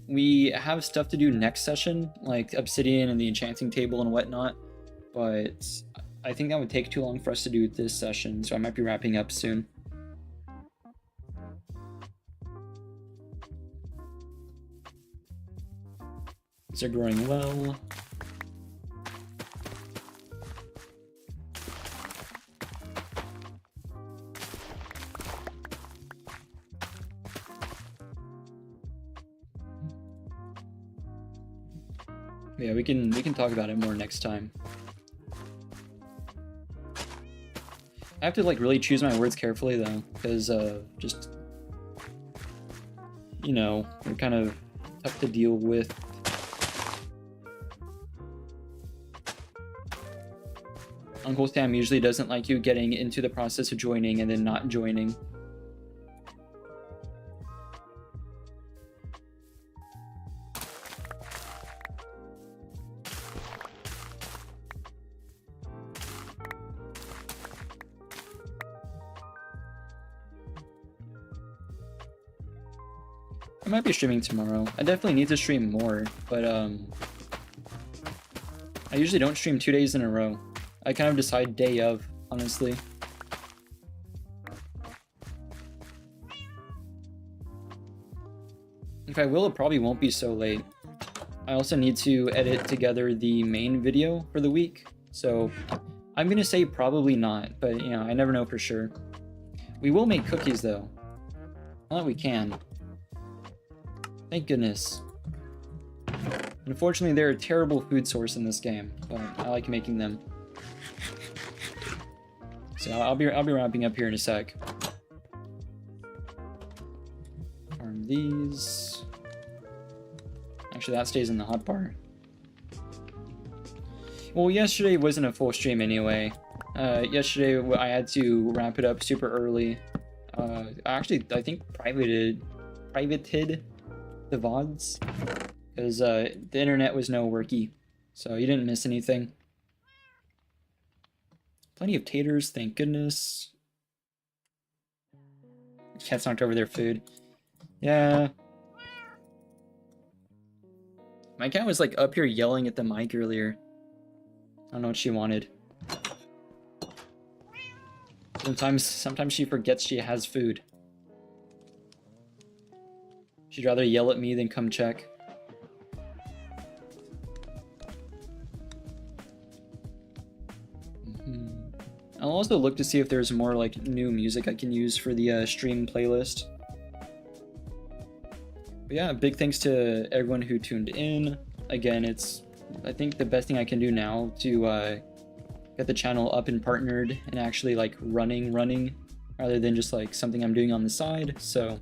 We have stuff to do next session, like obsidian and the enchanting table and whatnot, but I think that would take too long for us to do this session, so I might be wrapping up soon. These are growing well. Yeah, we can talk about it more next time. I have to like really choose my words carefully though, because just, you know, they're kind of tough to deal with. Uncle Sam usually doesn't like you getting into the process of joining and then not joining. I might be streaming tomorrow. I definitely need to stream more, but I usually don't stream 2 days in a row. I kind of decide day of, honestly. If I will, it probably won't be so late. I also need to edit together the main video for the week, so I'm gonna say probably not, but you know, I never know for sure. We will make cookies though. Not that we can. Thank goodness. Unfortunately, they're a terrible food source in this game, but I like making them. So I'll be wrapping up here in a sec. Farm these. Actually, that stays in the hotbar. Well, yesterday wasn't a full stream anyway. Yesterday I had to wrap it up super early. Actually, I think privated the VODs because the internet was no worky, so you didn't miss anything. Plenty of taters, thank goodness. Cats knocked over their food. Yeah. My cat was like up here yelling at the mic earlier. I don't know what she wanted. Sometimes she forgets she has food. She'd rather yell at me than come check. I'll also look to see if there's more like new music I can use for the stream playlist. But yeah, big thanks to everyone who tuned in. Again, I think the best thing I can do now to get the channel up and partnered and actually like running rather than just like something I'm doing on the side. So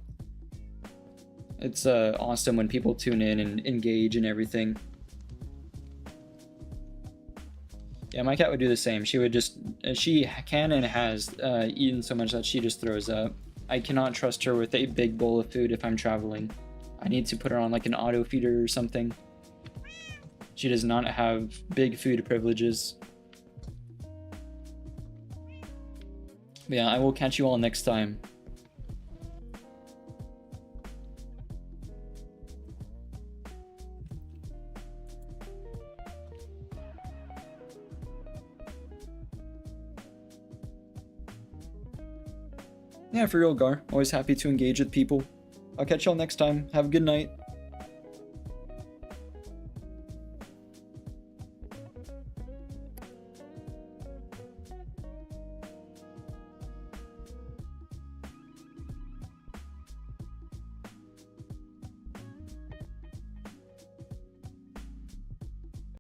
it's awesome when people tune in and engage and everything. Yeah, my cat would do the same. She would just, she can and has eaten so much that she just throws up. I cannot trust her with a big bowl of food if I'm traveling. I need to put her on like an auto feeder or something. She does not have big food privileges. But yeah, I will catch you all next time. Yeah, for real, Gar. Always happy to engage with people. I'll catch y'all next time. Have a good night.